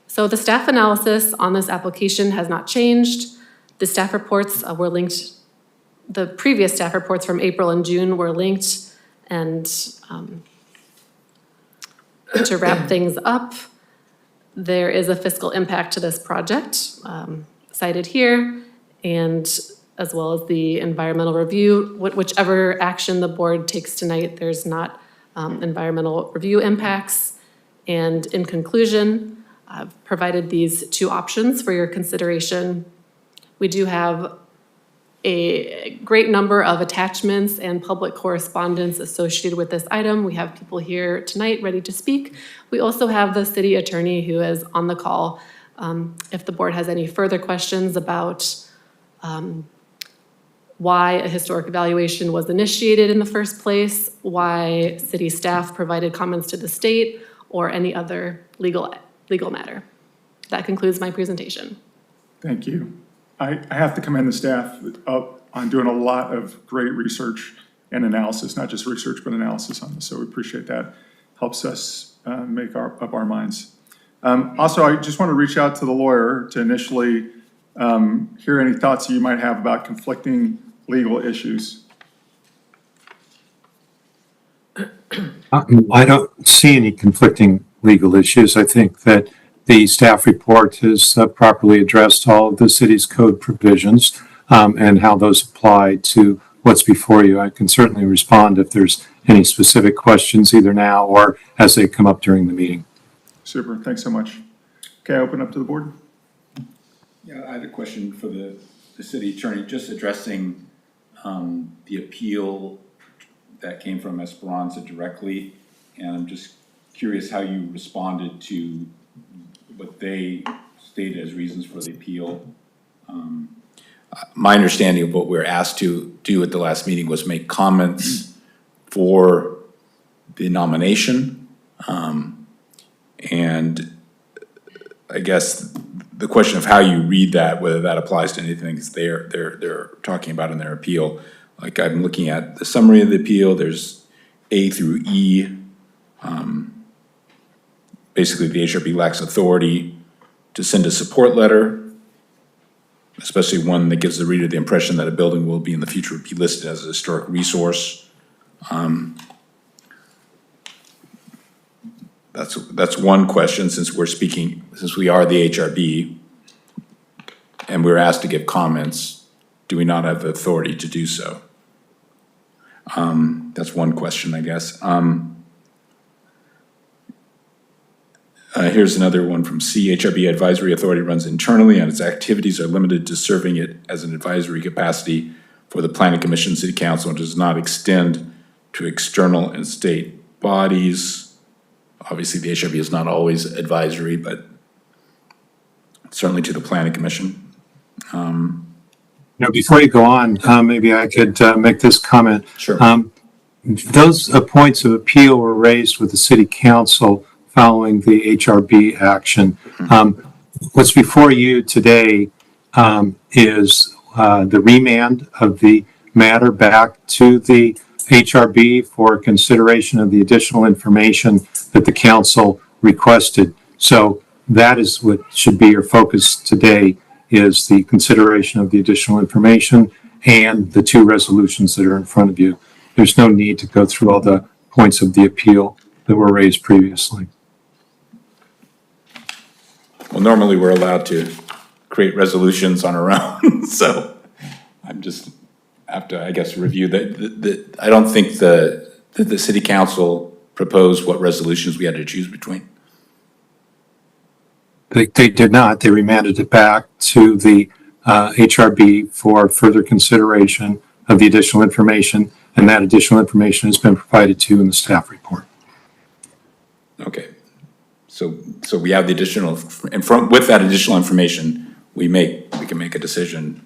So the staff analysis on this application has not changed. The staff reports were linked, the previous staff reports from April and June were linked, and to wrap things up, there is a fiscal impact to this project cited here, and as well as the environmental review. Whichever action the board takes tonight, there's not environmental review impacts. And in conclusion, I've provided these two options for your consideration. We do have a great number of attachments and public correspondence associated with this item. We have people here tonight ready to speak. We also have the city attorney who is on the call. If the board has any further questions about why a historic evaluation was initiated in the first place, why city staff provided comments to the state, or any other legal matter. That concludes my presentation. Thank you. I have to commend the staff on doing a lot of great research and analysis, not just research, but analysis on this. So we appreciate that. Helps us make up our minds. Also, I just want to reach out to the lawyer to initially hear any thoughts you might have about conflicting legal issues. I don't see any conflicting legal issues. I think that the staff report has properly addressed all of the city's code provisions and how those apply to what's before you. I can certainly respond if there's any specific questions either now or as they come up during the meeting. Super, thanks so much. Okay, I open up to the board. Yeah, I had a question for the city attorney, just addressing the appeal that came from Esperanza directly. And I'm just curious how you responded to what they stated as reasons for the appeal. My understanding of what we were asked to do at the last meeting was make comments for the nomination. And I guess the question of how you read that, whether that applies to anything they're talking about in their appeal. Like I'm looking at the summary of the appeal, there's A through E. Basically, the HRB lacks authority to send a support letter, especially one that gives the reader the impression that a building will be in the future be listed as a historic resource. That's one question, since we are the HRB and we're asked to give comments, do we not have the authority to do so? That's one question, I guess. Here's another one from C. HRB Advisory Authority runs internally and its activities are limited to serving it as an advisory capacity for the Planning Commission, City Council, and does not extend to external and state bodies. Obviously, the HRB is not always advisory, but certainly to the Planning Commission. Before you go on, maybe I could make this comment. Sure. Those points of appeal were raised with the City Council following the HRB action. What's before you today is the remand of the matter back to the HRB for consideration of the additional information that the council requested. So that is what should be your focus today, is the consideration of the additional information and the two resolutions that are in front of you. There's no need to go through all the points of the appeal that were raised previously. Well, normally we're allowed to create resolutions on our own, so I'm just have to, I guess, review that. I don't think the City Council propose what resolutions we had to choose between? They did not. They remanded it back to the HRB for further consideration of the additional information, and that additional information has been provided to you in the staff report. Okay. So we have the additional, with that additional information, we can make a decision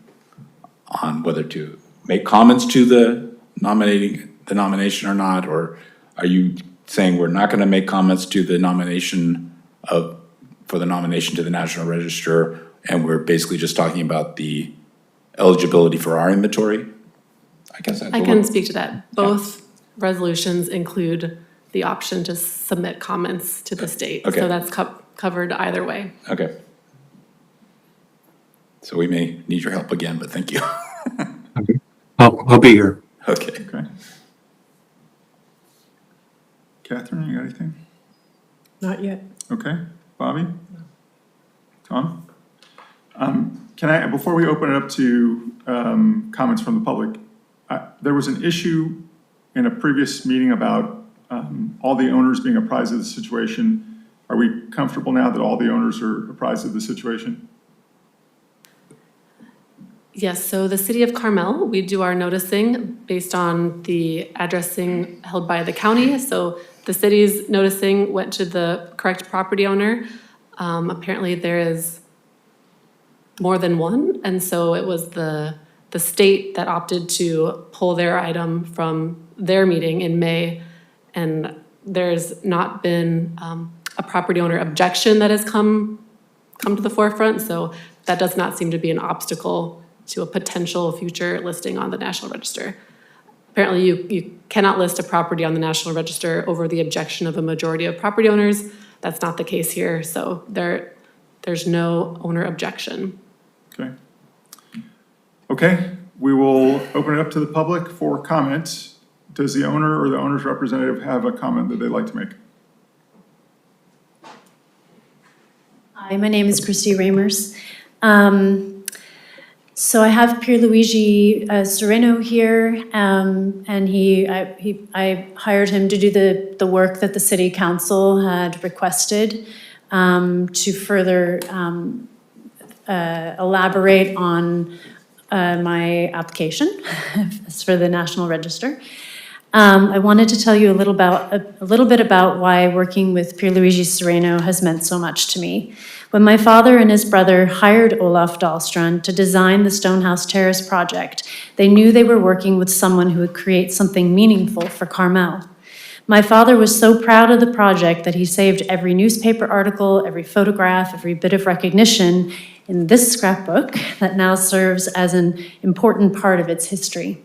on whether to make comments to the nomination or not, or are you saying we're not gonna make comments to the nomination for the nomination to the National Register, and we're basically just talking about the eligibility for our inventory? I guess that's I can speak to that. Both resolutions include the option to submit comments to the state. Okay. So that's covered either way. Okay. So we may need your help again, but thank you. I'll be here. Okay. Okay. Catherine, you got anything? Not yet. Okay. Bobby? Tom? Can I, before we open it up to comments from the public, there was an issue in a previous meeting about all the owners being apprised of the situation. Are we comfortable now that all the owners are apprised of the situation? Yes, so the city of Carmel, we do our noticing based on the addressing held by the county. So the city's noticing went to the correct property owner. Apparently there is more than one, and so it was the state that opted to pull their item from their meeting in May, and there's not been a property owner objection that has come to the forefront, so that does not seem to be an obstacle to a potential future listing on the National Register. Apparently, you cannot list a property on the National Register over the objection of a majority of property owners. That's not the case here, so there's no owner objection. Okay. Okay, we will open it up to the public for comment. Does the owner or the owner's representative have a comment that they'd like to make? Hi, my name is Christy Ramers. So I have Pierluigi Sereno here, and I hired him to do the work that the city council had requested to further elaborate on my application for the National Register. I wanted to tell you a little bit about why working with Pierluigi Sereno has meant so much to me. When my father and his brother hired Olaf Dahlstrand to design the Stonehouse Terrace project, they knew they were working with someone who would create something meaningful for Carmel. My father was so proud of the project that he saved every newspaper article, every photograph, every bit of recognition in this scrapbook that now serves as an important part of its history.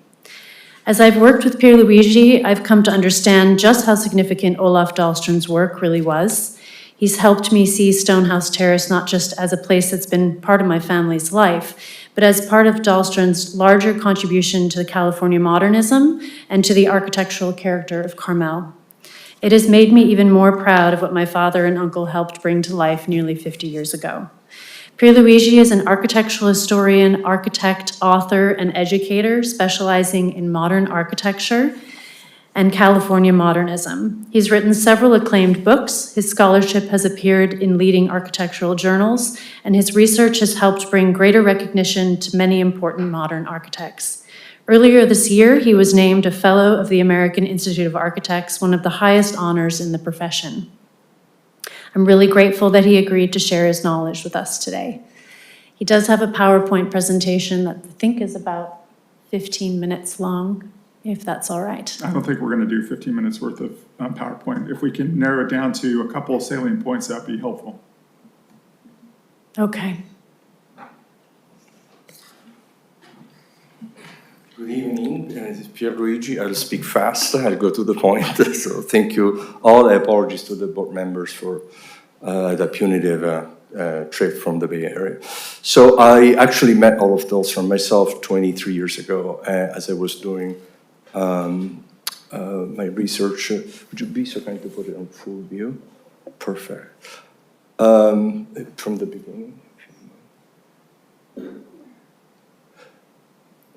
As I've worked with Pierluigi, I've come to understand just how significant Olaf Dahlstrand's work really was. He's helped me see Stonehouse Terrace not just as a place that's been part of my family's life, but as part of Dahlstrand's larger contribution to the California modernism and to the architectural character of Carmel. It has made me even more proud of what my father and uncle helped bring to life nearly 50 years ago. Pierluigi is an architectural historian, architect, author, and educator specializing in modern architecture and California modernism. He's written several acclaimed books, his scholarship has appeared in leading architectural journals, and his research has helped bring greater recognition to many important modern architects. Earlier this year, he was named a Fellow of the American Institute of Architects, one of the highest honors in the profession. I'm really grateful that he agreed to share his knowledge with us today. He does have a PowerPoint presentation that I think is about 15 minutes long, if that's all right. I don't think we're going to do 15 minutes worth of PowerPoint. If we can narrow it down to a couple of salient points, that'd be helpful. Okay. Good evening, this is Pierluigi. I'll speak fast, I'll go to the point. So thank you all. Apologies to the board members for the punitive trip from the Bay Area. So I actually met Olaf Dahlstrand myself 23 years ago as I was doing my research. Would you be so kind to put it on full view? Perfect. From the beginning.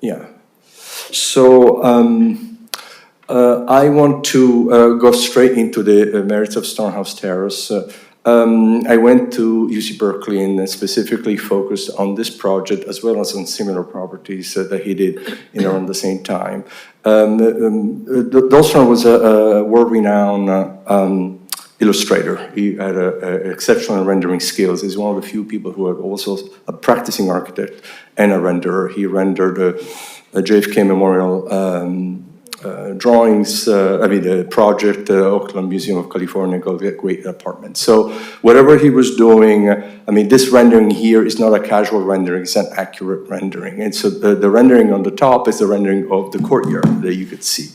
Yeah. So I want to go straight into the merits of Stonehouse Terrace. I went to UC Berkeley and specifically focused on this project as well as on similar properties that he did in around the same time. Dahlstrom was a world-renowned illustrator. He had exceptional rendering skills. He's one of the few people who are also a practicing architect and a renderer. He rendered a JFK Memorial drawings, the project, Oakland Museum of California called Great Apartment. So whatever he was doing, this rendering here is not a casual rendering, it's an accurate rendering. And so the rendering on the top is the rendering of the courtyard that you could see.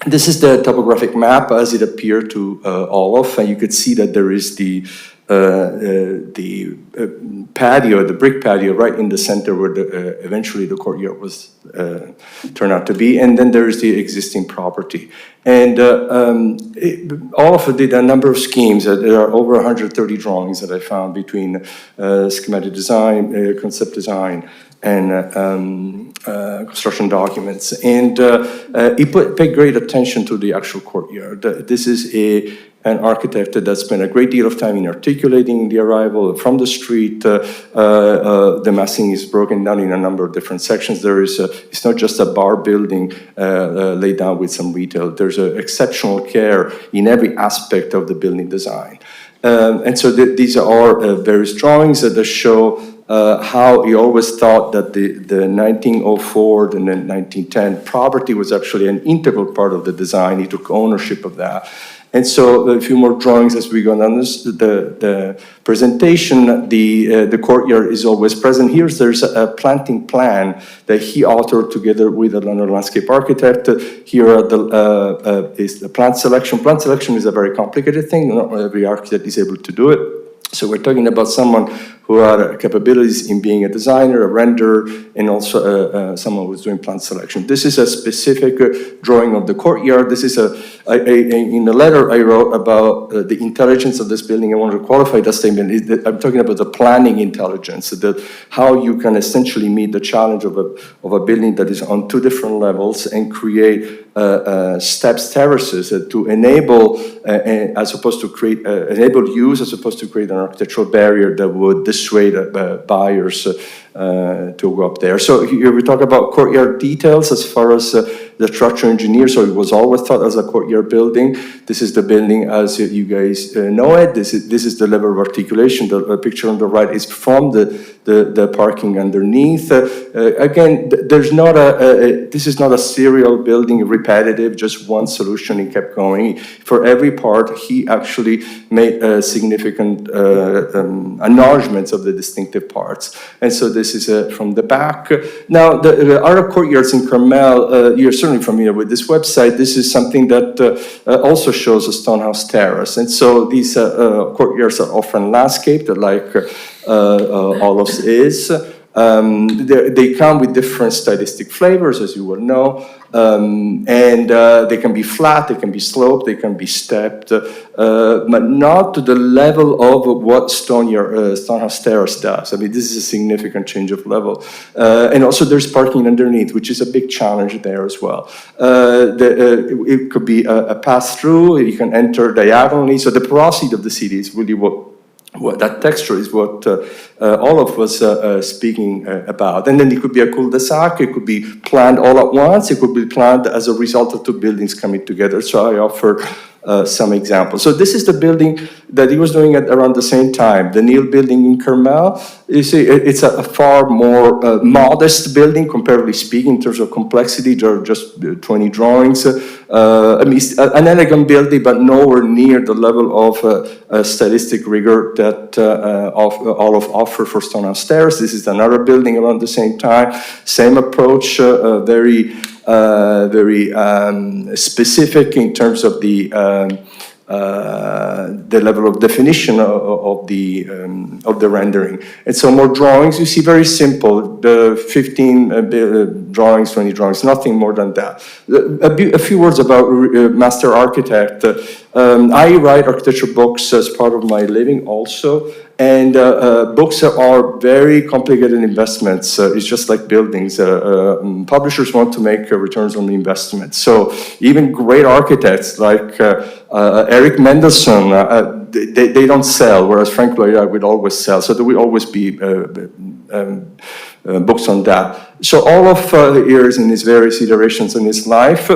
This is the topographic map as it appeared to Olaf, and you could see that there is the patio, the brick patio, right in the center where eventually the courtyard was turned out to be, and then there is the existing property. And Olaf did a number of schemes. There are over 130 drawings that I found between schematic design, concept design, and construction documents. And he paid great attention to the actual courtyard. This is an architect that spent a great deal of time in articulating the arrival from the street. The massing is broken down in a number of different sections. It's not just a bar building laid down with some retail. There's exceptional care in every aspect of the building design. And so these are various drawings that show how he always thought that the 1904 and then 1910 property was actually an integral part of the design. He took ownership of that. And so a few more drawings as we go down the presentation. The courtyard is always present. Here there's a planting plan that he authored together with another landscape architect. Here is the plant selection. Plant selection is a very complicated thing. Not every architect is able to do it. So we're talking about someone who had capabilities in being a designer, a renderer, and also someone who's doing plant selection. This is a specific drawing of the courtyard. This is in the letter I wrote about the intelligence of this building. I wanted to qualify that statement. I'm talking about the planning intelligence, how you can essentially meet the challenge of a building that is on two different levels and create steps, terraces to enable, as opposed to create, enable use as opposed to create an architectural barrier that would dissuade buyers to go up there. So here we talk about courtyard details as far as the structural engineer. So it was always thought as a courtyard building. This is the building as you guys know it. This is the level of articulation. The picture on the right is from the parking underneath. Again, there's not this is not a serial building, repetitive, just one solution. He kept going. For every part, he actually made significant enlargements of the distinctive parts. And so this is from the back. Now, the other courtyards in Carmel, you're certainly familiar with this website. This is something that also shows a Stonehouse Terrace. And so these courtyards are often landscaped, like Olaf's is. They come with different stylistic flavors, as you will know, and they can be flat, they can be sloped, they can be stepped, but not to the level of what Stonehouse Terrace does. I mean, this is a significant change of level. And also there's parking underneath, which is a big challenge there as well. It could be a pass-through, you can enter diagonally, so the porosity of the city is really what that texture is what Olaf was speaking about. And then it could be a cul-de-sac, it could be planned all at once, it could be planned as a result of two buildings coming together. So I offered some examples. So this is the building that he was doing at around the same time, the Neal building in Carmel. You see, it's a far more modest building, comparatively speaking, in terms of complexity. There are just 20 drawings. I mean, an elegant building, but nowhere near the level of stylistic rigor that Olaf offered for Stonehouse Terrace. This is another building around the same time. Same approach, very specific in terms of the level of definition of the rendering. And so more drawings, you see very simple, the 15 drawings, 20 drawings, nothing more than that. A few words about Master Architect. I write architecture books as part of my living also, And books are very complicated investments. It's just like buildings. Publishers want to make returns on the investment. So even great architects like Eric Mendelsohn, they don't sell, whereas Frank Lloyd Wright would always sell. So there will always be books on that. So all of the years in his various iterations in his life,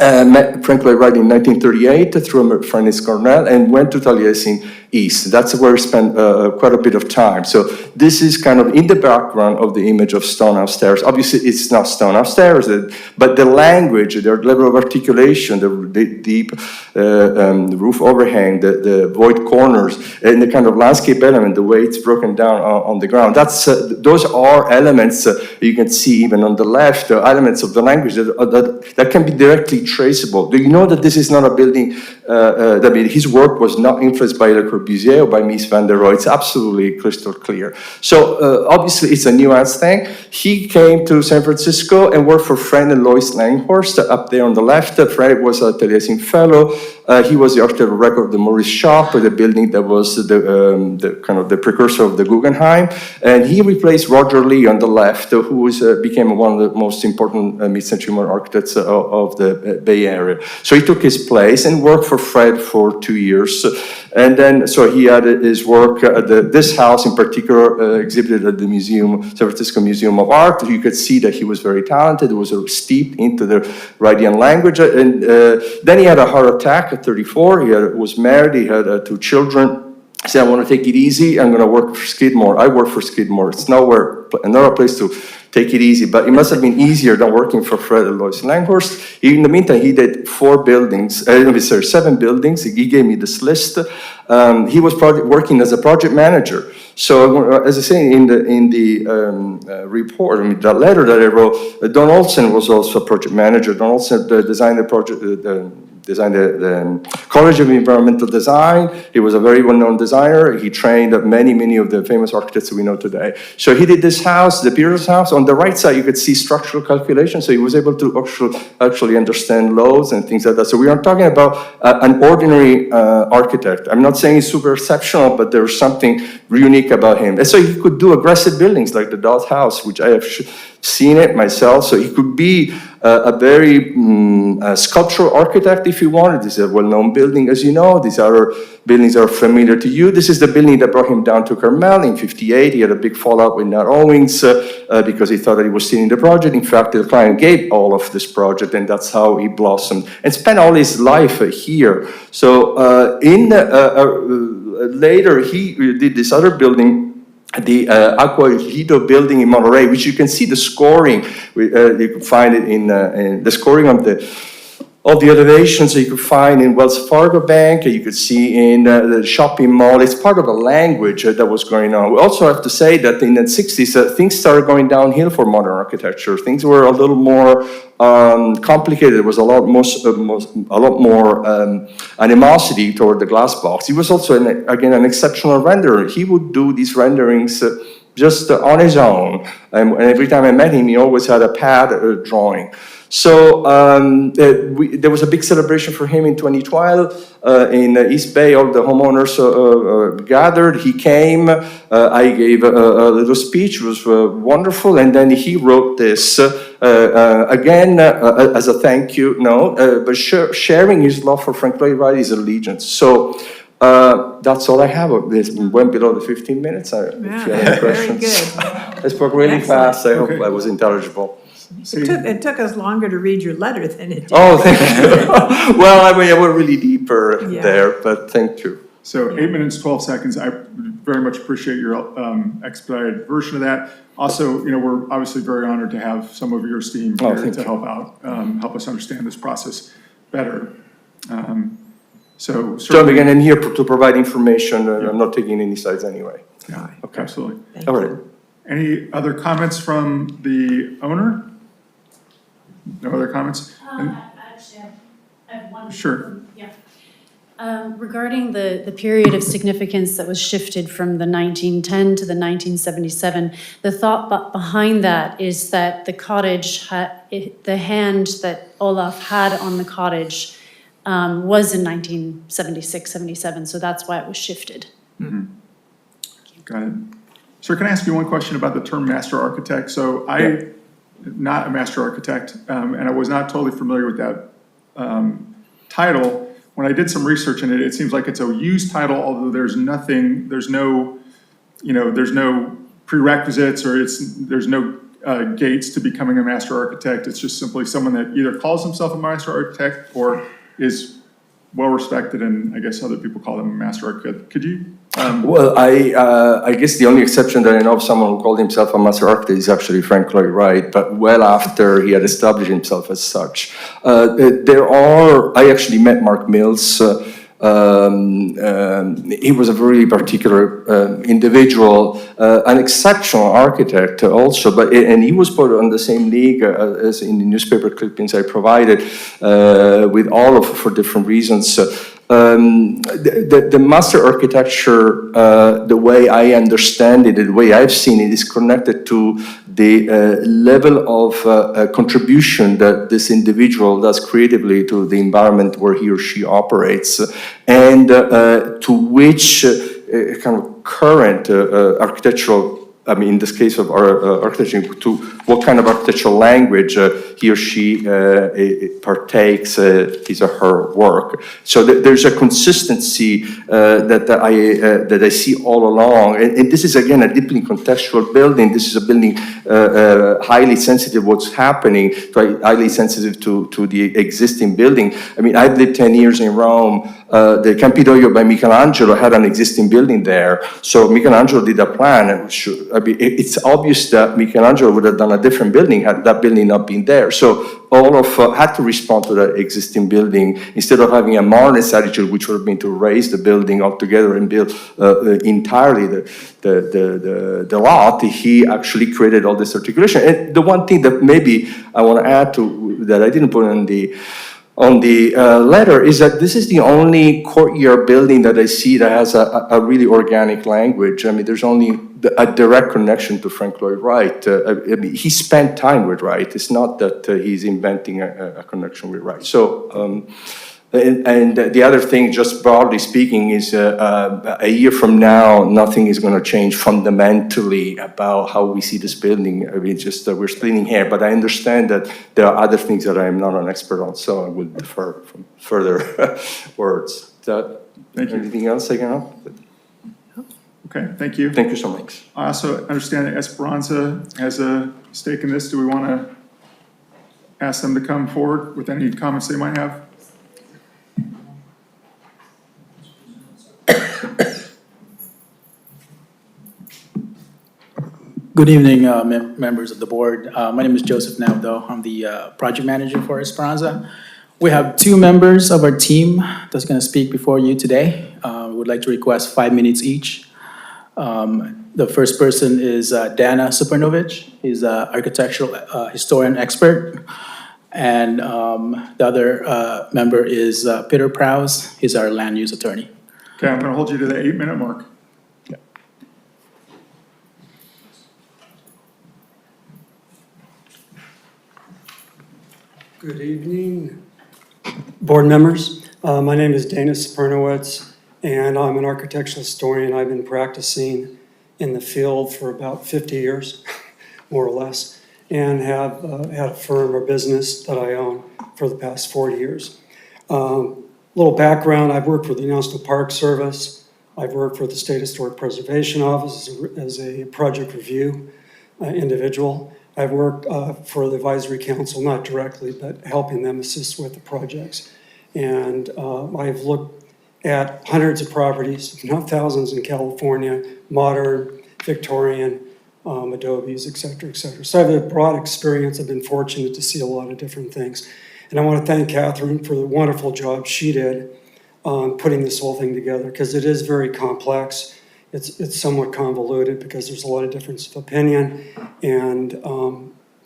met Frank Lloyd Wright in 1938 through a friend in Cornell and went to Taliesin East. That's where he spent quite a bit of time. So this is kind of in the background of the image of stone upstairs. Obviously, it's not stone upstairs, but the language, the level of articulation, the deep roof overhang, the void corners, and the kind of landscape element, the way it's broken down on the ground. That's those are elements you can see even on the left, elements of the language that can be directly traceable. Do you know that this is not a building, I mean, his work was not influenced by Le Corbusier or by Mies van der Rohe? It's absolutely crystal clear. So obviously it's a nuanced thing. He came to San Francisco and worked for Fred and Lois Langhorst up there on the left. Fred was a Taliesin fellow. He was the architect of record of the Maurice Shop, the building that was the kind of the precursor of the Guggenheim. And he replaced Roger Lee on the left, who became one of the most important mid-century modern architects of the Bay Area. So he took his place and worked for Fred for 2 years. And then, so he had his work, this house in particular, exhibited at the museum, San Francisco Museum of Art. You could see that he was very talented, was steeped into the Wrightian language. And then he had a heart attack at 34. He was married, he had 2 children. He said, I want to take it easy, I'm going to work for Skidmore. I work for Skidmore. It's another place to take it easy, but it must have been easier than working for Fred and Lois Langhorst. In the meantime, he did 7 buildings. He gave me this list. He was working as a project manager. So as I say in the report, I mean, the letter that I wrote, Don Olsen was also a project manager. Don Olsen designed the project, designed the College of Environmental Design. He was a very well-known designer. He trained many of the famous architects we know today. So he did this house, the Pierce house. On the right side, you could see structural calculation. So he was able to actually understand loads and things like that. So we are talking about an ordinary architect. I'm not saying he's super exceptional, but there's something unique about him. And so he could do aggressive buildings like the Doll's House, which I have seen it myself. So he could be a very sculptural architect if you wanted. This is a well-known building, as you know. These other buildings are familiar to you. This is the building that brought him down to Carmel in '58. He had a big fallout with Nat Owings because he thought that he was stealing the project. In fact, the client gave all of this project, and that's how he blossomed and spent all his life here. So later, he did this other building, the Aquajito building in Monterey, which you can see the scoring. You can find it in the scoring of the elevations. You could find in Wells Fargo Bank. You could see in the shopping mall. It's part of a language that was going on. We also have to say that in the 60s, things started going downhill for modern architecture. Things were a little more complicated. There was a lot more animosity toward the glass box. He was also, again, an exceptional renderer. He would do these renderings just on his own. And every time I met him, he always had a pad drawing. So there was a big celebration for him in 2012 in East Bay. All the homeowners gathered. He came. I gave a little speech. It was wonderful. And then he wrote this again as a thank you note, but sharing his love for Frank Lloyd Wright, his allegiance. So that's all I have of this. Went below the 15 minutes. If you have any questions. Very good. I spoke really Excellent. fast. I hope I was intelligible. It took us longer to read your letter than it did. Oh, thank you. Well, I mean, I went really deeper there, but thank you. So 8 minutes, 12 seconds. I very much appreciate your expedited version of that. Also, you know, we're obviously very honored to have some of your esteem here to help out, help us understand this process better. So John, again, I'm here to provide information. I'm not taking any sides anyway. Yeah, okay. Absolutely. All right. Any other comments from the owner? No other comments? Actually, I have one. Sure. Yeah. Regarding the period of significance that was shifted from the 1910 to the 1977, the thought behind that is that the cottage, the hand that Olaf had on the cottage was in 1976, 77, so that's why it was shifted. Mm-hmm. Got it. Sir, can I ask you one question about the term master architect? So I'm not a master architect, and I was not totally familiar with that title. When I did some research in it, it seems like it's a used title, although there's no prerequisites, or there's no gates to becoming a master architect. It's just simply someone that either calls himself a master architect or is well-respected, and I guess other people call them a master architect. Could you? Well, I guess the only exception that I know of someone who called himself a master architect is actually Frank Lloyd Wright, but well after he had established himself as such. I actually met Mark Mills. He was a very particular individual, an exceptional architect also, and he was put on the same league as in the newspaper clippings I provided, with all of, for different reasons. The master architecture, the way I understand it, the way I've seen it, is connected to the level of contribution that this individual does creatively to the environment where he or she operates, and to which kind of current architectural, I mean, in this case of our architecture, to what kind of architectural language he or she partakes his or her work. So there's a consistency that I see all along. And this is, again, a deeply contextual building. This is a building highly sensitive what's happening, highly sensitive to the existing building. I mean, I've lived 10 years in Rome. The Campidoglio by Michelangelo had an existing building there. So Michelangelo did a plan. It's obvious that Michelangelo would have done a different building had that building not been there. So all of had to respond to that existing building instead of having a modernist attitude, which would have been to raise the building altogether and build entirely the lot. He actually created all this articulation. And the one thing that maybe I want to add to that I didn't put on the letter is that this is the only courtyard building that I see that has a really organic language. I mean, there's only a direct connection to Frank Lloyd Wright. I mean, he spent time with Wright. It's not that he's inventing a connection with Wright. So, and the other thing, just broadly speaking, is a year from now, nothing is going to change fundamentally about how we see this building. I mean, just we're splitting hair, but I understand that there are other things that I am not an expert on, so I will defer from further words. Thank you. Anything else I can help? Okay, thank you. Thank you so much. I also understand that Esperanza has a stake in this. Do we want to ask them to come forward with any comments they might have? Good evening, members of the board. My name is Joseph Navdo. I'm the project manager for Esperanza. We have two members of our team that's going to speak before you today. We would like to request 5 minutes each. The first person is Dana Supernovich. He's an architectural historian expert. And the other member is Peter Prowse. He's our land use attorney. Okay, I'm going to hold you to the 8-minute mark. Good evening, board members. My name is Dana Spernowitz, and I'm an architectural historian. I've been practicing in the field for about 50 years, more or less, and have had a firm or business that I own for the past 40 years. Little background, I've worked for the National Park Service. I've worked for the State Historic Preservation Office as a project review individual. I've worked for the Advisory Council, not directly, but helping them assist with the projects. And I've looked at hundreds of properties, if not thousands in California, modern, Victorian, adobes, et cetera, et cetera. So I have a broad experience. I've been fortunate to see a lot of different things. And I want to thank Catherine for the wonderful job she did on putting this whole thing together, because it is very complex. It's somewhat convoluted because there's a lot of difference of opinion, and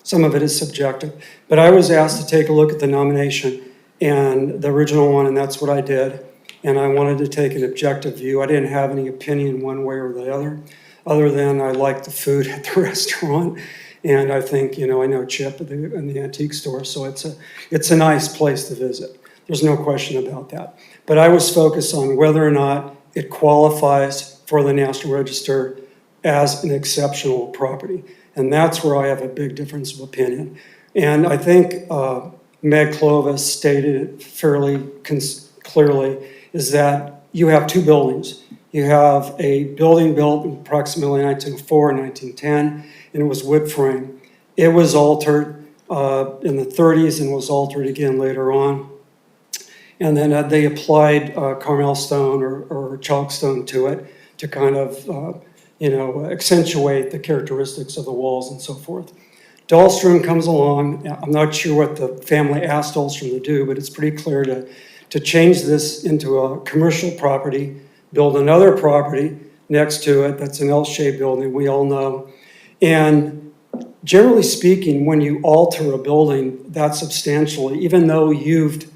some of it is subjective. But I was asked to take a look at the nomination and the original one, and that's what I did. And I wanted to take an objective view. I didn't have any opinion one way or the other than I liked the food at the restaurant. And I think, I know Chip in the antique store, so it's a nice place to visit. There's no question about that. But I was focused on whether or not it qualifies for the National Register as an exceptional property. And that's where I have a big difference of opinion. And I think Meg Clovis stated it fairly clearly, is that you have two buildings. You have a building built in approximately 1904 and 1910, and it was wood frame. It was altered in the 30s and was altered again later on. And then they applied Carmel stone or chalk stone to it to kind of, accentuate the characteristics of the walls and so forth. Dahlstrom comes along. I'm not sure what the family asked Dahlstrom to do, but it's pretty clear to change this into a commercial property, build another property next to it that's an L-shaped building, we all know. And generally speaking, when you alter a building that substantially, even though you've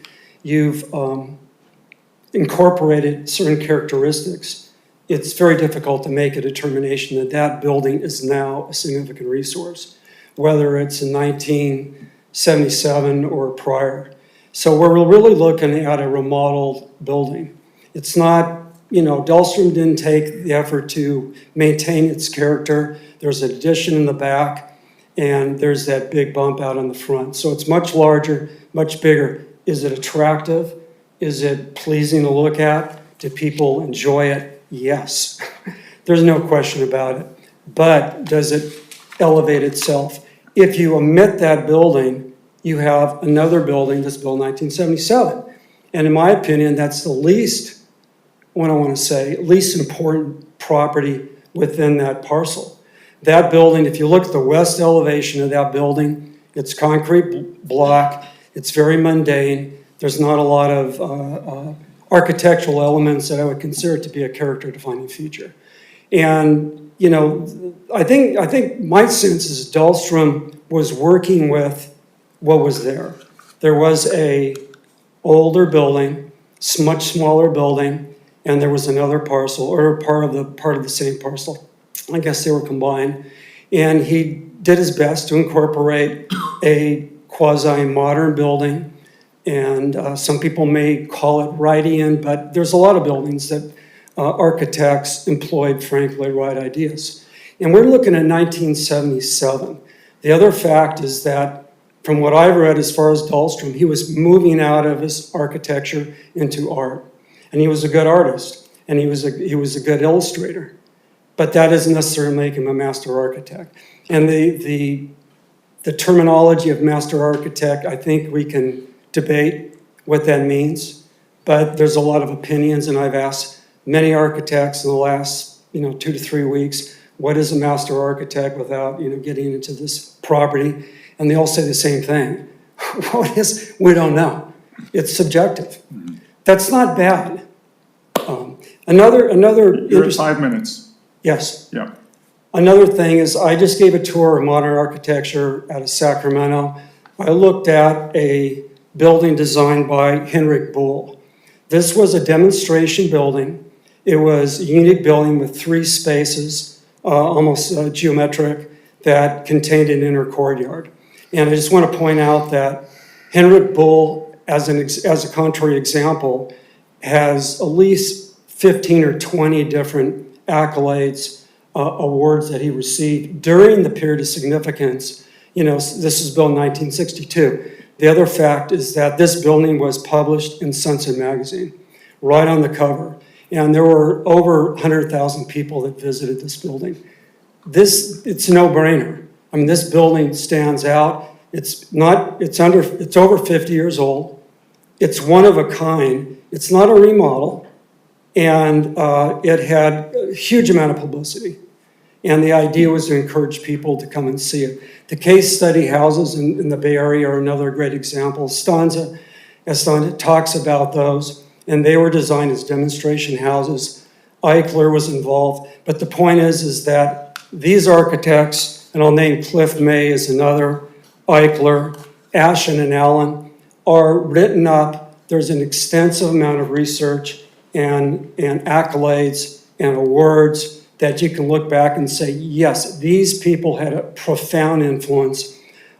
incorporated certain characteristics, it's very difficult to make a determination that that building is now a significant resource, whether it's in 1977 or prior. So we're really looking at a remodeled building. It's not, Dahlstrom didn't take the effort to maintain its character. There's an addition in the back, and there's that big bump out in the front. So it's much larger, much bigger. Is it attractive? Is it pleasing to look at? Do people enjoy it? Yes. There's no question about it. But does it elevate itself? If you omit that building, you have another building that's built in 1977. And in my opinion, that's the least important property within that parcel. That building, if you look at the west elevation of that building, it's concrete block, it's very mundane, there's not a lot of architectural elements that I would consider to be a character-defining feature. And, I think my sense is Dahlstrom was working with what was there. There was a older building, much smaller building, and there was another parcel, or part of the same parcel. I guess they were combined. And he did his best to incorporate a quasi-modern building. And some people may call it Wrightian, but there's a lot of buildings that architects employed, frankly, right ideas. And we're looking at 1977. The other fact is that, from what I've read as far as Dahlstrom, he was moving out of his architecture into art. And he was a good artist, and he was a good illustrator. But that doesn't necessarily make him a master architect. And the terminology of master architect, I think we can debate what that means, but there's a lot of opinions, and I've asked many architects in the last 2 to 3 weeks, what is a master architect without getting into this property, and they all say the same thing. What is? We don't know. It's subjective. That's not bad. Another. You're at 5 minutes. Yes. Yeah. Another thing is, I just gave a tour of modern architecture out of Sacramento. I looked at a building designed by Henrik Bull. This was a demonstration building. It was a unique building with 3 spaces, almost geometric, that contained an inner courtyard. And I just want to point out that Henrik Bull, as a contrary example, has at least 15 or 20 different accolades, awards that he received during the period of significance. This was built in 1962. The other fact is that this building was published in Sunset Magazine, right on the cover. And there were over 100,000 people that visited this building. It's a no-brainer. I mean, this building stands out. It's over 50 years old. It's one of a kind. It's not a remodel. And it had a huge amount of publicity. And the idea was to encourage people to come and see it. The case study houses in the Bay Area are another great example. Estanza talks about those, and they were designed as demonstration houses. Eichler was involved. But the point is that these architects, and I'll name Cliff May as another, Eichler, Ashen and Allen, are written up. There's an extensive amount of research and accolades and awards that you can look back and say, yes, these people had a profound influence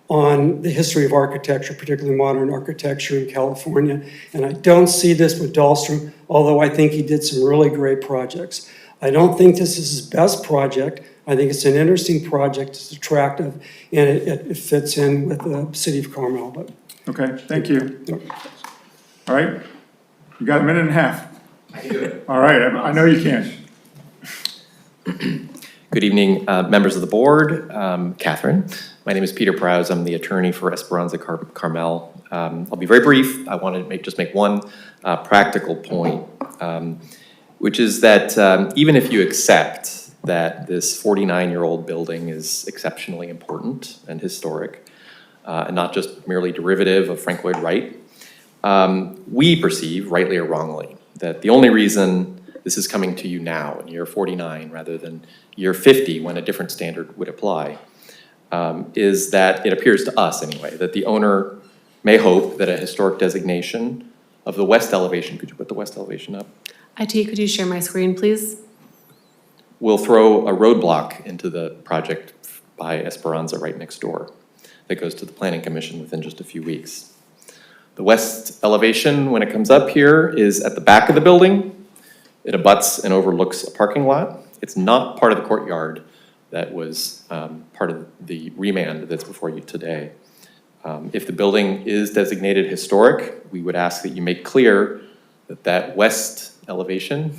on the history of architecture, particularly modern architecture in California. And I don't see this with Dahlstrom, although I think he did some really great projects. I don't think this is his best project. I think it's an interesting project, it's attractive, and it fits in with the city of Carmel, but. Okay, thank you. All right, you got a minute and a half. I can do it. All right, I know you can. Good evening, members of the board, Catherine. My name is Peter Prowse. I'm the attorney for Esperanza Carmel. I'll be very brief. I want to just make one practical point, which is that even if you accept that this 49-year-old building is exceptionally important and historic, and not just merely derivative of Frank Lloyd Wright, we perceive, rightly or wrongly, that the only reason this is coming to you now in year 49 rather than year 50 when a different standard would apply, is that it appears to us anyway, that the owner may hope that a historic designation of the west elevation, could you put the west elevation up? IT, could you share my screen, please? Will throw a roadblock into the project by Esperanza right next door that goes to the Planning Commission within just a few weeks. The west elevation, when it comes up here, is at the back of the building. It abuts and overlooks a parking lot. It's not part of the courtyard that was part of the remand that's before you today. If the building is designated historic, we would ask that you make clear that that west elevation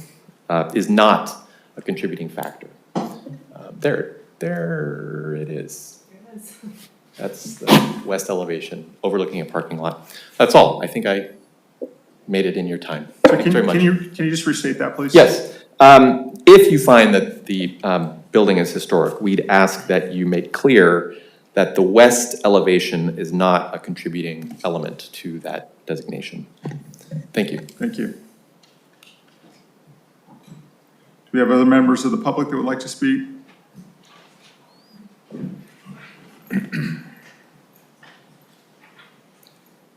is not a contributing factor. There it is. That's the west elevation overlooking a parking lot. That's all. I think I made it in your time. Thank you very much. Can you just restate that, please? Yes. If you find that the building is historic, we'd ask that you make clear that the west elevation is not a contributing element to that designation. Thank you. Thank you. Do we have other members of the public that would like to speak?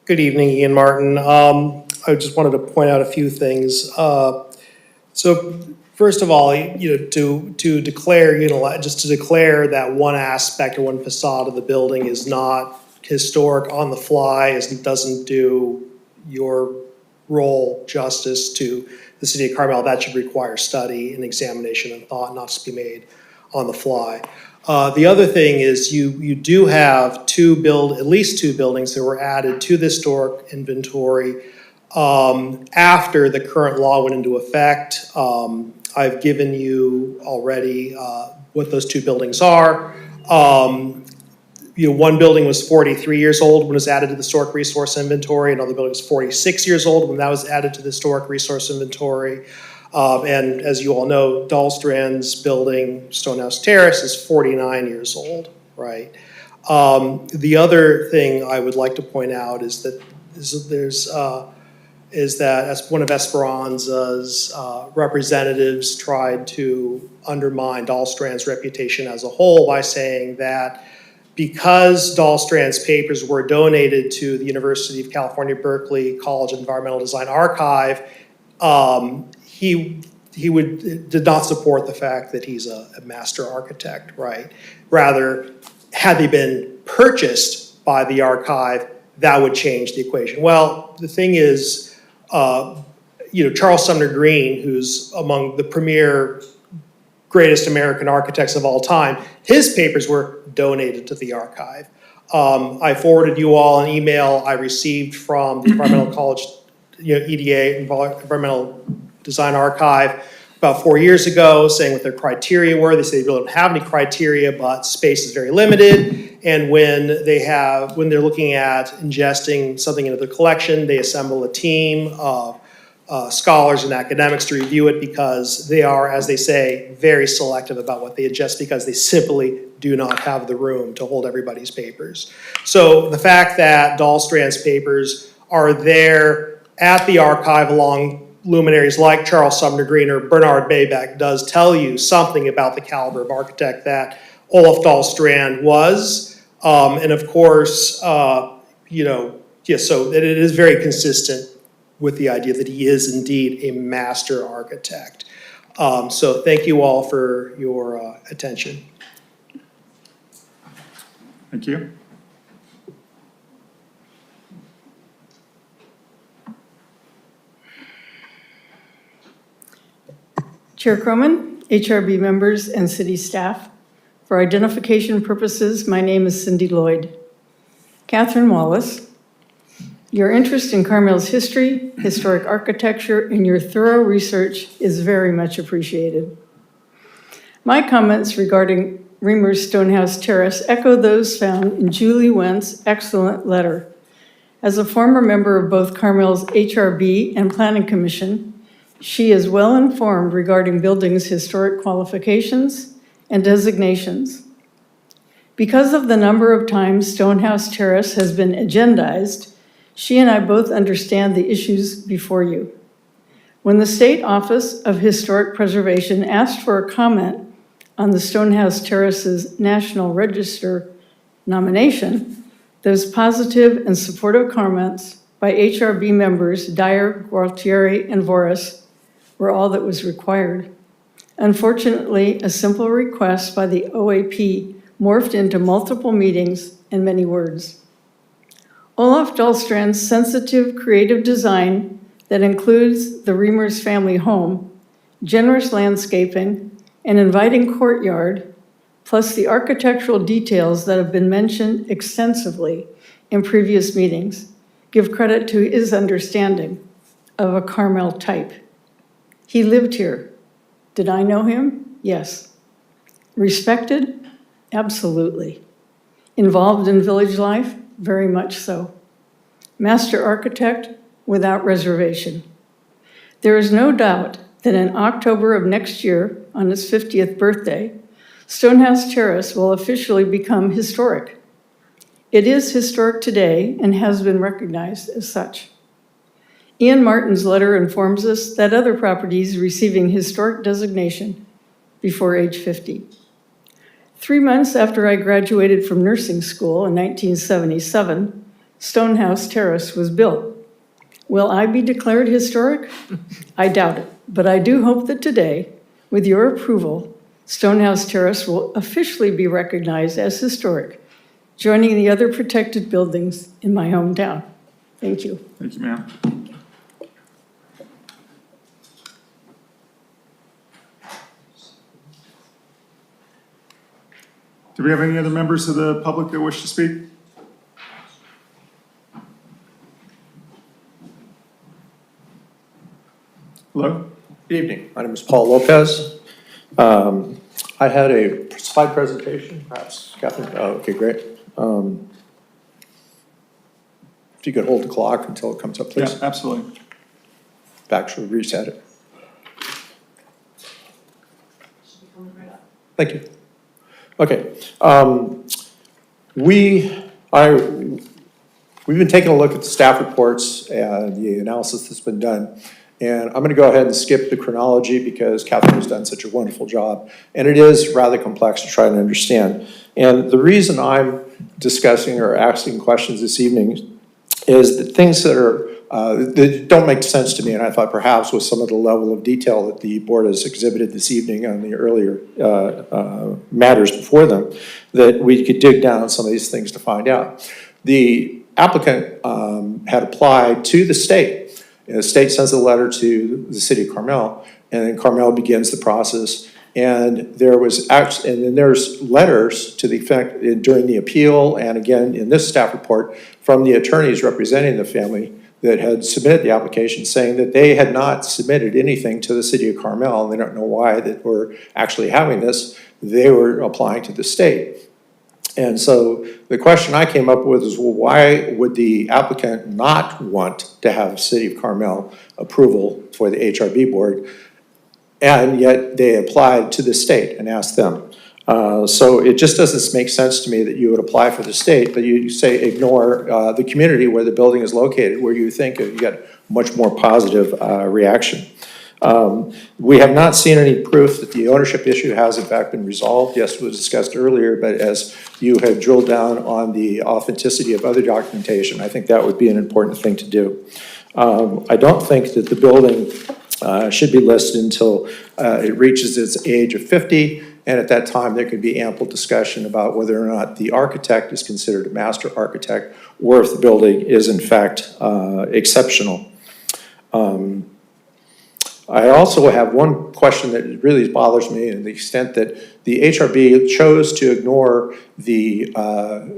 Good evening, Ian Martin. I just wanted to point out a few things. So first of all, to declare, just to declare that one aspect or one facade of the building is not historic on the fly, doesn't do your role justice to the city of Carmel. That should require study and examination and thought, not to be made on the fly. The other thing is you do have at least two buildings that were added to the historic inventory after the current law went into effect. I've given you already what those two buildings are. One building was 43 years old when it was added to the historic resource inventory. Another building was 46 years old when that was added to the historic resource inventory. And as you all know, Dahlstrand's building, Stonehouse Terrace, is 49 years old, right? The other thing I would like to point out is that as one of Esperanza's representatives tried to undermine Dahlstrand's reputation as a whole by saying that because Dahlstrand's papers were donated to the University of California, Berkeley College of Environmental Design Archive, he did not support the fact that he's a master architect, right? Rather, had they been purchased by the archive, that would change the equation. Well, the thing is, Charles Sumner Green, who's among the premier greatest American architects of all time, his papers were donated to the archive. I forwarded you all an email I received from the Environmental College, EDA, Environmental Design Archive, about 4 years ago, saying what their criteria were. They say they really don't have any criteria, but space is very limited. And when they're looking at ingesting something into the collection, they assemble a team of scholars and academics to review it because they are, as they say, very selective about what they ingest because they simply do not have the room to hold everybody's papers. So the fact that Dahlstrand's papers are there at the archive along luminaries like Charles Sumner Green or Bernard Baybeck does tell you something about the caliber of architect that Olaf Dahlstrand was. And of course, so it is very consistent with the idea that he is indeed a master architect. So thank you all for your attention. Thank you. Chair Croman, HRB members, and city staff, For identification purposes, my name is Cindy Lloyd. Catherine Wallace, your interest in Carmel's history, historic architecture, and your thorough research is very much appreciated. My comments regarding Reamer's Stonehouse Terrace echo those found in Julie Went's excellent letter. As a former member of both Carmel's HRB and Planning Commission, she is well informed regarding buildings' historic qualifications and designations. Because of the number of times Stonehouse Terrace has been agendized, she and I both understand the issues before you. When the State Office of Historic Preservation asked for a comment on the Stonehouse Terrace's National Register nomination, those positive and supportive comments by HRB members Dyer, Gualtieri, and Voris were all that was required. Unfortunately, a simple request by the OAP morphed into multiple meetings and many words. Olaf Dahlstrand's sensitive, creative design that includes the Reamer's family home, generous landscaping, an inviting courtyard, plus the architectural details that have been mentioned extensively in previous meetings, give credit to his understanding of a Carmel type. He lived here. Did I know him? Yes. Respected? Absolutely. Involved in village life? Very much so. Master architect? Without reservation. There is no doubt that in October of next year, on his 50th birthday, Stonehouse Terrace will officially become historic. It is historic today and has been recognized as such. Ian Martin's letter informs us that other properties receiving historic designation before age 50. 3 months after I graduated from nursing school in 1977, Stonehouse Terrace was built. Will I be declared historic? I doubt it, but I do hope that today, with your approval, Stonehouse Terrace will officially be recognized as historic, joining the other protected buildings in my hometown. Thank you. Thank you, ma'am. Do we have any other members of the public that wish to speak? Hello? Good evening. My name is Paul Lopez. I had a slide presentation, perhaps, Catherine. Oh, okay, great. If you could hold the clock until it comes up, please. Yeah, absolutely. Actually, reset it. Thank you. Okay. We've been taking a look at the staff reports and the analysis that's been done. And I'm going to go ahead and skip the chronology because Catherine has done such a wonderful job. And it is rather complex to try and understand. And the reason I'm discussing or asking questions this evening is that things that are that don't make sense to me, and I thought perhaps with some of the level of detail that the board has exhibited this evening on the earlier matters before them, that we could dig down on some of these things to find out. The applicant had applied to the state. The state sends a letter to the city of Carmel, and then Carmel begins the process. And there was actually, and then there's letters to the effect during the appeal, and again in this staff report from the attorneys representing the family that had submitted the application saying that they had not submitted anything to the city of Carmel, and they don't know why that we're actually having this. They were applying to the state. And so the question I came up with is, well, why would the applicant not want to have City of Carmel approval for the HRB board? And yet they applied to the state and asked them. So it just doesn't make sense to me that you would apply for the state, but you say ignore the community where the building is located, where you think you get much more positive reaction. We have not seen any proof that the ownership issue has in fact been resolved. Yes, it was discussed earlier, but as you have drilled down on the authenticity of other documentation, I think that would be an important thing to do. I don't think that the building should be listed until it reaches its age of 50, and at that time there could be ample discussion about whether or not the architect is considered a master architect or if the building is in fact exceptional. I also have one question that really bothers me, and the extent that the HRB chose to ignore the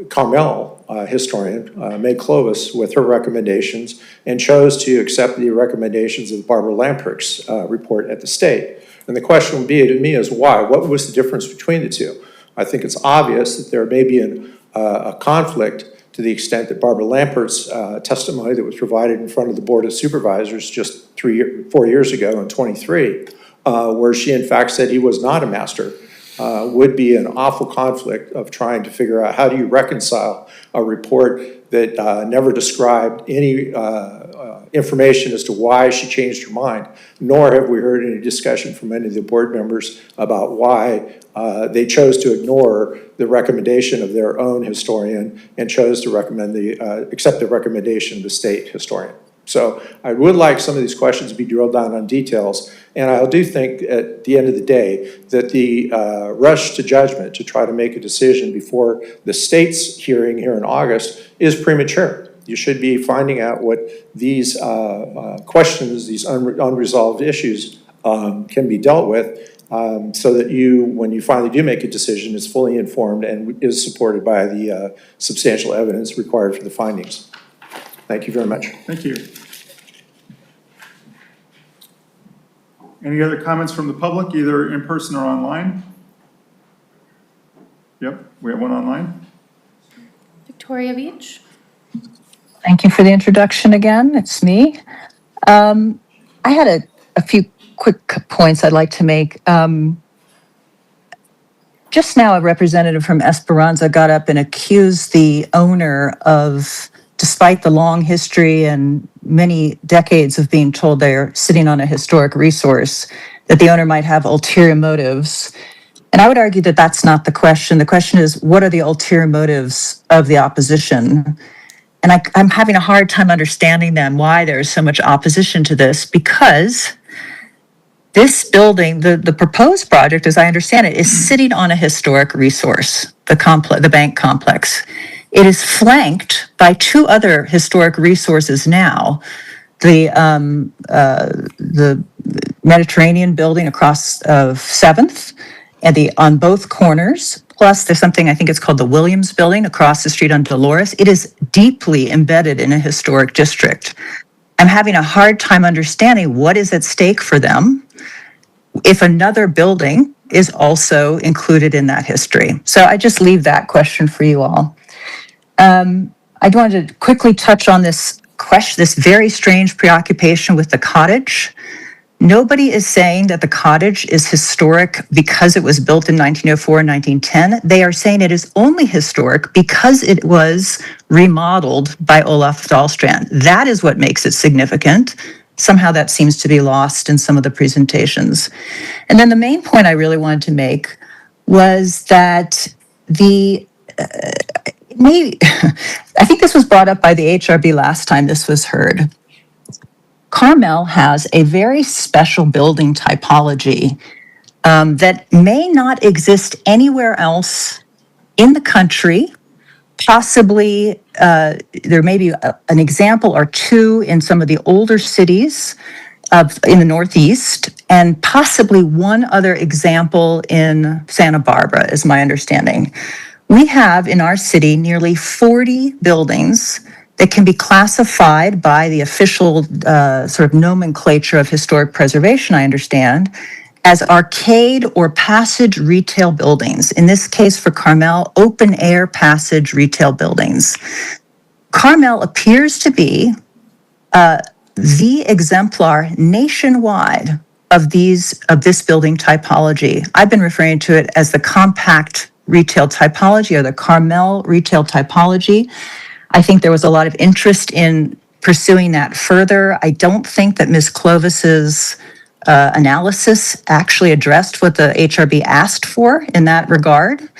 Carmel historian, Meg Clovis, with her recommendations, and chose to accept the recommendations of Barbara Lamprecht's report at the state. And the question would be to me is why? What was the difference between the two? I think it's obvious that there may be a conflict to the extent that Barbara Lampert's testimony that was provided in front of the Board of Supervisors just 4 years ago in '23, where she in fact said he was not a master, would be an awful conflict of trying to figure out how do you reconcile a report that never described any information as to why she changed her mind, nor have we heard any discussion from any of the board members about why they chose to ignore the recommendation of their own historian and chose to accept the recommendation of the state historian. So I would like some of these questions to be drilled down on details, and I do think at the end of the day that the rush to judgment to try to make a decision before the state's hearing here in August is premature. You should be finding out what these questions, these unresolved issues can be dealt with so that you, when you finally do make a decision, is fully informed and is supported by the substantial evidence required for the findings. Thank you very much. Thank you. Any other comments from the public, either in person or online? Yep, we have one online. Victoria Beach. Thank you for the introduction again. It's me. I had a few quick points I'd like to make. Just now, a representative from Esperanza got up and accused the owner of, despite the long history and many decades of being told they're sitting on a historic resource, that the owner might have ulterior motives. And I would argue that that's not the question. The question is, what are the ulterior motives of the opposition? And I'm having a hard time understanding then why there is so much opposition to this, because this building, the proposed project, as I understand it, is sitting on a historic resource, the bank complex. It is flanked by two other historic resources now. The Mediterranean building across of 7th and on both corners. Plus, there's something, I think it's called the Williams Building across the street on Dolores. It is deeply embedded in a historic district. I'm having a hard time understanding what is at stake for them if another building is also included in that history. So I just leave that question for you all. I wanted to quickly touch on this question, this very strange preoccupation with the cottage. Nobody is saying that the cottage is historic because it was built in 1904 and 1910. They are saying it is only historic because it was remodeled by Olaf Dahlstrand. That is what makes it significant. Somehow that seems to be lost in some of the presentations. And then the main point I really wanted to make was that I think this was brought up by the HRB last time this was heard. Carmel has a very special building typology that may not exist anywhere else in the country. Possibly, there may be an example or two in some of the older cities in the Northeast, and possibly one other example in Santa Barbara, is my understanding. We have in our city nearly 40 buildings that can be classified by the official sort of nomenclature of historic preservation, I understand, as arcade or passage retail buildings. In this case for Carmel, open air passage retail buildings. Carmel appears to be the exemplar nationwide of this building typology. I've been referring to it as the compact retail typology or the Carmel retail typology. I think there was a lot of interest in pursuing that further. I don't think that Ms. Clovis's analysis actually addressed what the HRB asked for in that regard.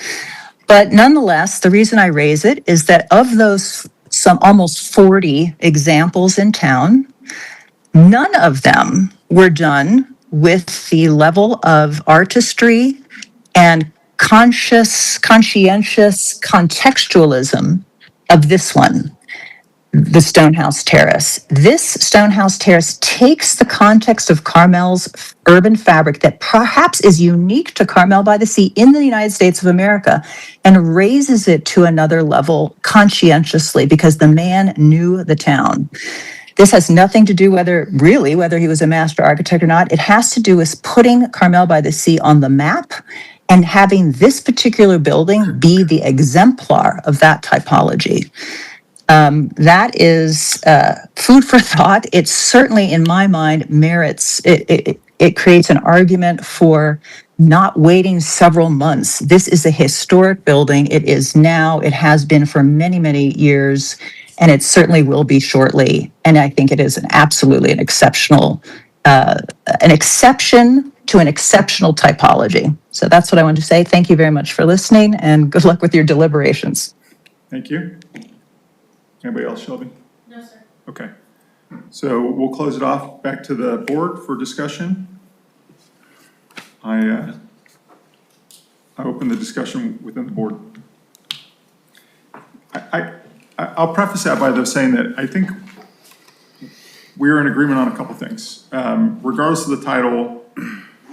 But nonetheless, the reason I raise it is that of those some almost 40 examples in town, none of them were done with the level of artistry and conscientious contextualism of this one. the Stonehouse Terrace. This Stonehouse Terrace takes the context of Carmel's urban fabric that perhaps is unique to Carmel-by-the-Sea in the United States of America and raises it to another level conscientiously because the man knew the town. This has nothing to do whether he was a master architect or not. It has to do with putting Carmel-by-the-Sea on the map and having this particular building be the exemplar of that typology. That is food for thought. It certainly, in my mind, merits, it creates an argument for not waiting several months. This is a historic building. It is now, it has been for many, many years, and it certainly will be shortly. And I think it is absolutely an exceptional, an exception to an exceptional typology. So that's what I wanted to say. Thank you very much for listening, and good luck with your deliberations. Thank you. Anybody else, Shelby? No, sir. Okay. So we'll close it off back to the board for discussion. I open the discussion within the board. I'll preface that by saying that I think we're in agreement on a couple things. Regardless of the title,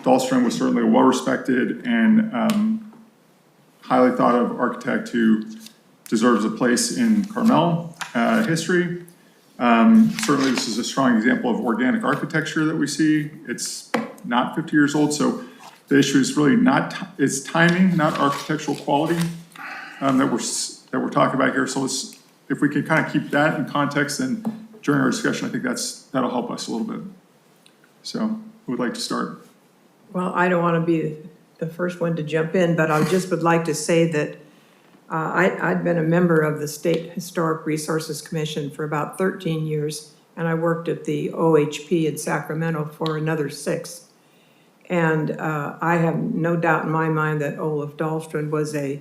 Dahlstrom was certainly a well-respected and highly thought of architect who deserves a place in Carmel history. Certainly this is a strong example of organic architecture that we see. It's not 50 years old, so the issue is really not, it's timing, not architectural quality that we're talking about here. So if we can kind of keep that in context, then during our discussion, I think that'll help us a little bit. So who would like to start? Well, I don't want to be the first one to jump in, but I just would like to say that I'd been a member of the State Historic Resources Commission for about 13 years, and I worked at the OHP in Sacramento for another 6. And I have no doubt in my mind that Olaf Dahlstrom was a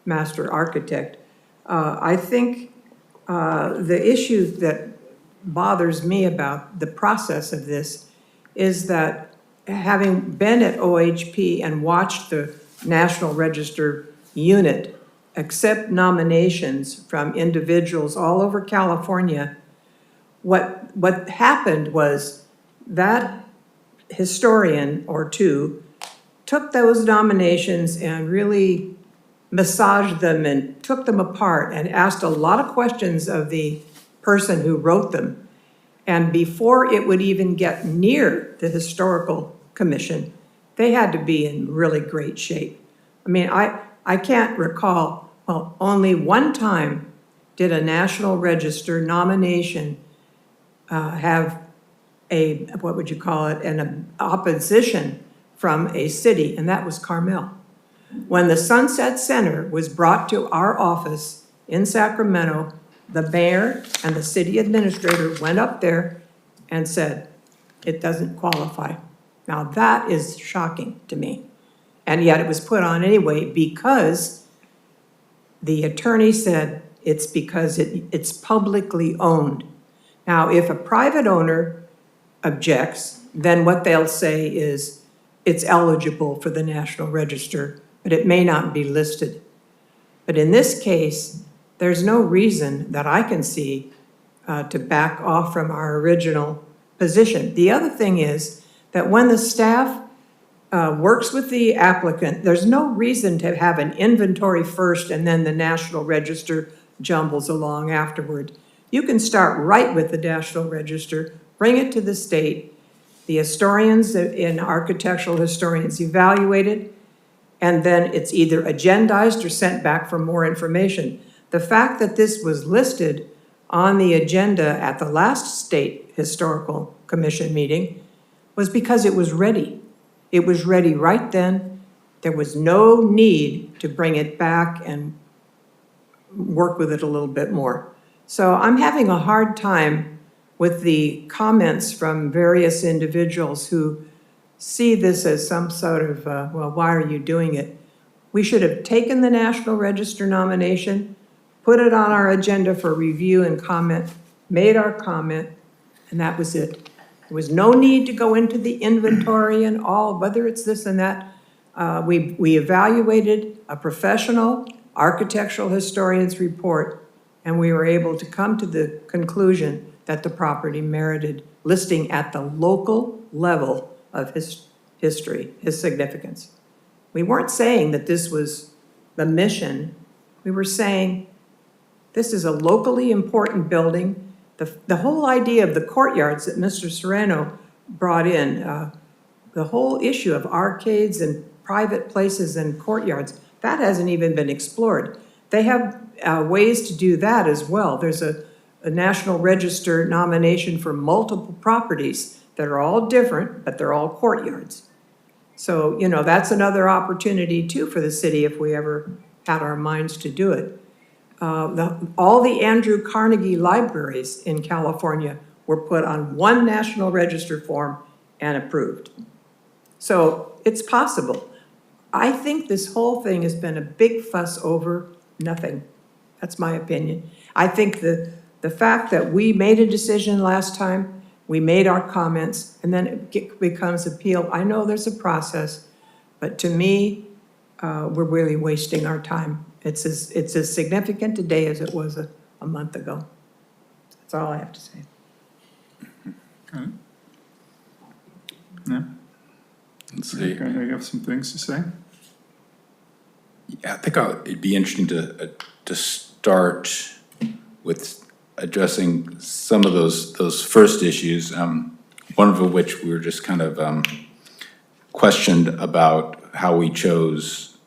master architect. I think the issue that bothers me about the process of this is that having been at OHP and watched the National Register unit accept nominations from individuals all over California, what happened was that historian or two took those nominations and really massaged them and took them apart and asked a lot of questions of the person who wrote them. And before it would even get near the historical commission, they had to be in really great shape. I mean, I can't recall, well, only one time did a National Register nomination have a, what would you call it, an opposition from a city, and that was Carmel. When the Sunset Center was brought to our office in Sacramento, the mayor and the city administrator went up there and said, it doesn't qualify. Now that is shocking to me. And yet it was put on anyway because the attorney said it's because it's publicly owned. Now, if a private owner objects, then what they'll say is it's eligible for the National Register, but it may not be listed. But in this case, there's no reason that I can see to back off from our original position. The other thing is that when the staff works with the applicant, there's no reason to have an inventory first and then the National Register jumbles along afterward. You can start right with the National Register, bring it to the state, the historians and architectural historians evaluate it, and then it's either agendized or sent back for more information. The fact that this was listed on the agenda at the last State Historical Commission meeting was because it was ready. It was ready right then. There was no need to bring it back and work with it a little bit more. So I'm having a hard time with the comments from various individuals who see this as some sort of, well, why are you doing it? We should have taken the National Register nomination, put it on our agenda for review and comment, made our comment, and that was it. There was no need to go into the inventory and all, whether it's this and that. We evaluated a professional architectural historian's report, And we were able to come to the conclusion that the property merited listing at the local level of his history, his significance. We weren't saying that this was the mission. We were saying this is a locally important building. The whole idea of the courtyards that Mr. Serrano brought in, the whole issue of arcades and private places and courtyards, that hasn't even been explored. They have ways to do that as well. There's a National Register nomination for multiple properties that are all different, but they're all courtyards. So, you know, that's another opportunity too for the city if we ever had our minds to do it. All the Andrew Carnegie libraries in California were put on one National Register form and approved. So it's possible. I think this whole thing has been a big fuss over nothing. That's my opinion. I think the fact that we made a decision last time, we made our comments, and then it becomes appeal. I know there's a process, but to me, we're really wasting our time. It's as significant today as it was a month ago. That's all I have to say. Okay. Yeah. Let's see. Okay, you have some things to say? Yeah, I think it'd be interesting to start with addressing some of those first issues. One of which we were just kind of questioned about how we chose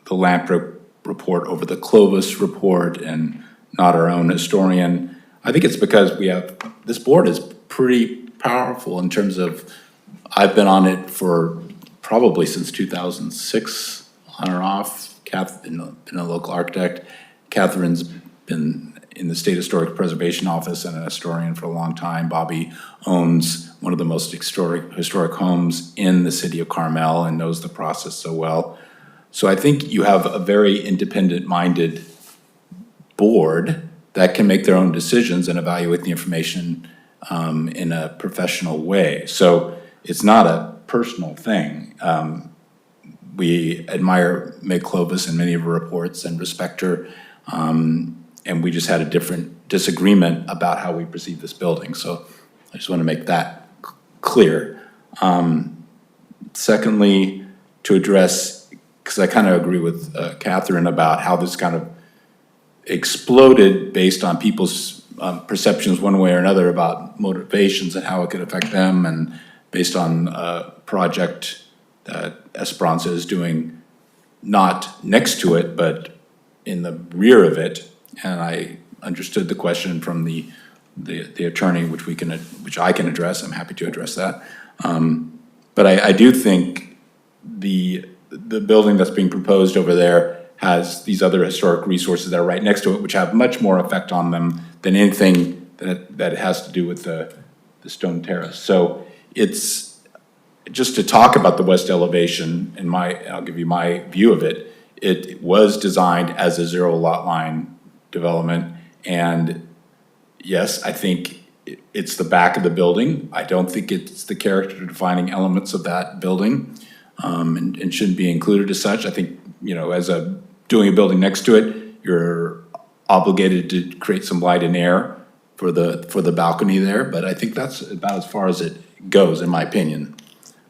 the Lamp report over the Clovis report and not our own historian. I think it's because this board is pretty powerful in terms of, I've been on it for probably since 2006, on or off. Been a local architect. Catherine's been in the State Historic Preservation Office and an historian for a long time. Bobby owns one of the most historic homes in the city of Carmel and knows the process so well. So I think you have a very independent-minded board that can make their own decisions and evaluate the information in a professional way. So it's not a personal thing. We admire Meg Clovis in many of her reports and respect her, and we just had a different disagreement about how we perceive this building. So I just want to make that clear. Secondly, to address, because I kind of agree with Catherine about how this kind of exploded based on people's perceptions one way or another about motivations and how it could affect them, and based on a project that Esperanza is doing not next to it, but in the rear of it. And I understood the question from the attorney, which I can address. I'm happy to address that. But I do think the building that's being proposed over there has these other historic resources that are right next to it, which have much more effect on them than anything that has to do with the stone terrace. So it's just to talk about the west elevation, I'll give you my view of it. It was designed as a zero lot line development, and yes, I think it's the back of the building. I don't think it's the character defining elements of that building, and shouldn't be included as such. I think, you know, doing a building next to it, you're obligated to create some light and air for the balcony there, but I think that's about as far as it goes, in my opinion.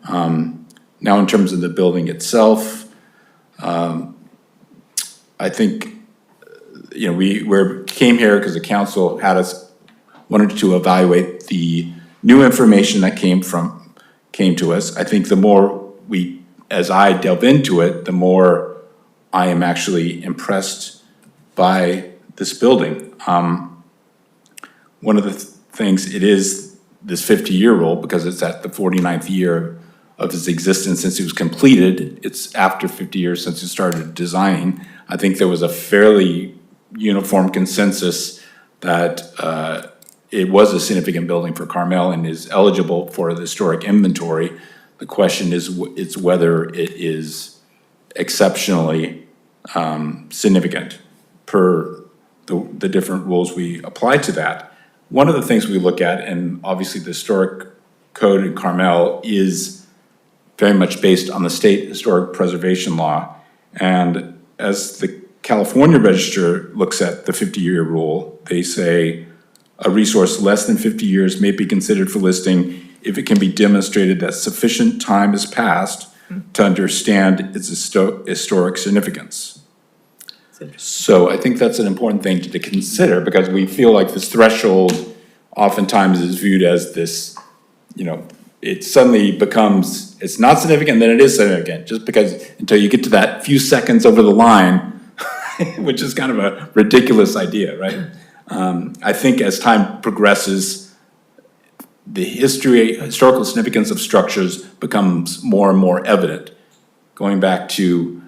Now, in terms of the building itself, I think, you know, we came here because the council wanted to evaluate the new information that came to us. I think the more as I delve into it, the more I am actually impressed by this building. One of the things, it is this 50-year rule because it's at the 49th year of its existence since it was completed. It's after 50 years since it started designing. I think there was a fairly uniform consensus that it was a significant building for Carmel and is eligible for the historic inventory. The question is whether it is exceptionally significant per the different rules we apply to that. One of the things we look at, and obviously the historic code in Carmel is very much based on the state historic preservation law. And as the California Register looks at the 50-year rule. They say a resource less than 50 years may be considered for listing if it can be demonstrated that sufficient time has passed to understand its historic significance. So I think that's an important thing to consider, because we feel like this threshold oftentimes is viewed as this, you know, it suddenly becomes, it's not significant, then it is significant, just because until you get to that few seconds over the line, which is kind of a ridiculous idea, right? I think as time progresses, the historical significance of structures becomes more and more evident. Going back to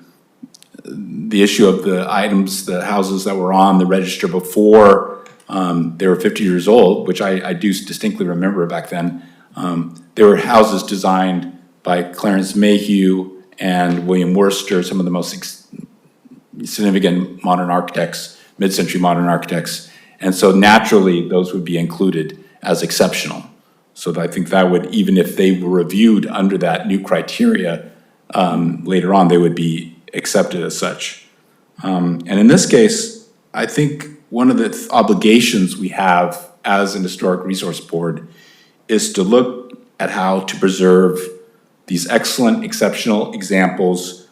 the issue of the items, the houses that were on the register before they were 50 years old, which I do distinctly remember back then. There were houses designed by Clarence Mayhew and William Worcester, some of the most significant modern architects, mid-century modern architects. And so naturally, those would be included as exceptional. So I think that would, even if they were reviewed under that new criteria, later on, they would be accepted as such. And in this case, I think one of the obligations we have as an historic resource board is to look at how to preserve these excellent, exceptional examples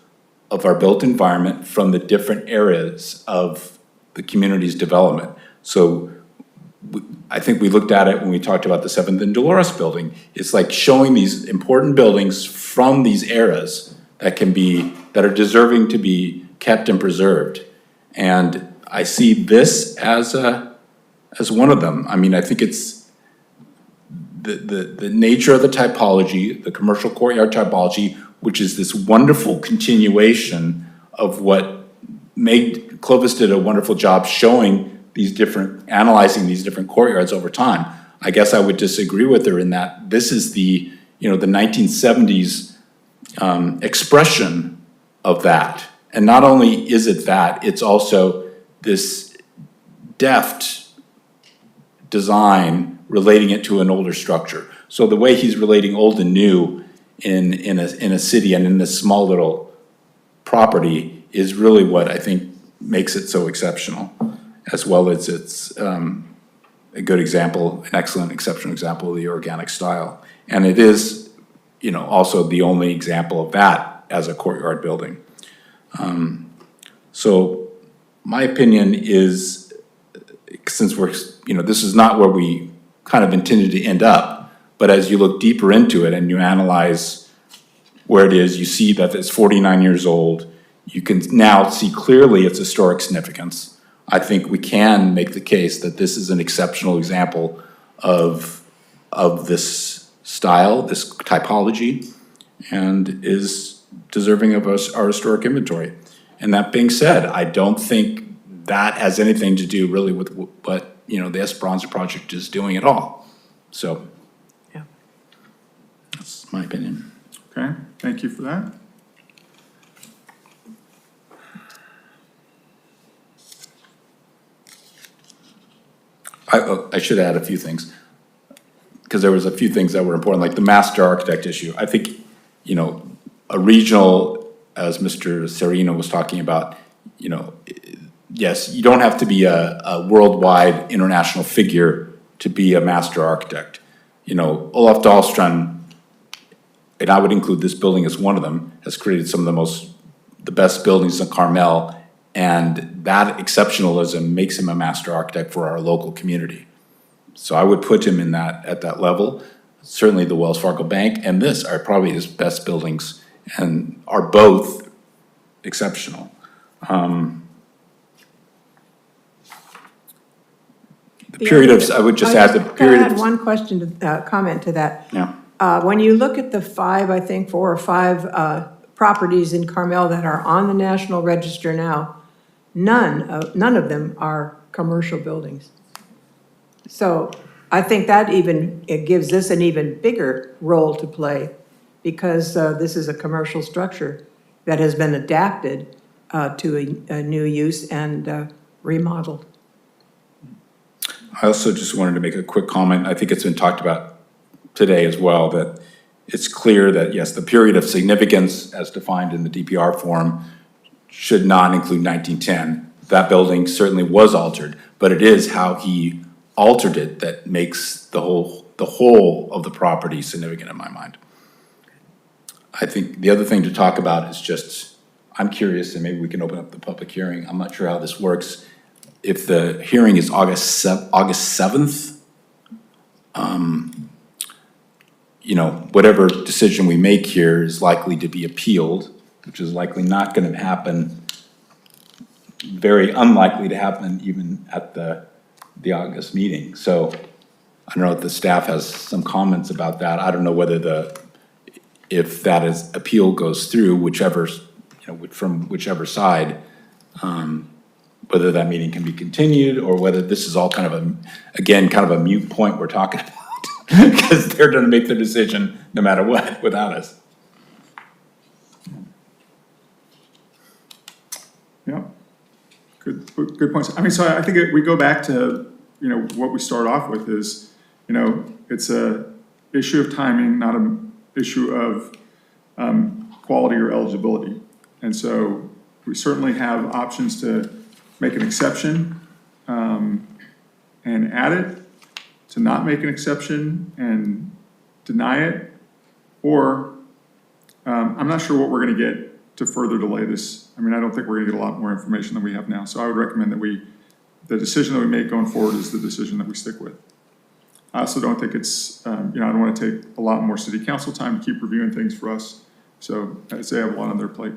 of our built environment from the different areas of the community's development. So I think we looked at it when we talked about the 7th and Dolores building. It's like showing these important buildings from these eras that are deserving to be kept and preserved. And I see this as one of them. I mean, I think it's the nature of the typology, the commercial courtyard typology, which is this wonderful continuation of what Clovis did a wonderful job showing analyzing these different courtyards over time. I guess I would disagree with her in that this is the 1970s expression of that. And not only is it that, it's also this deft design relating it to an older structure. So the way he's relating old and new in a city and in this small little property is really what I think makes it so exceptional, as well as it's a good example, an excellent, exceptional example of the organic style. And it is, also the only example of that as a courtyard building. So my opinion is, since this is not where we kind of intended to end up, but as you look deeper into it and you analyze where it is, you see that it's 49 years old. You can now see clearly its historic significance. I think we can make the case that this is an exceptional example of this style, this typology, and is deserving of our historic inventory. And that being said, I don't think that has anything to do really with what the Esperanza project is doing at all. So, yeah, that's my opinion. Okay, thank you for that. I should add a few things, because there was a few things that were important, like the master architect issue. I think, a regional, as Mr. Serino was talking about, yes, you don't have to be a worldwide international figure to be a master architect. Olaf Dahlström, and I would include this building as one of them, has created some of the best buildings in Carmel, and that exceptionalism makes him a master architect for our local community. So I would put him at that level. Certainly the Wells Fargo Bank and this are probably his best buildings and are both exceptional. I would just add the period I had one question comment to that. Yeah. When you look at the 4 or 5 properties in Carmel that are on the National Register now, none of them are commercial buildings. So I think that it gives this an even bigger role to play, because this is a commercial structure that has been adapted to a new use and remodeled. I also just wanted to make a quick comment. I think it's been talked about today as well, that it's clear that, yes, the period of significance as defined in the DPR form should not include 1910. That building certainly was altered, but it is how he altered it that makes the whole of the property significant in my mind. I think the other thing to talk about is just, I'm curious, and maybe we can open up the public hearing. I'm not sure how this works. If the hearing is August 7th, you know, whatever decision we make here is likely to be appealed, which is likely not going to happen, very unlikely to happen even at the August meeting. So I don't know if the staff has some comments about that. I don't know whether if that appeal goes through, whichever, you know, from whichever side, whether that meeting can be continued or whether this is all kind of again, kind of a moot point we're talking about. Because they're going to make their decision no matter what without us. Yeah, good points. I mean, so I think we go back to, you know, what we start off with is, you know, it's a issue of timing, not an issue of quality or eligibility. And so we certainly have options to make an exception and add it, to not make an exception and deny it, or I'm not sure what we're going to get to further delay this. I mean, I don't think we're going to get a lot more information than we have now. So I would recommend that the decision that we make going forward is the decision that we stick with. I also don't think it's, you know, I don't want to take a lot more city council time to keep reviewing things for us. So I'd say I have a lot on their plate.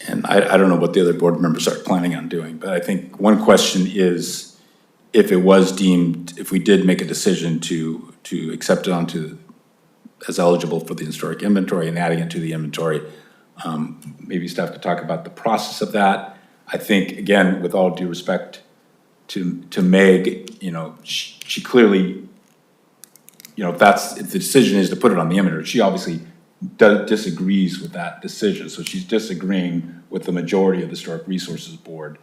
And I don't know what the other board members are planning on doing, but I think one question is, if it was deemed, if we did make a decision to accept it as eligible for the historic inventory and adding it to the inventory, maybe staff could talk about the process of that. I think, again, with all due respect to Meg, you know, she clearly, you know, if the decision is to put it on the inventory, she obviously disagrees with that decision. So she's disagreeing with the majority of the Historic Resources Board.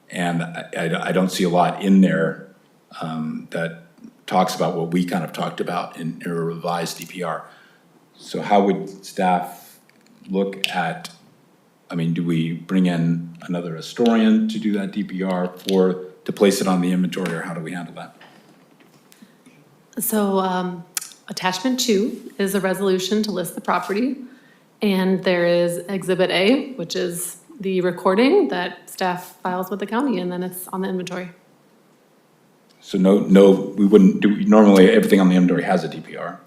And I don't see a lot in there that talks about what we kind of talked about in a revised DPR. So how would staff look at, I mean, do we bring in another historian to do that DPR or to place it on the inventory, or how do we handle that? So attachment 2 is a resolution to list the property. And there is Exhibit A, which is the recording that staff files with the county, and then it's on the inventory. So no, we wouldn't do, normally everything on the inventory has a DPR.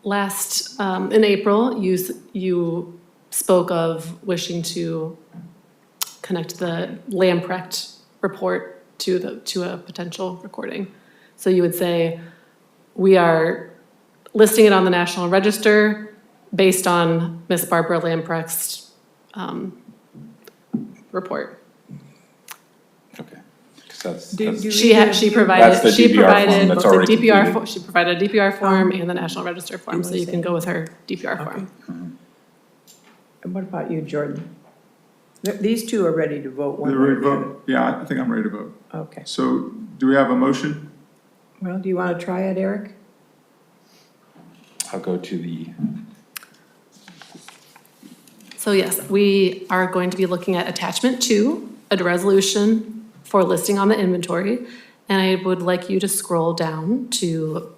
Last, in April, you spoke of wishing to connect the Lamprecht report to a potential recording. So you would say, we are listing it on the National Register based on Miss Barbara Lamprecht's report. Okay. That's She provided that's the DPR form that's both already the DPR completed. she provided a DPR form and the National Register form, so you can go with her DPR form. And what about you, Jordan? These two are ready to vote one They're way or ready to the other. vote? Yeah, I think I'm ready to vote. Okay. So do we have a motion? Well, do you want to try it, Eric? I'll go to the, So yes, we are going to be looking at attachment 2, a resolution for listing on the inventory. And I would like you to scroll down to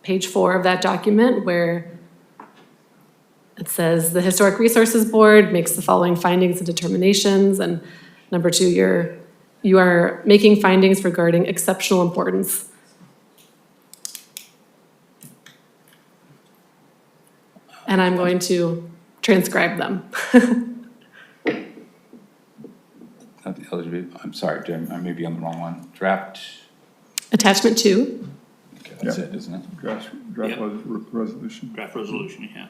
page 4 of that document where it says the Historic Resources Board makes the following findings and determinations. And number 2, you are making findings regarding exceptional importance. And I'm going to transcribe them. not the eligibility, I'm sorry, Jim, I may be on the wrong one. Draft, Attachment 2. okay, that's it, isn't it? Draft resolution. Draft resolution, yeah.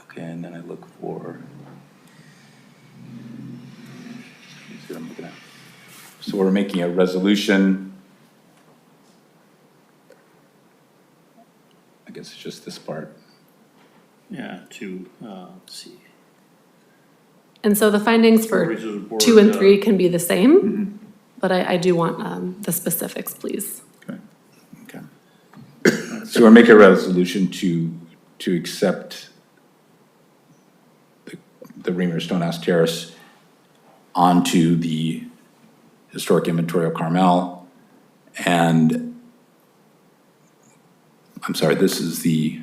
Okay, and then I look for, see what I'm looking at. So we're making a resolution. I guess it's just this part. Yeah, let's see. And so the findings for Resources Board, 2 and 3 can be the same, but I do want the specifics, please. Okay. So we're making a resolution to accept the Reamer Stonehouse Terrace onto the historic inventory of Carmel. And I'm sorry, this is the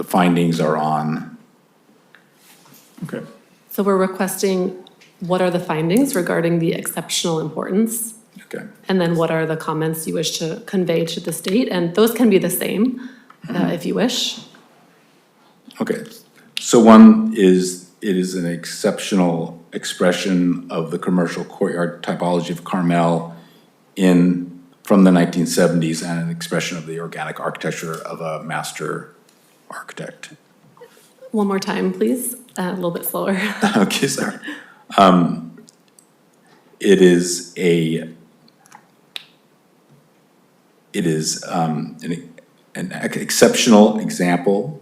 findings are on. Okay. So we're requesting, what are the findings regarding the exceptional importance? Okay. And then what are the comments you wish to convey to the state? And those can be the same, if you wish. Okay, so one is, it is an exceptional expression of the commercial courtyard typology of Carmel from the 1970s, and an expression of the organic architecture of a master architect. One more time, please, a little bit slower. Okay, sorry. It is an exceptional example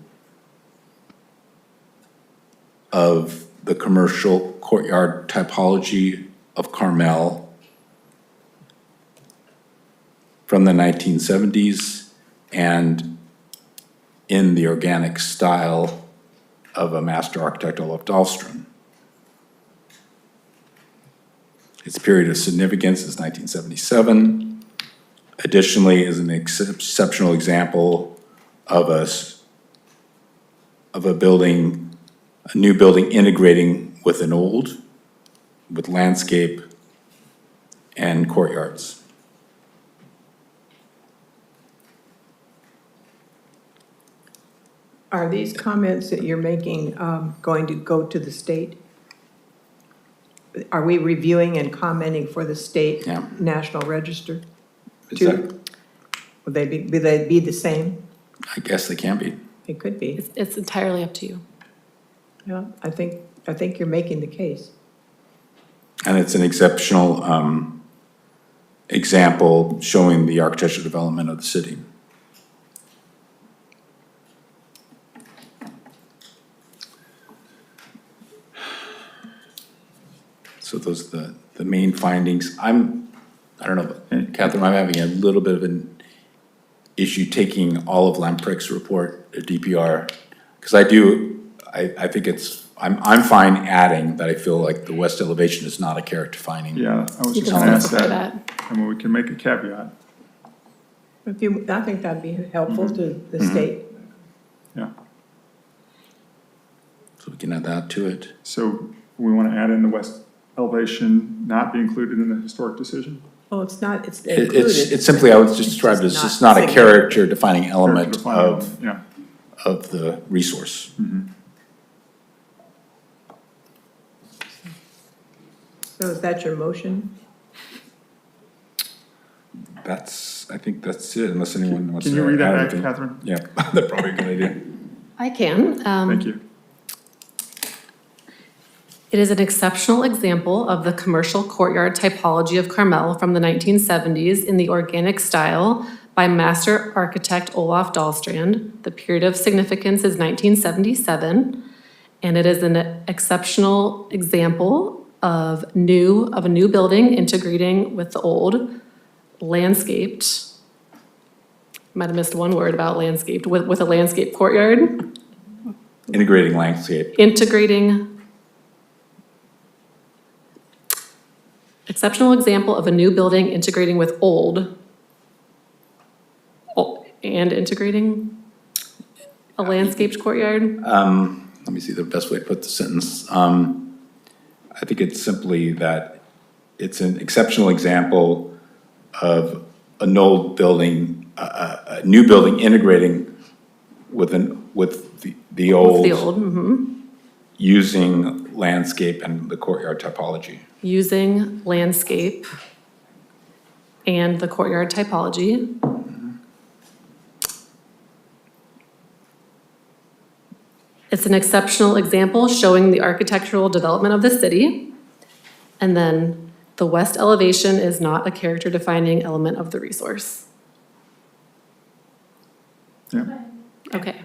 of the commercial courtyard typology of Carmel from the 1970s, and in the organic style of a master architect, Olaf Dahlström. Its period of significance is 1977. Additionally, is an exceptional example of a building, a new building integrating with an old, with landscape and courtyards. Are these comments that you're making going to go to the state? Are we reviewing and commenting for the state National Register? Too? Would they be the same? I guess they can be. They could be. It's entirely up to you. Yeah, I think you're making the case. And it's an exceptional example showing the architectural development of the city. So those are the main findings. I don't know, Catherine, I'm having a little bit of an issue taking all of Lamprecht's report, a DPR, because I think I'm fine adding that I feel like the west elevation is not a character finding. Yeah, I was You just can gonna ask specify that. I mean, we can make a caveat. I think that'd be helpful to the state. Yeah. So we can add that to it. So we want to add in the west elevation not be included in the historic decision? Well, it's not, it's It's included. simply, I would just describe it as just not a significant. character defining element Character defining element, of the resource. So is that your motion? I think that's it, unless anyone wants to. Can you read that add back, anything. Catherine? Yeah, that's probably a good idea. I can. Thank you. It is an exceptional example of the commercial courtyard typology of Carmel from the 1970s in the organic style by master architect Olaf Dahlström. The period of significance is 1977, and it is an exceptional example of a new building integrating with the old, landscaped. Might have missed one word about landscaped, with a landscape courtyard. Integrating landscape. Exceptional example of a new building integrating with old. And integrating a landscaped courtyard. Let me see the best way to put the sentence. I think it's simply that it's an exceptional example of an old building, a new building integrating with the old. Using landscape and the courtyard typology. Using landscape and the courtyard typology. It's an exceptional example showing the architectural development of the city. And then the west elevation is not a character defining element of the resource. Yeah. Okay,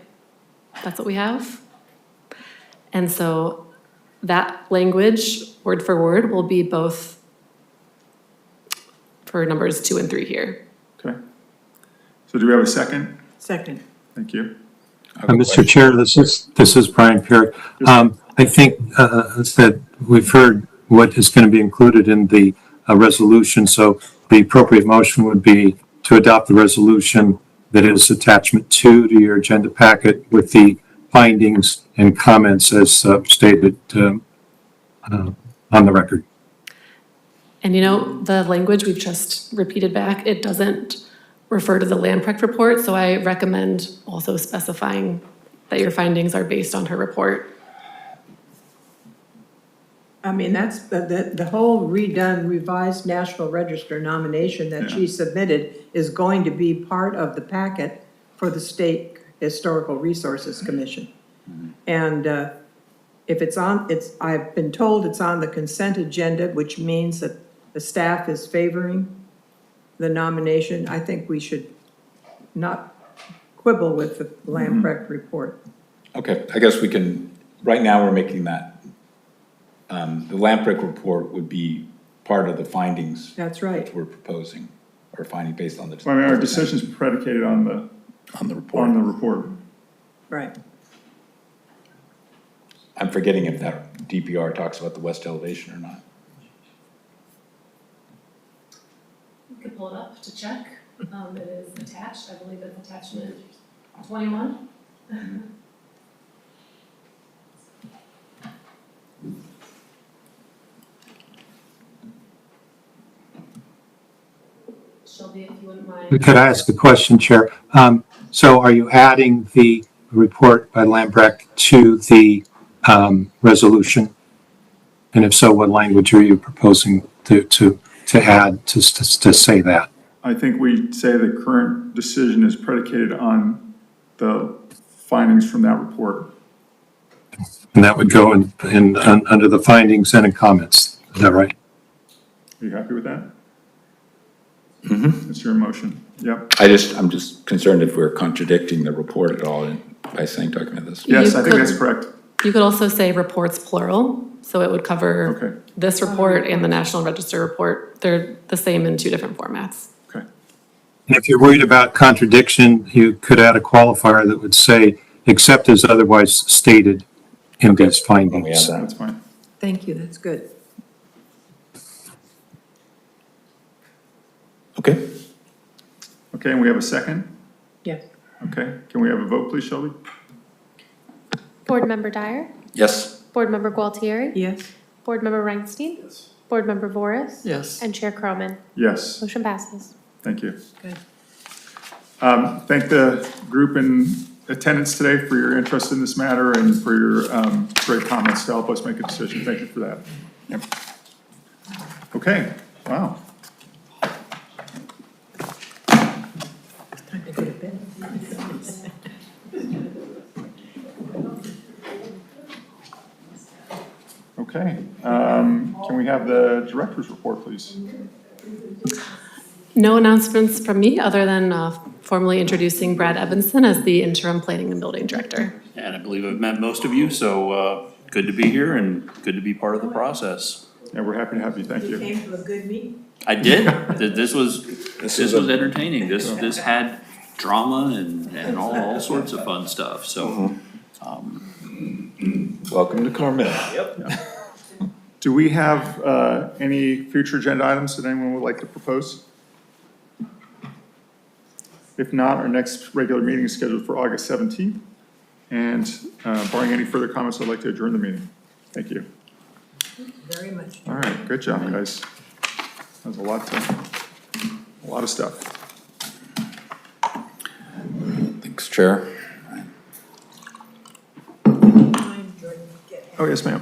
that's what we have. And so that language, word for word, will be both for numbers 2 and 3 here. Okay. So do we have a second? Second. Thank you. Mr. Chair, this is Brian Perry. I think that we've heard what is going to be included in the resolution, so the appropriate motion would be to adopt the resolution that is attachment 2 to your agenda packet with the findings and comments as stated on the record. And you know, the language we've just repeated back, it doesn't refer to the Lamprecht report, so I recommend also specifying that your findings are based on her report. I mean, that's, the whole redone revised National Register nomination that she submitted is going to be part of the packet for the State Historical Resources Commission. And if it's on, I've been told it's on the consent agenda, which means that the staff is favoring the nomination. I think we should not quibble with the Lamprecht report. Okay, I guess we can, right now we're making that, the Lamprecht report would be part of the findings. That's right. That we're proposing, or finding based on the. Well, I mean, our decision's predicated on the report. Right. I'm forgetting if that DPR talks about the west elevation or not. You can pull it up to check. It is attached, I believe it's attachment 21. Shelby, if you wouldn't mind. Could I ask a question, Chair? So are you adding the report by Lambrecht to the resolution? And if so, what language are you proposing to add to say that? I think we say the current decision is predicated on the findings from that report. And that would go in under the findings and in comments. Is that right? Are you happy with that? Mm-hmm. It's your motion. Yep. I'm just concerned if we're contradicting the report at all by saying, talking about this. Yes, I think that's correct. You could also say reports plural, so it would cover this report and the National Register report. They're the same in two different formats. Okay. And if you're worried about contradiction, you could add a qualifier that would say, except as otherwise stated in these findings. That's fine. Thank you, that's good. Okay. Okay, and we have a second? Yes. Okay, can we have a vote, please, Shelby? Board Member Dyer? Yes. Board Member Gualtieri? Yes. Board Member Reinstein? Yes. Board Member Voris? Yes. And Chair Croman? Yes. Motion passes. Thank you. Good. Thank the group in attendance today for your interest in this matter and for your great comments to help us make a decision. Thank you for that. Yep. Okay, wow. Time to go to bed. Okay, can we have the director's report, please? No announcements from me, other than formally introducing Brad Evanson as the interim planning and building director. And I believe I've met most of you, so good to be here and good to be part of the process. Yeah, we're happy to have you. Thank you. Came to a good meeting. I did. This was entertaining. This had drama and all sorts of fun stuff, so. Welcome to Carmel. Yep. Do we have any future agenda items that anyone would like to propose? If not, our next regular meeting is scheduled for August 17th. And barring any further comments, I'd like to adjourn the meeting. Thank you. Very much. All right, good job, guys. That was a lot of stuff. Thanks, Chair. Oh, yes, ma'am.